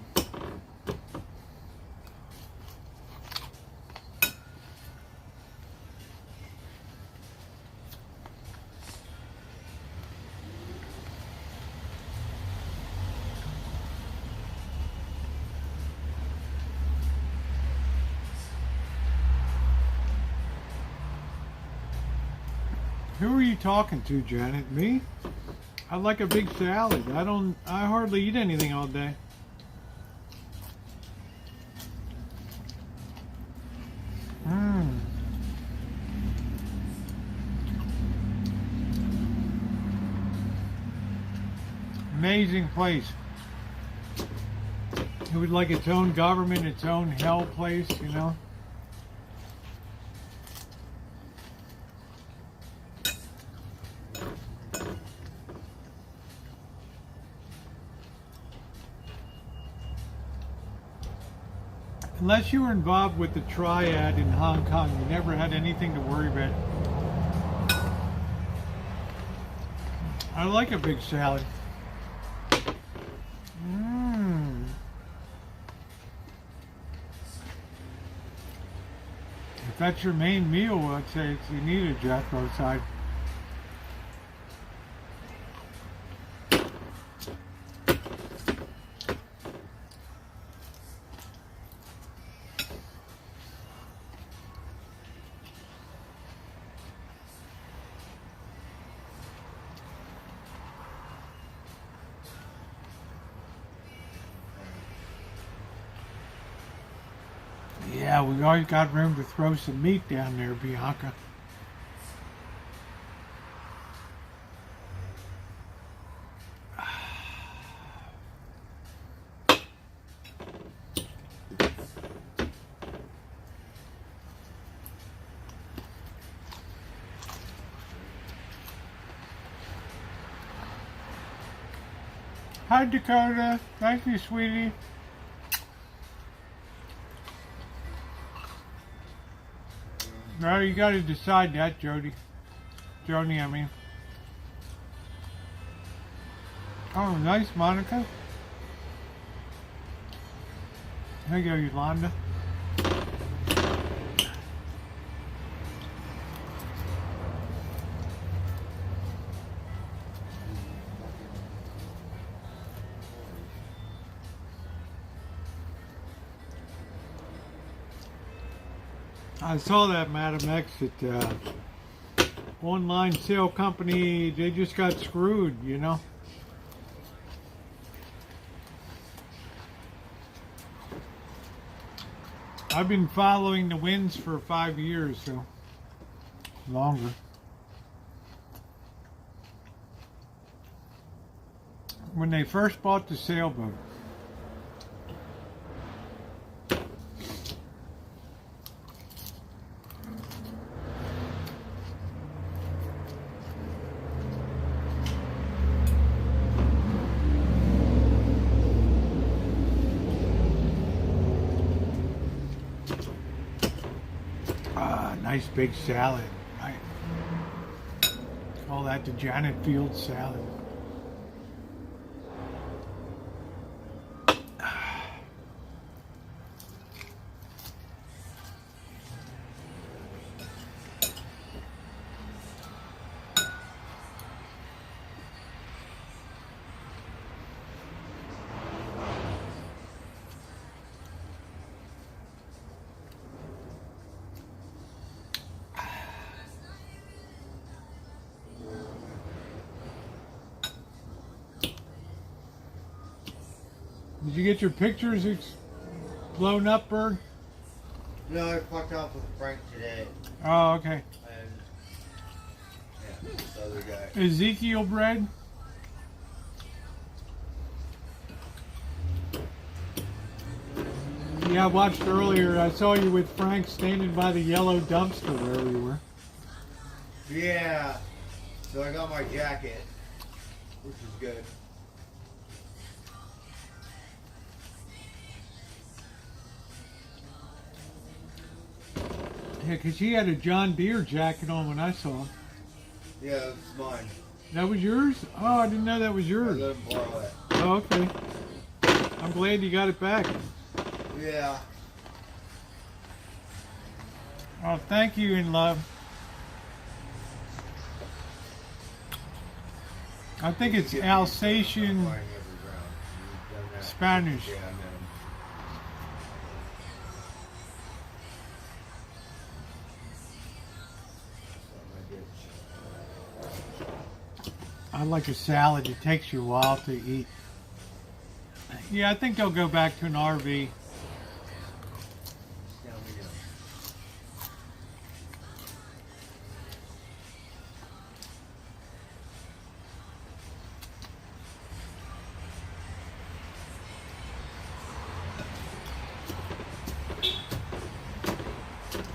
Who are you talking to, Janet? Me? I like a big salad. I hardly eat anything all day. Mmm. Amazing place. It was like its own government, its own hell place, you know. Unless you were involved with the triad in Hong Kong, you never had anything to worry about. I like a big salad. Mmm. If that's your main meal, I'd say you need a Jethro side. Yeah, we always got room to throw some meat down there, Bianca. Hi, Dakota. Thank you, sweetie. No, you got to decide that, Jody. Joni, I mean. Oh, nice, Monica. There you go, Yolanda. I saw that Madam X at online sale company. They just got screwed, you know. I've been following the winds for 5 years, so longer. When they first bought the sailboat, nice big salad. I call that the Janet Fields salad. Did you get your pictures blown up, Berg? No, I fucked off with Frank today. Oh, okay. And yeah, this other guy. Ezekiel bread? Yeah, I watched earlier. I saw you with Frank standing by the yellow dumpster where we were. Yeah. So I got my jacket, which is good. Yeah, because he had a John Deere jacket on when I saw him. Yeah, it's mine. That was yours? Oh, I didn't know that was I yours. let him borrow it. Oh, okay. I'm glad you got it back. Yeah. Oh, thank you, in love. I think it's Alsatian Spanish. Yeah, I met him. I like a salad. It takes you a while to eat. Yeah, I think they'll go back to an RV. Now we know.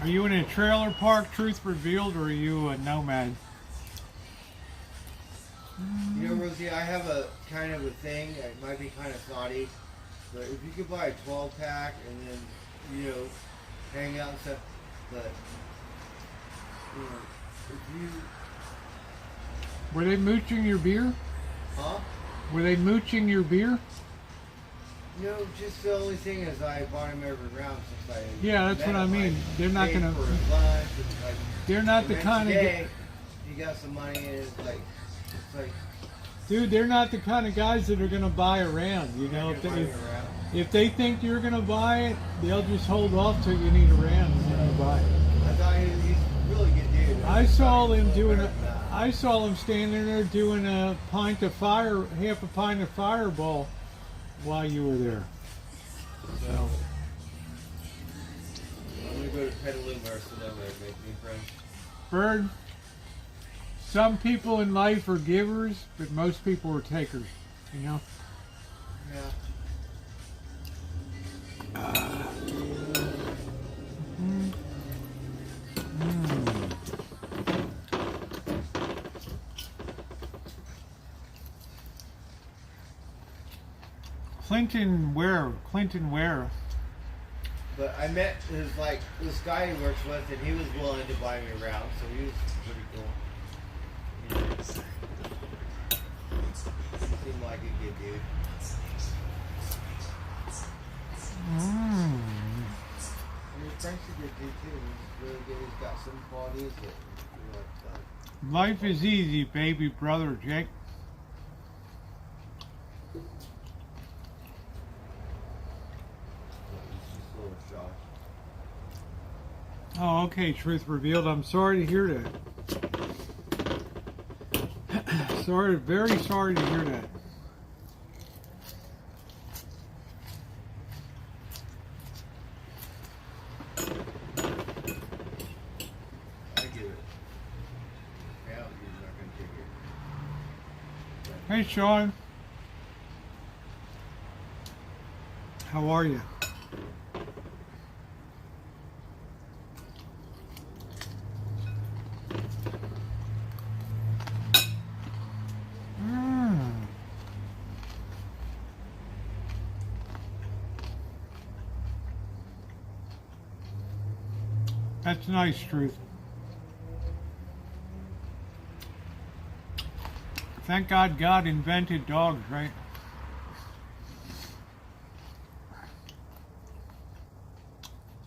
Are you in a trailer park, truth revealed, or are you a nomad? You know, Rosie, I have a kind of a thing. It might be kind of naughty, but if you could buy a 12-pack and then, you know, hang out and stuff, but, you know, if you, Were they mooching your beer? huh? Were they mooching your beer? You know, just the only thing is I bought him every round since I. Yeah, that's met what I him. mean. They're not paid gonna. for his lunch and, like, They're not the next kind of. day, he got some money and it's like, Dude, they're not the kind of guys that are gonna buy around. You know, you're buying around. if they think you're gonna buy it, they'll just hold off till you need a round and then they'll buy it. I thought he's a really good dude. I saw him doing better a. than that. I saw him standing there doing half a pint of Fireball, while you were there. So. I'm gonna go to Petaluma or Sonoma and make new friends. Bird, some people in life are givers, but most people are takers, you know? Yeah. Clinton Ware. But I met this guy he works with, and he was willing to buy me around, so he was pretty cool. You know, he seemed like a good dude. And Frank's a good dude too. He's really good. He's got some qualities that you know. Life is easy, baby brother Jake. Oh, okay, truth revealed. I'm sorry to hear that. Very sorry to hear that. I get it. Yeah, he's not gonna take it. Hey, Sean. How are you? That's nice, Truth. Thank God God invented dogs, right?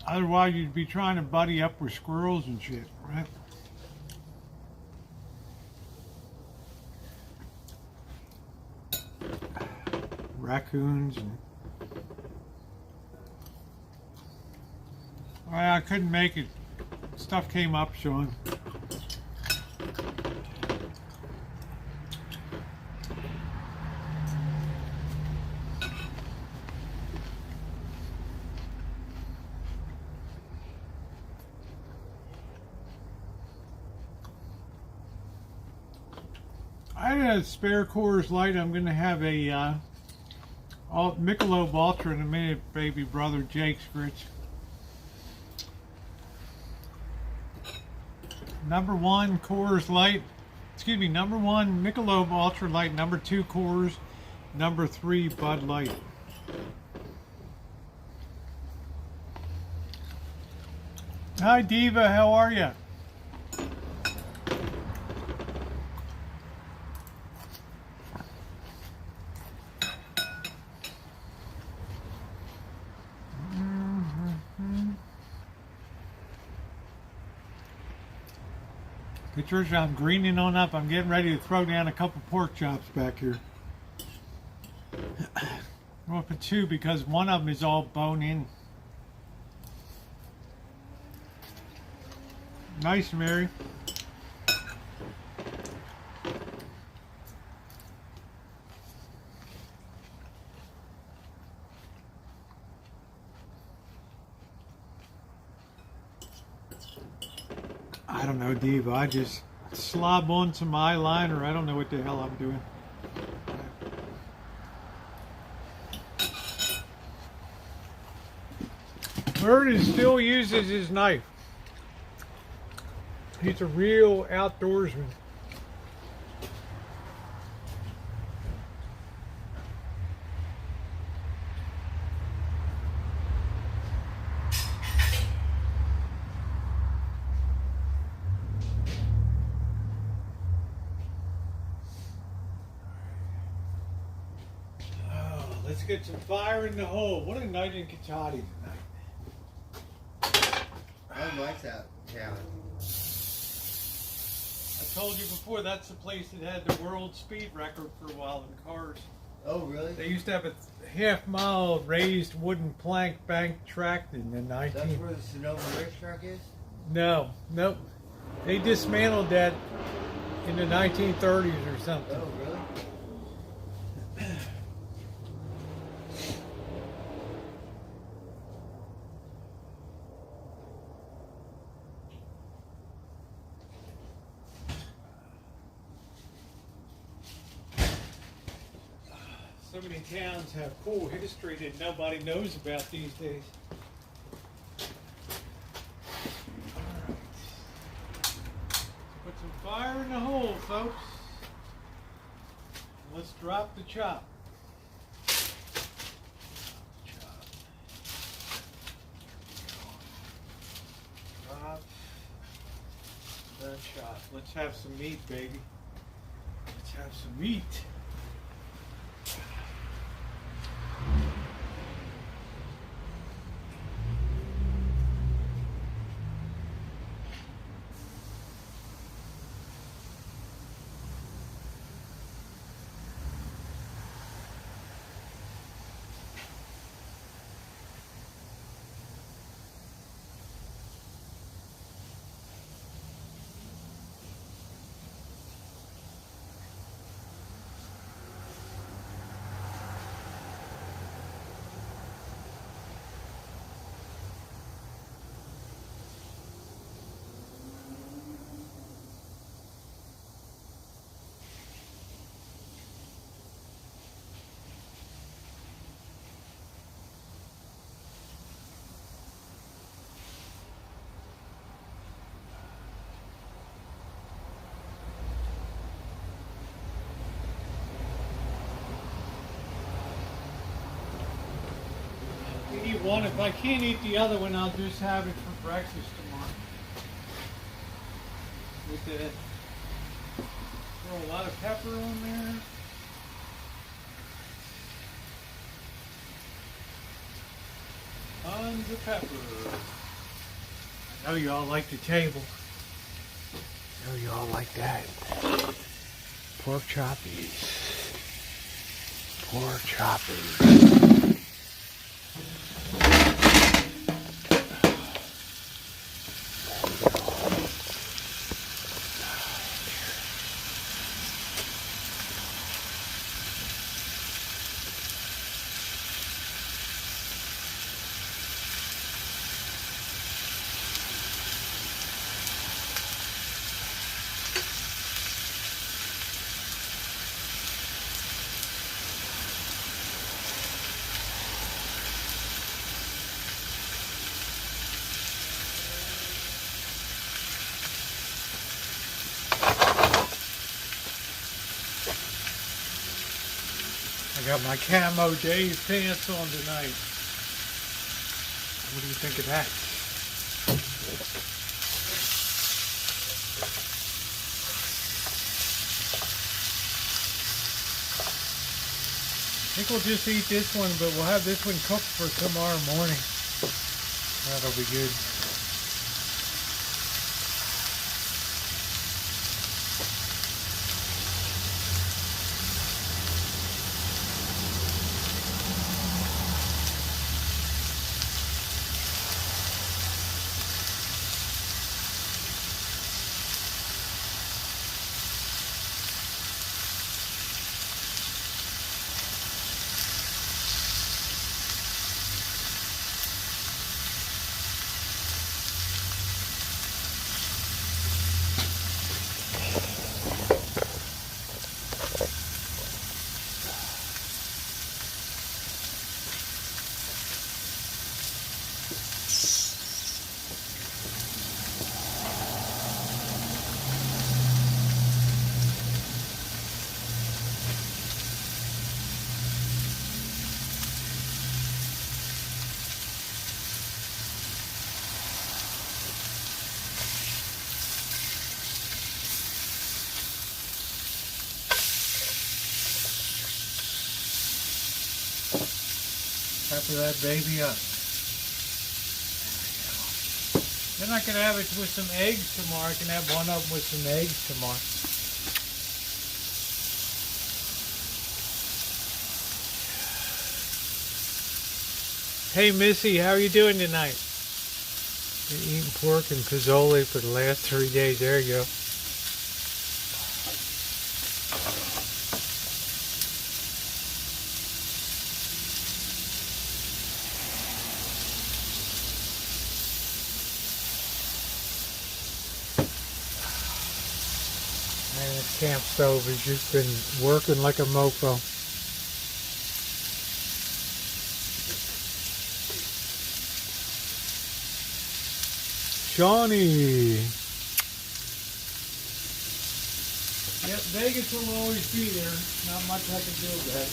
Otherwise, you'd be trying to buddy up with squirrels and shit, right? Raccoons and... I couldn't make it. Stuff came up, Sean. I had a spare Coors Light. I'm going to have a Michelob Ultra in a minute, baby brother Jake's Fritz. Number one Coors Light, number one Michelob Ultra Light, number two Coors, number three Bud Light. Hi Diva, how are you? Patricia, I'm greening on up. I'm getting ready to throw down a couple pork chops back here. I'm up for two because one of them is all bone in. Nice, Mary. I don't know, Diva. I just slob on some eyeliner. I don't know what the hell I'm doing. Bert still uses his knife. He's a real outdoorsman. Let's get some fire in the hole. What a night in Cotati tonight. I like that town. I told you before, that's the place that had the world speed record for a while in cars. Oh, really? They used to have a half-mile raised wooden plank bank track in the 19... That's where the Sonoma racetrack is? No, nope. They dismantled that in the 1930s or something. Oh, really? So many towns have cool history that nobody knows about these days. Alright. Put some fire in the hole, folks. Let's drop the chop. Drop the chop. Let's have some meat, baby. Let's have some meat. Eat one. If I can't eat the other one, I'll just have it for breakfast tomorrow. With the throw a lot of pepper on there. Tons of pepper. I know y'all like the table. I know y'all like that. Pork choppies. Pork choppers. I got my camo Dave pants on tonight. What do you think of that? I think we'll just eat this one, but we'll have this one cooked for tomorrow morning. That'll be good. Pepper that baby up. Then I can have it with some eggs tomorrow. I can have one of them with some eggs tomorrow. Hey Missy, how are you doing tonight? Been eating pork and pozole for the last 3 days. There you go. Man, this camp stove has just been working like a mofo. Shawnee. Yep, Vegas will always be there. Not much I can do with that.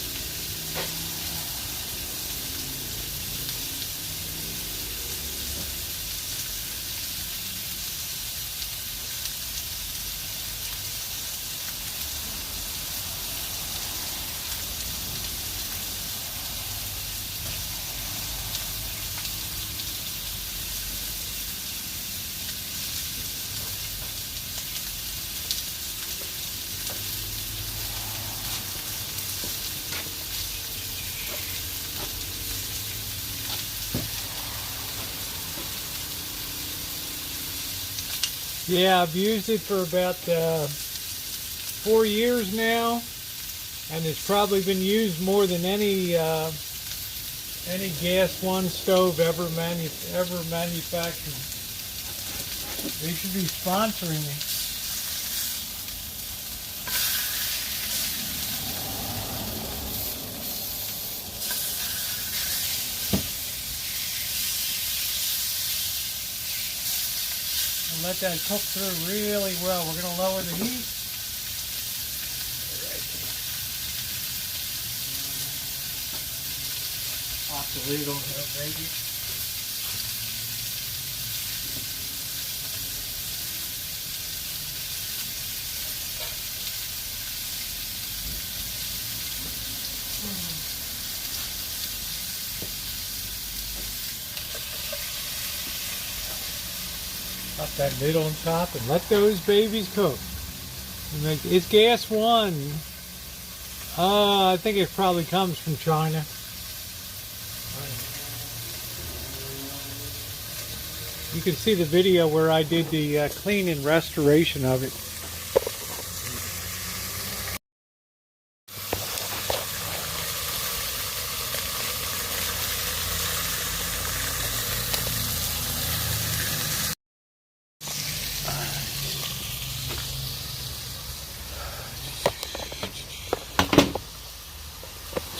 Yeah, I've used it for about 4 years now, and it's probably been used more than any gas one stove ever manufactured. They should be sponsoring me. Let that cook through really well. We're going to lower the heat. Pop the lid on here, baby. Pop that lid on top and let those babies cook. It's gas one. I think it probably comes from China. You can see the video where I did the clean and restoration of it.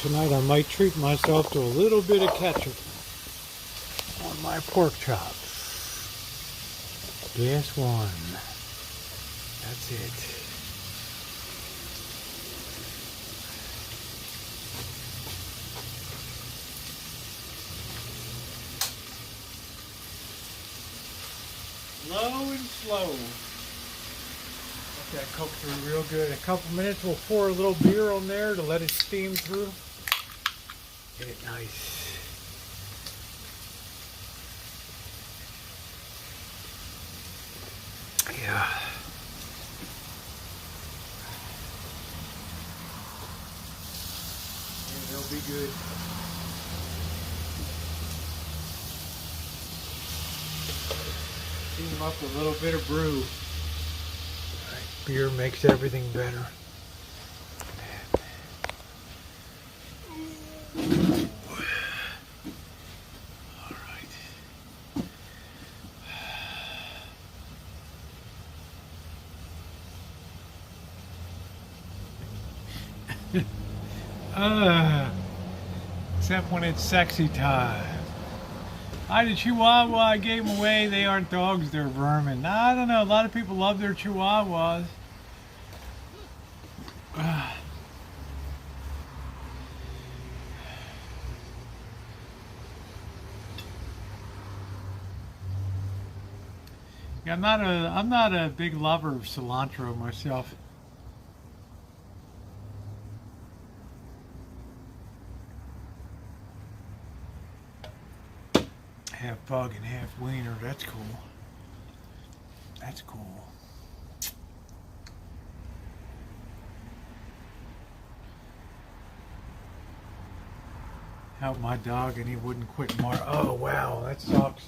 Tonight I might treat myself to a little bit of ketchup on my pork chops. Gas one. That's it. Low and slow. Let that cook through real good. In a couple minutes we'll pour a little beer on there to let it steam through. Get it nice. Yeah. And they'll be good. Steam up a little bit of brew. Beer makes everything better. Except when it's sexy time. I had a Chihuahua, I gave them away. They aren't dogs, they're vermin. I don't know, a lot of people love their Chihuahuas. Yeah, I'm not a big lover of cilantro myself. Half pug and half wiener. That's cool. That's cool. Help my dog and he wouldn't quit more. Oh wow, that sucks.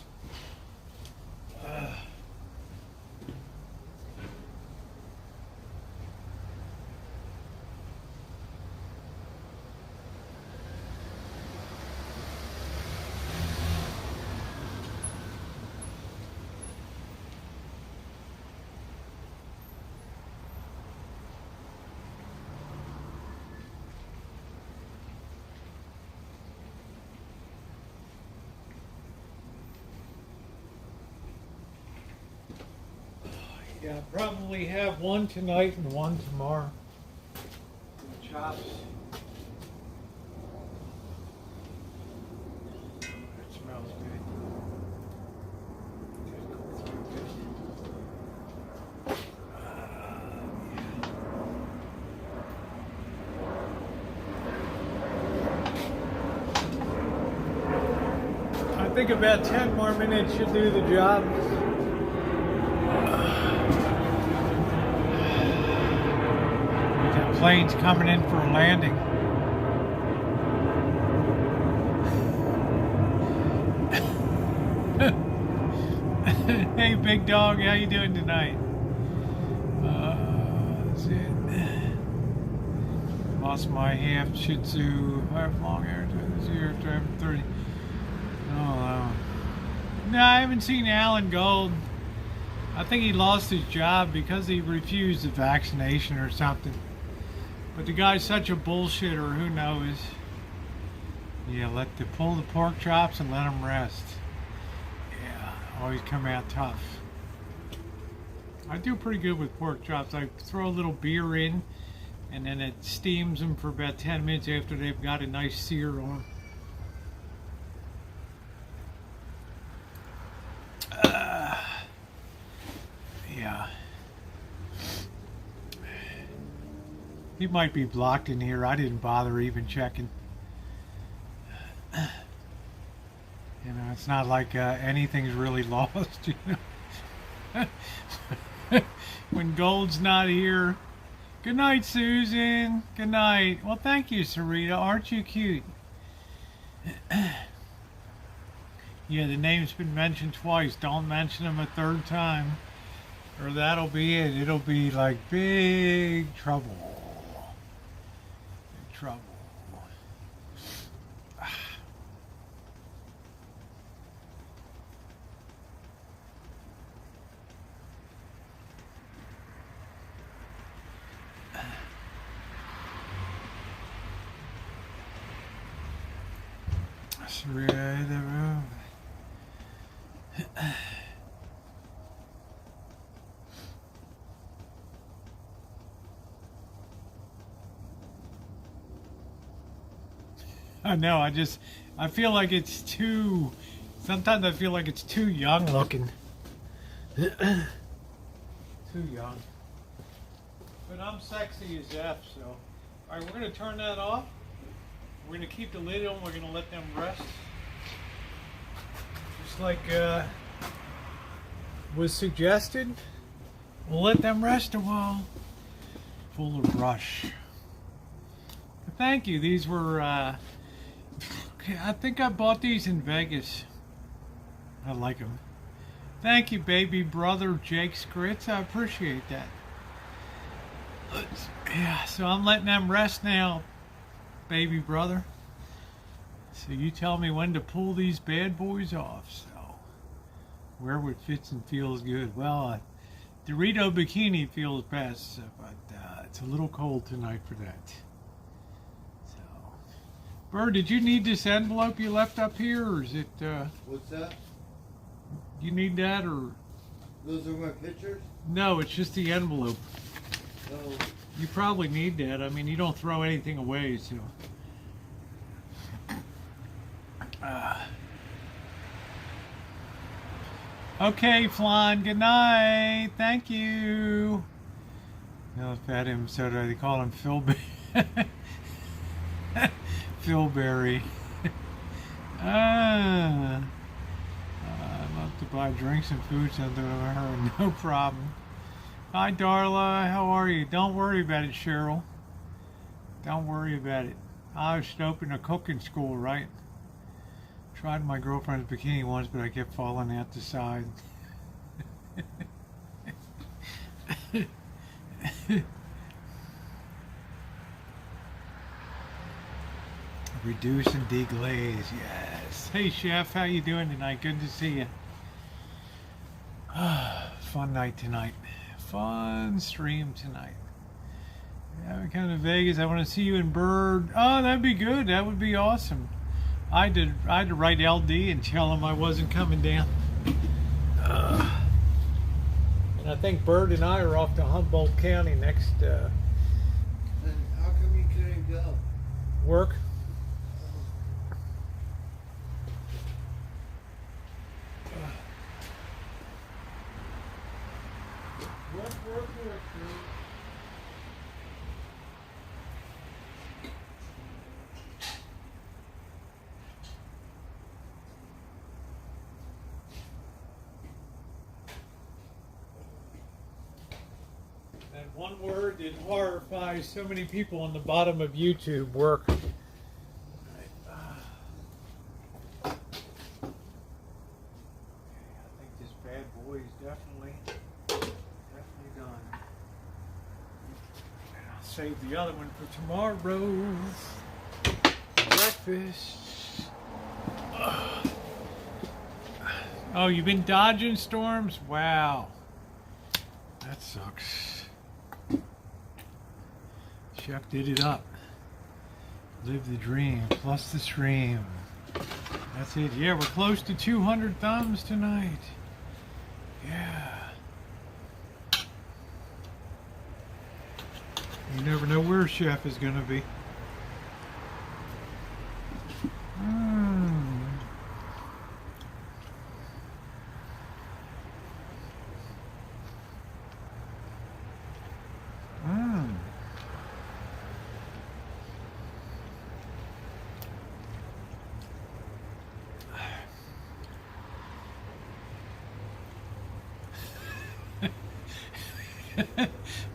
Yeah, probably have one tonight and one tomorrow. Chops. That smells good. I think about 10 more minutes should do the job. Plane's coming in for a landing. Hey, big dog, how you doing tonight? That's it. Lost my half Shih Tzu, half long hair this year after having 30. Oh, no, I haven't seen Alan Gold. I think he lost his job because he refused the vaccination or something. But the guy's such a bullshitter, who knows? Yeah, pull the pork chops and let them rest. Yeah, always come out tough. I do pretty good with pork chops. I throw a little beer in, and then it steams them for about 10 minutes after they've got a nice sear on. Yeah. He might be blocked in here. I didn't bother even checking. You know, it's not like anything's really lost, you know. When Gold's not here. Good night, Susan. Good night. Well, thank you, Sarita. Aren't you cute? Yeah, the name's been mentioned twice. Don't mention him a third time, or that'll be it. It'll be like big trouble. Trouble. I know, I feel like it's sometimes I feel like it's too young looking. Too young. But I'm sexy as F, so. Alright, we're going to turn that off. We're going to keep the lid on, we're going to let them rest. Just like was suggested. We'll let them rest a while. Full of rush. But thank you, these were I think I bought these in Vegas. I like them. Thank you, baby brother Jake Scritz. I appreciate that. Yeah, so I'm letting them rest now, baby brother. So you tell me when to pull these bad boys off. So where it fits and feels good. Well, Dorito bikini feels best, but it's a little cold tonight for that. Bird, did you need this envelope you left up here, or is it, What's that? You need that, or? Those are my pictures? No, it's just the envelope. No. You probably need that. I mean, you don't throw anything away, so. Okay, Flan, good night. Thank you. I've had him, so they call him Phil Philberry. to buy drinks and food something over her. No problem. Hi, Darla. How are you? Don't worry about it, Cheryl. Don't worry about it. I was open a cooking school, right? Tried my girlfriend's bikini once, but I kept falling out the side. Reduce and deglaze, yes. Hey, Chef, how you doing tonight? Good to see you. Fun night tonight. Fun stream tonight. Yeah, we come to Vegas. I want to see you in Bird. Oh, that'd be good. That would be awesome. I had to write LD and tell him I wasn't coming down. And I think Bird and I are off to Humboldt County next Then how come you couldn't go? work. Work. That one word that horrifies so many people on the bottom of YouTube, work. I think this bad boy is definitely done. And I'll save the other one for tomorrow. Breakfast. Oh, you've been dodging storms? Wow. That sucks. Chef did it up. Live the dream, plus the stream. That's it. Yeah, we're close to 200 thumbs tonight. Yeah. You never know where Chef is going to be.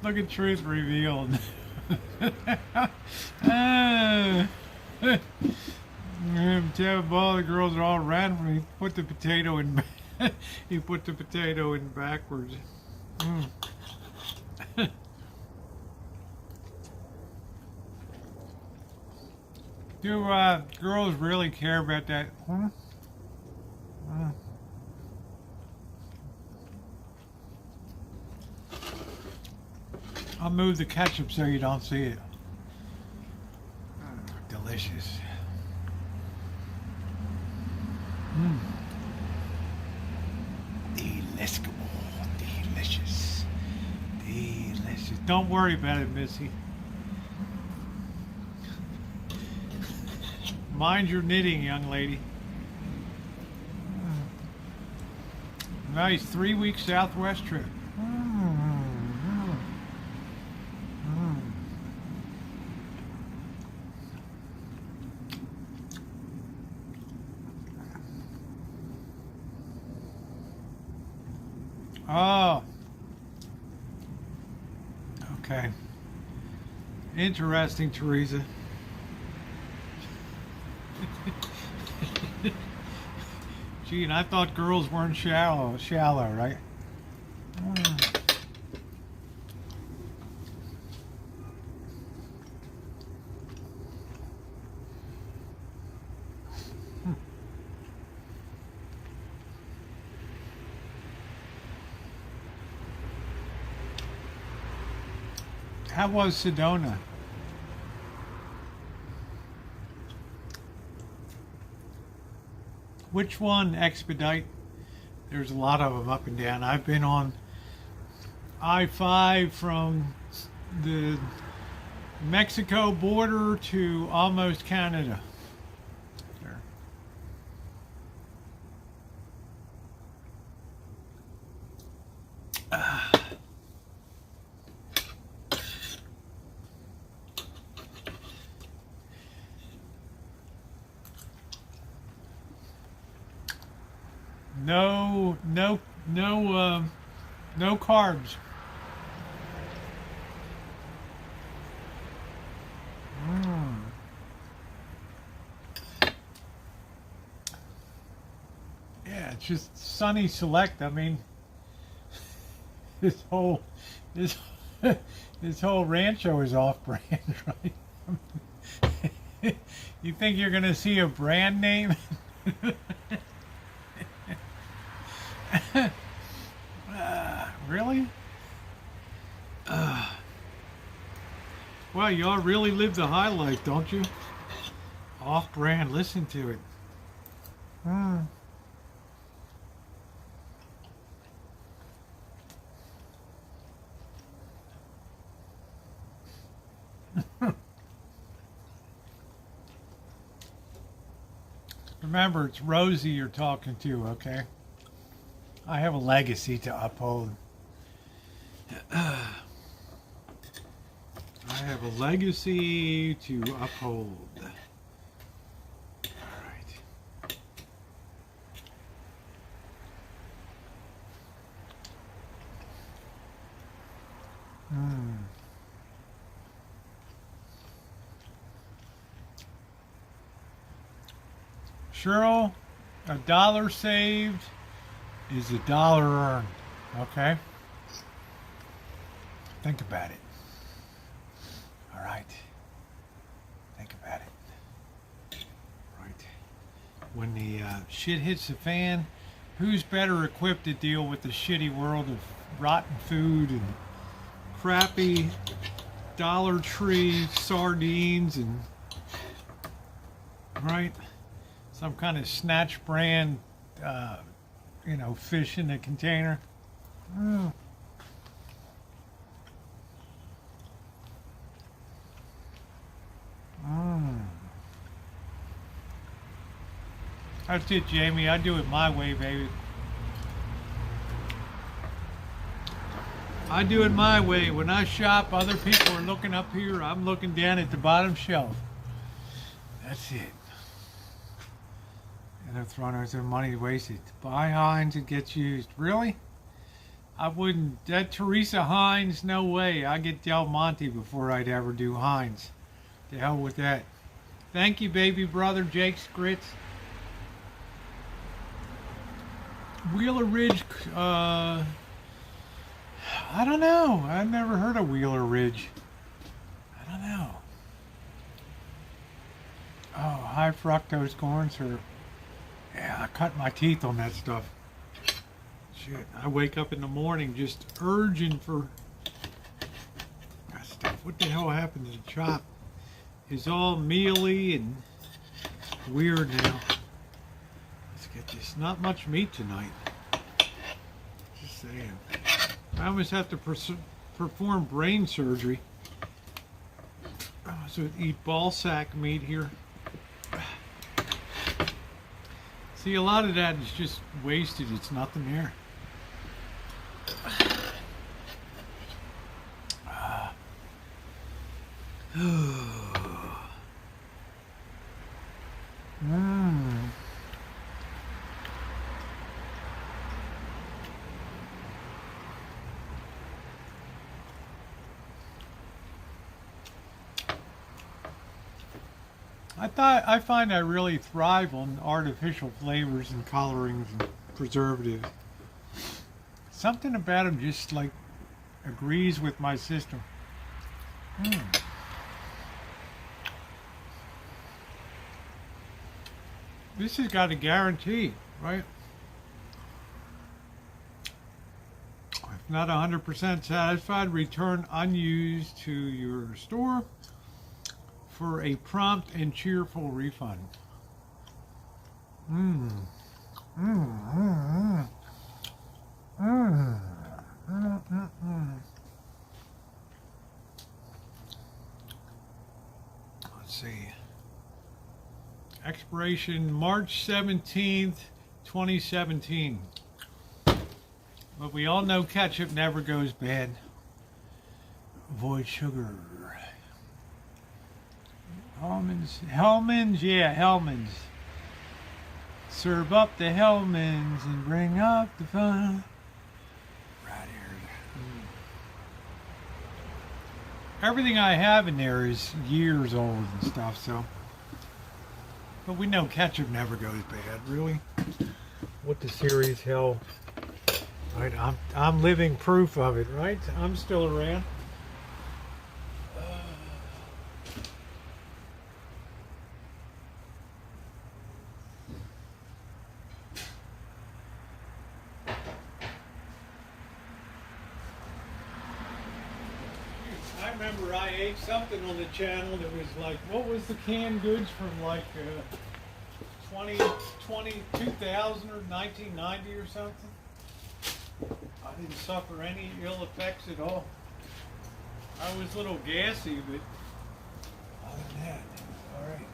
Look at Truth Revealed. All the girls are all around me. Put the potato in. He put the potato in backwards. Do girls really care about that? I'll move the ketchup so you don't see it. Delicious. Delicious. Don't worry about it, Missy. Mind your knitting, young lady. Nice 3-week Southwest trip. Oh. Okay. Interesting, Teresa. Gee, and I thought girls weren't shallow, right? How was Sedona? Which one, Expedite? There's a lot of them up and down. I've been on I-5 from the Mexico border to almost Canada. There. no carbs. Yeah, it's just Sunny Select. I mean, this whole this this whole rancho is off-brand, right? You think you're gonna see a brand name? Really? Well, y'all really live the high life, don't you? Off-brand, listen to it. Remember, it's Rosie you're talking to, okay? I have a legacy to uphold. I have a legacy to uphold. All right. Cheryl, $1 saved is $1 earned. Okay? Think about it. All right. Think about it. Right. When the shit hits the fan, who's better equipped to deal with the shitty world of rotten food and crappy Dollar Tree sardines and, right? Some kind of snatch brand, fish in a container. That's it, Jamie. I do it my way, baby. I do it my way. When I shop, other people are looking up here. I'm looking down at the bottom shelf. That's it. And they're throwing out their money wasted. Buy Heinz, it gets used. Really? I wouldn't. That Teresa Heinz, no way. I get Del Monte before I'd ever do Heinz. The hell with that. Thank you, baby brother, Jake Scritz. Wheeler Ridge, I don't know. I've never heard of Wheeler Ridge. I don't know. Oh, high fructose corn syrup. Yeah, I cut my teeth on that stuff. Shit, I wake up in the morning just urging for that stuff. What the hell happened to the chop? It's all mealy and weird now. Let's get this. Not much meat tonight. Just saying. I almost have to perform brain surgery. So eat ball sack meat here. See, a lot of that is just wasted. It's nothing there. I find I really thrive on artificial flavors and colorings and preservatives. Something about them just like agrees with my system. This has got a guarantee, right? If not 100% satisfied, return unused to your store for a prompt and cheerful refund. Let's see. Expiration March 17th, 2017. But we all know ketchup never goes bad. Avoid sugar. Hellman's, yeah, Hellman's. Serve up the Hellmans and bring up the fun. Right here. Everything I have in there is years old and stuff, so. But we know ketchup never goes bad, really. What the series hell. Right, I'm living proof of it, right? I'm still around. I remember I ate something on the channel that was like, what was the canned goods from like 2000 or 1990 or something? I didn't suffer any ill effects at all. I was a little gassy, but other than that, all right.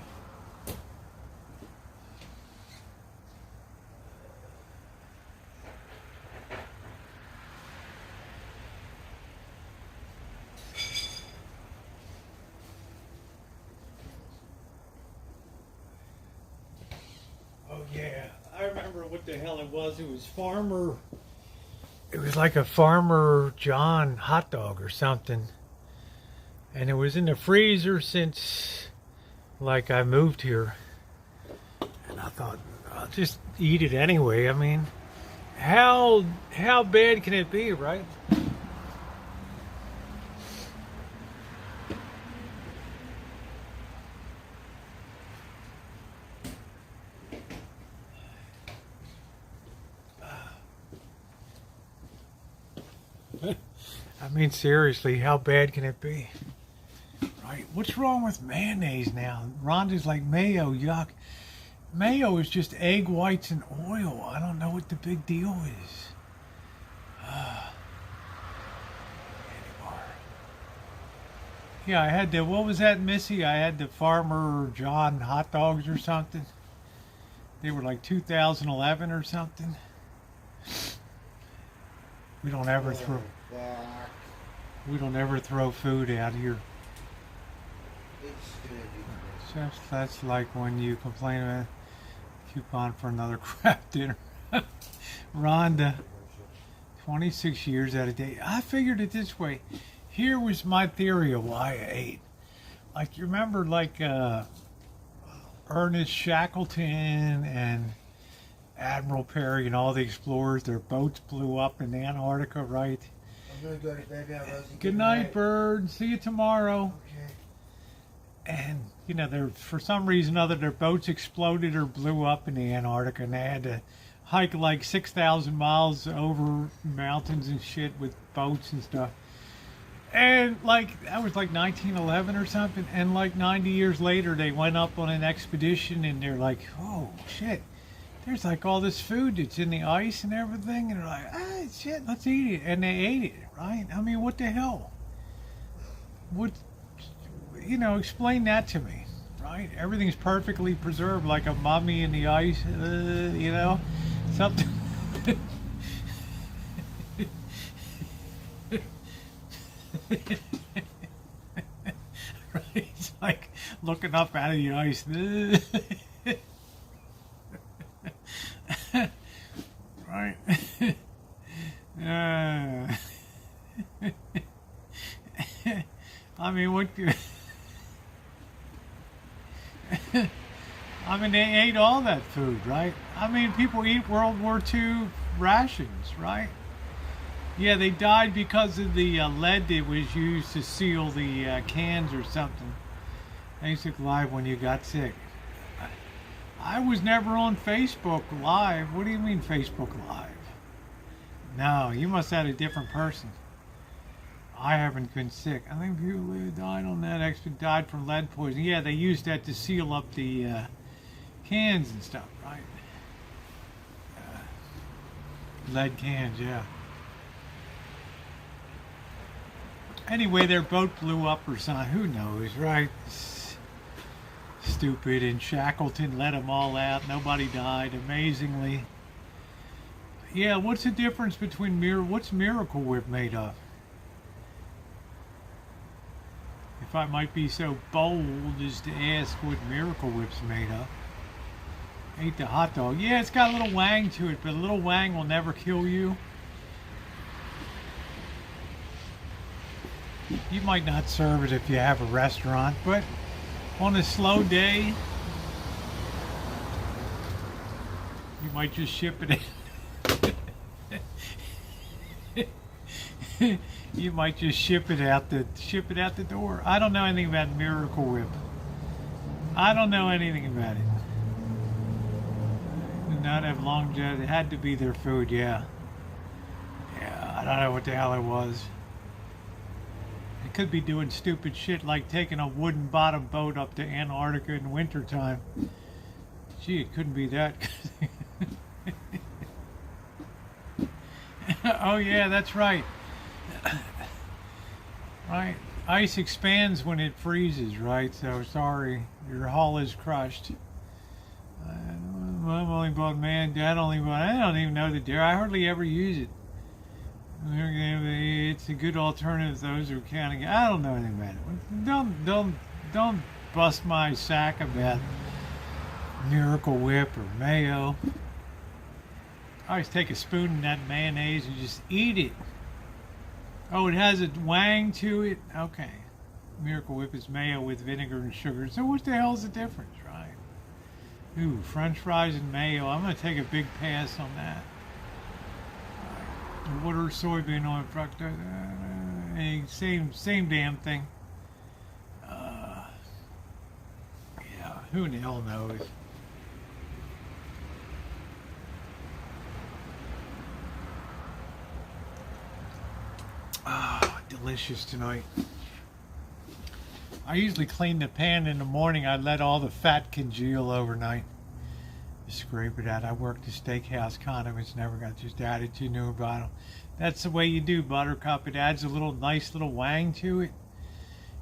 Oh yeah, I remember what the hell it was. It was Farmer. It was like a Farmer John hot dog or something. And it was in the freezer since like I moved here. And I thought, I'll just eat it anyway. I mean, how bad can it be, right? I mean, seriously, how bad can it be? Right? What's wrong with mayonnaise now? Rhonda's like, mayo, yuck. Mayo is just egg whites and oil. I don't know what the big deal is. Anymore. Yeah, I had the, what was that, Missy? I had the Farmer John hot dogs or something. They were like 2011 or something. We don't ever throw. We don't ever throw food out here. That's like when you complain about coupon for another crap dinner. Rhonda, 26 years out of date. I figured it this way. Here was my theory of why I ate. Like, you remember, like Ernest Shackleton and Admiral Perry and all the explorers, their boats blew up in Antarctica, right? I'm gonna go to bed now, Rosie. Good night, bird. See you tomorrow. Okay. And, you know, for some reason or other, their boats exploded or blew up in the Antarctica, and they had to hike like 6,000 miles over mountains and shit with boats and stuff. And, like, that was like 1911 or something, and like 90 years later, they went up on an expedition, and they're like, oh, shit. There's like all this food that's in the ice and everything, and they're like, ah, shit, let's eat it. And they ate it, right? I mean, what the hell? What, you know, explain that to me, right? Everything's perfectly preserved like a mummy in the ice, you know? Something. Right? It's like looking up out of the ice. Right. I mean, what? I mean, they ate all that food, right? I mean, people eat World War II rations, right? Yeah, they died because of the lead that was used to seal the cans or something. They took live when you got sick. I was never on Facebook Live. What do you mean Facebook Live? No, you must have had a different person. I haven't been sick. I think people who died on that expedition died from lead poisoning. Yeah, they used that to seal up the cans and stuff, right? Lead cans, yeah. Anyway, their boat blew up or something. Who knows, right? Stupid. And Shackleton let them all out. Nobody died, amazingly. Yeah, what's the difference between what's Miracle Whip made of? If I might be so bold as to ask what Miracle Whip's made of. Ate the hot dog. Yeah, it's got a little wang to it, but a little wang will never kill you. You might not serve it if you have a restaurant, but on a slow day, you might just ship it in. You might just ship it out the door. I don't know anything about Miracle Whip. I don't know anything about it. Did not have longevity. It had to be their food, yeah. Yeah, I don't know what the hell it was. It could be doing stupid shit like taking a wooden bottom boat up to Antarctica in wintertime. Gee, it couldn't be that. Oh yeah, that's right. Right. Ice expands when it freezes, right? So sorry, your hull is crushed. Mom only bought man, Dad only bought. I don't even know the dare. I hardly ever use it. It's a good alternative. Those who are counting. I don't know anything about it. Don't bust my sack about Miracle Whip or mayo. I always take a spoon in that mayonnaise and just eat it. Oh, it has a wang to it? Okay. Miracle Whip is mayo with vinegar and sugar. So what the hell's the difference, right? Ooh, French fries and mayo. I'm going to take a big pass on that. Water, soybean oil, fructose. Same damn thing. Yeah, who in the hell knows? Ah, delicious tonight. I usually clean the pan in the morning. I let all the fat congeal overnight. Just scrape it out. I worked the steakhouse condiments, never got just added to new bottle. That's the way you do Buttercup. It adds a little nice little wang to it.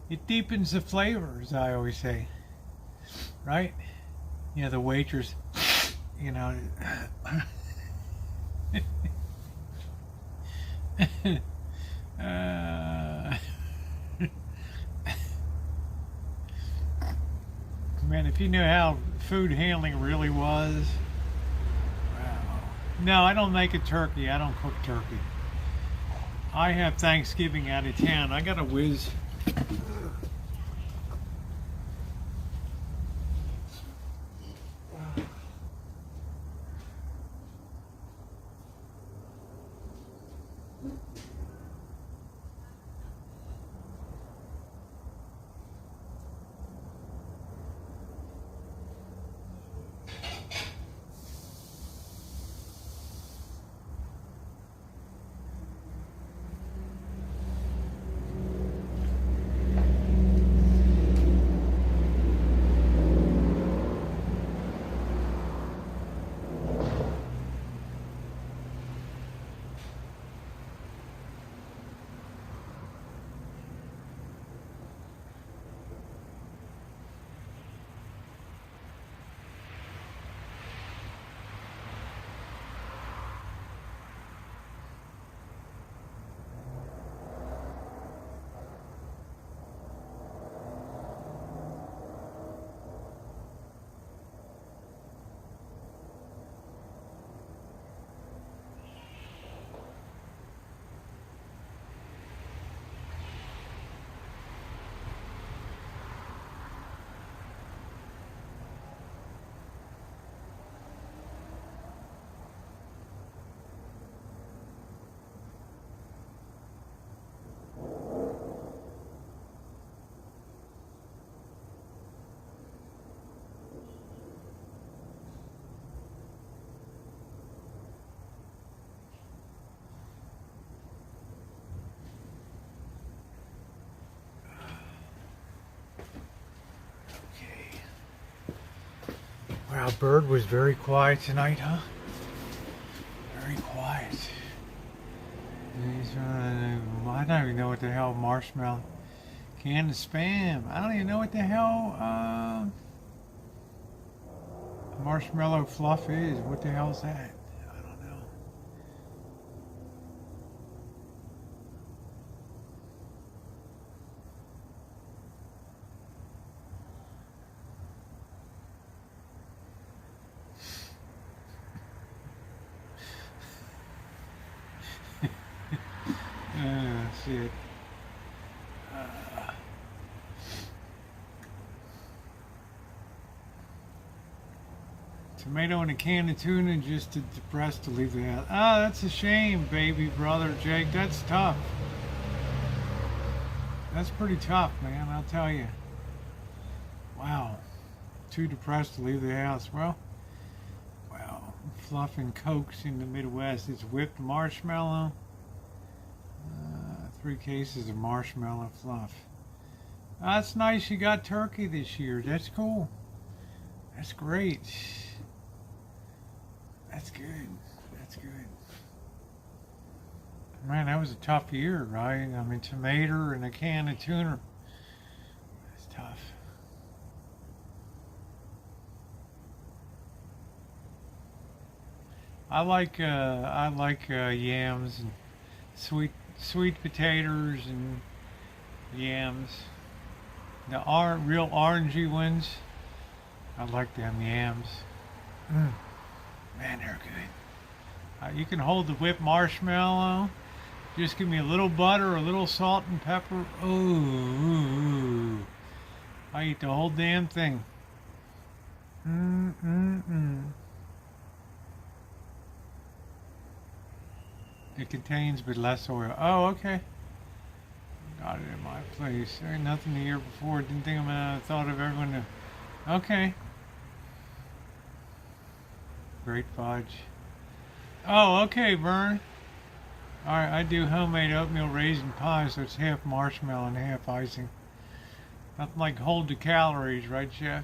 It deepens the flavor, as I always say. Right? You know, the waitress, you know. Man, if you knew how food handling really was. Wow. No, I don't make a turkey. I don't cook turkey. I have Thanksgiving out of town. I got a whiz. Wow, Bird was very quiet tonight, huh? Very quiet. I don't even know what the hell marshmallow can of spam. I don't even know what the hell marshmallow fluff is. What the hell is that? I don't know. That's it. Tomato and a can of tuna just to depress to leave the house. Oh, that's a shame, baby brother Jake. That's tough. That's pretty tough, man. I'll tell you. Wow. Too depressed to leave the house. Well, fluff and cokes in the Midwest. It's whipped marshmallow. 3 cases of marshmallow fluff. That's nice. You got turkey this year. That's cool. That's great. That's good. That's good. Man, that was a tough year, right? I mean, tomato and a can of tuna. That's tough. I like yams and sweet potatoes and yams. The real orangey ones. I like them yams. Man, they're good. You can hold the whipped marshmallow. Just give me a little butter, a little salt and pepper. Ooh. I eat the whole damn thing. It contains but less oil. Oh, okay. Got it in my place. There ain't nothing the year before. Didn't think I thought of everyone to... Okay. Great fudge. Oh, okay, Vern. Alright, I do homemade oatmeal raisin pie, so it's half marshmallow and half icing. Nothing like hold the calories, right, Chef?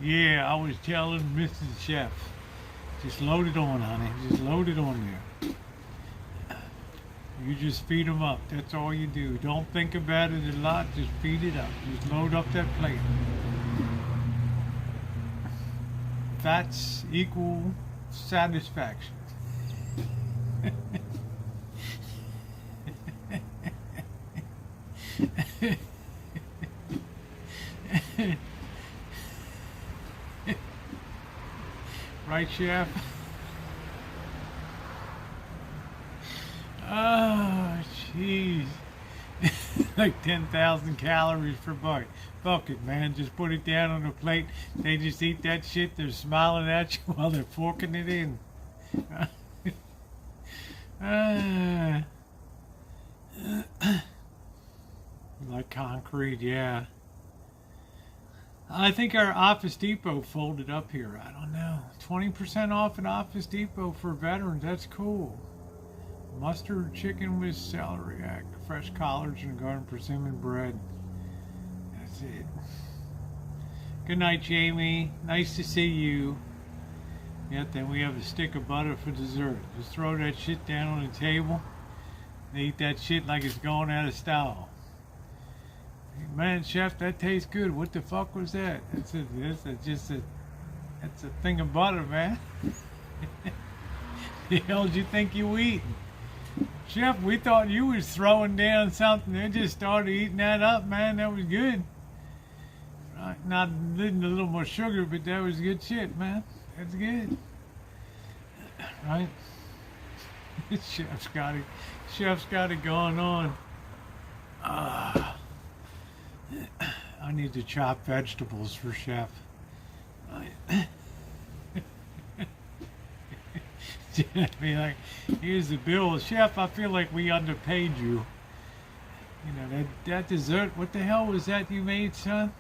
Yeah, I was telling Mrs. Chef. Just load it on, honey. Just load it on there. You just feed them up. That's all you do. Don't think about it a lot. Just feed it up. Just load up that plate. Fats equal satisfaction. Right, Chef? Oh, jeez. Like 10,000 calories per bite. Fuck it, man. Just put it down on the plate. They just eat that shit. They're smiling at you while they're forking it in. Like concrete, yeah. I think our Office Depot folded up here. I don't know. 20% off at Office Depot for veterans. That's cool. Mustard chicken with celeriac, fresh collards and garden persimmon bread. That's it. Good night, Jamie. Nice to see you. Yep, then we have a stick of butter for dessert. Just throw that shit down on the table. They eat that shit like it's going out of style. Man, Chef, that tastes good. What the fuck was that? That's a thing of butter, man. The hell did you think you were eating? Chef, we thought you was throwing down something. They just started eating that up, man. That was good. Right, not a little more sugar, but that was good shit, man. That's good. Right? Chef's got it going on. I need to chop vegetables for Chef. Be like, here's the bill. Chef, I feel like we underpaid you. You know, that dessert, what the hell was that you made, son?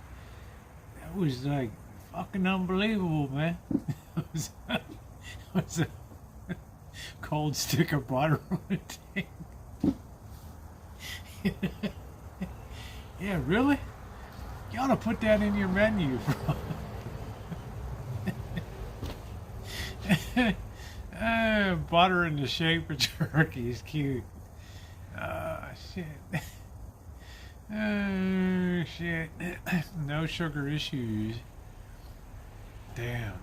That was like fucking unbelievable, man. It was a cold stick of butter on the table. Yeah, really? You ought to put that in your menu, bro. Butter in the shape of turkey is cute. Shit. Shit. No sugar issues. Damn.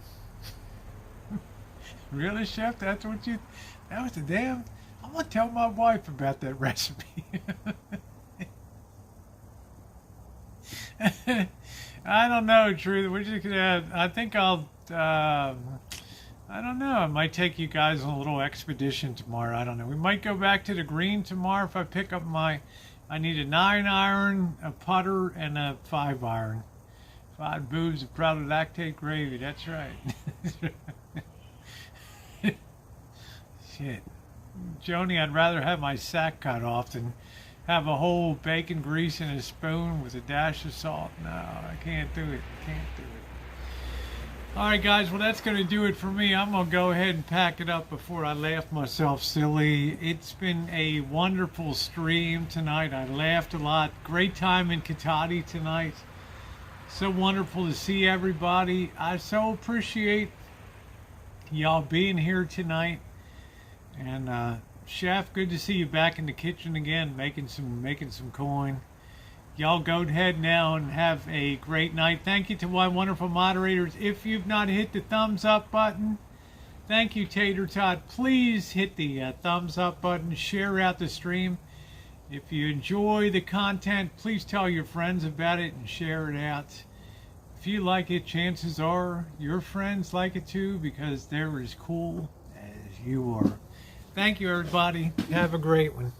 Really, Chef? That was the damn... I'm gonna tell my wife about that recipe. I don't know, Truth. We're just gonna. I think I'll I don't know. I might take you guys on a little expedition tomorrow. I don't know. We might go back to the green tomorrow if I pick up my. I need a 9-iron, a putter, and a 5-iron. 5 boobs of proud lactate gravy. That's right. Shit. Joni, I'd rather have my sack cut off than have a whole bacon grease in a spoon with a dash of salt. No, I can't do it. Can't do it. All right, guys. Well, that's going to do it for me. I'm going to go ahead and pack it up before I laugh myself silly. It's been a wonderful stream tonight. I laughed a lot. Great time in Cotati tonight. So wonderful to see everybody. I so appreciate y'all being here tonight. And Chef, good to see you back in the kitchen again, making some coin. Y'all go ahead now and have a great night. Thank you to my wonderful moderators. If you've not hit the thumbs up button, thank you, Tater Tot. Please hit the thumbs up button. Share out the stream. If you enjoy the content, please tell your friends about it and share it out. If you like it, chances are your friends like it too, because they're as cool as you are. Thank you, everybody. Have a great one.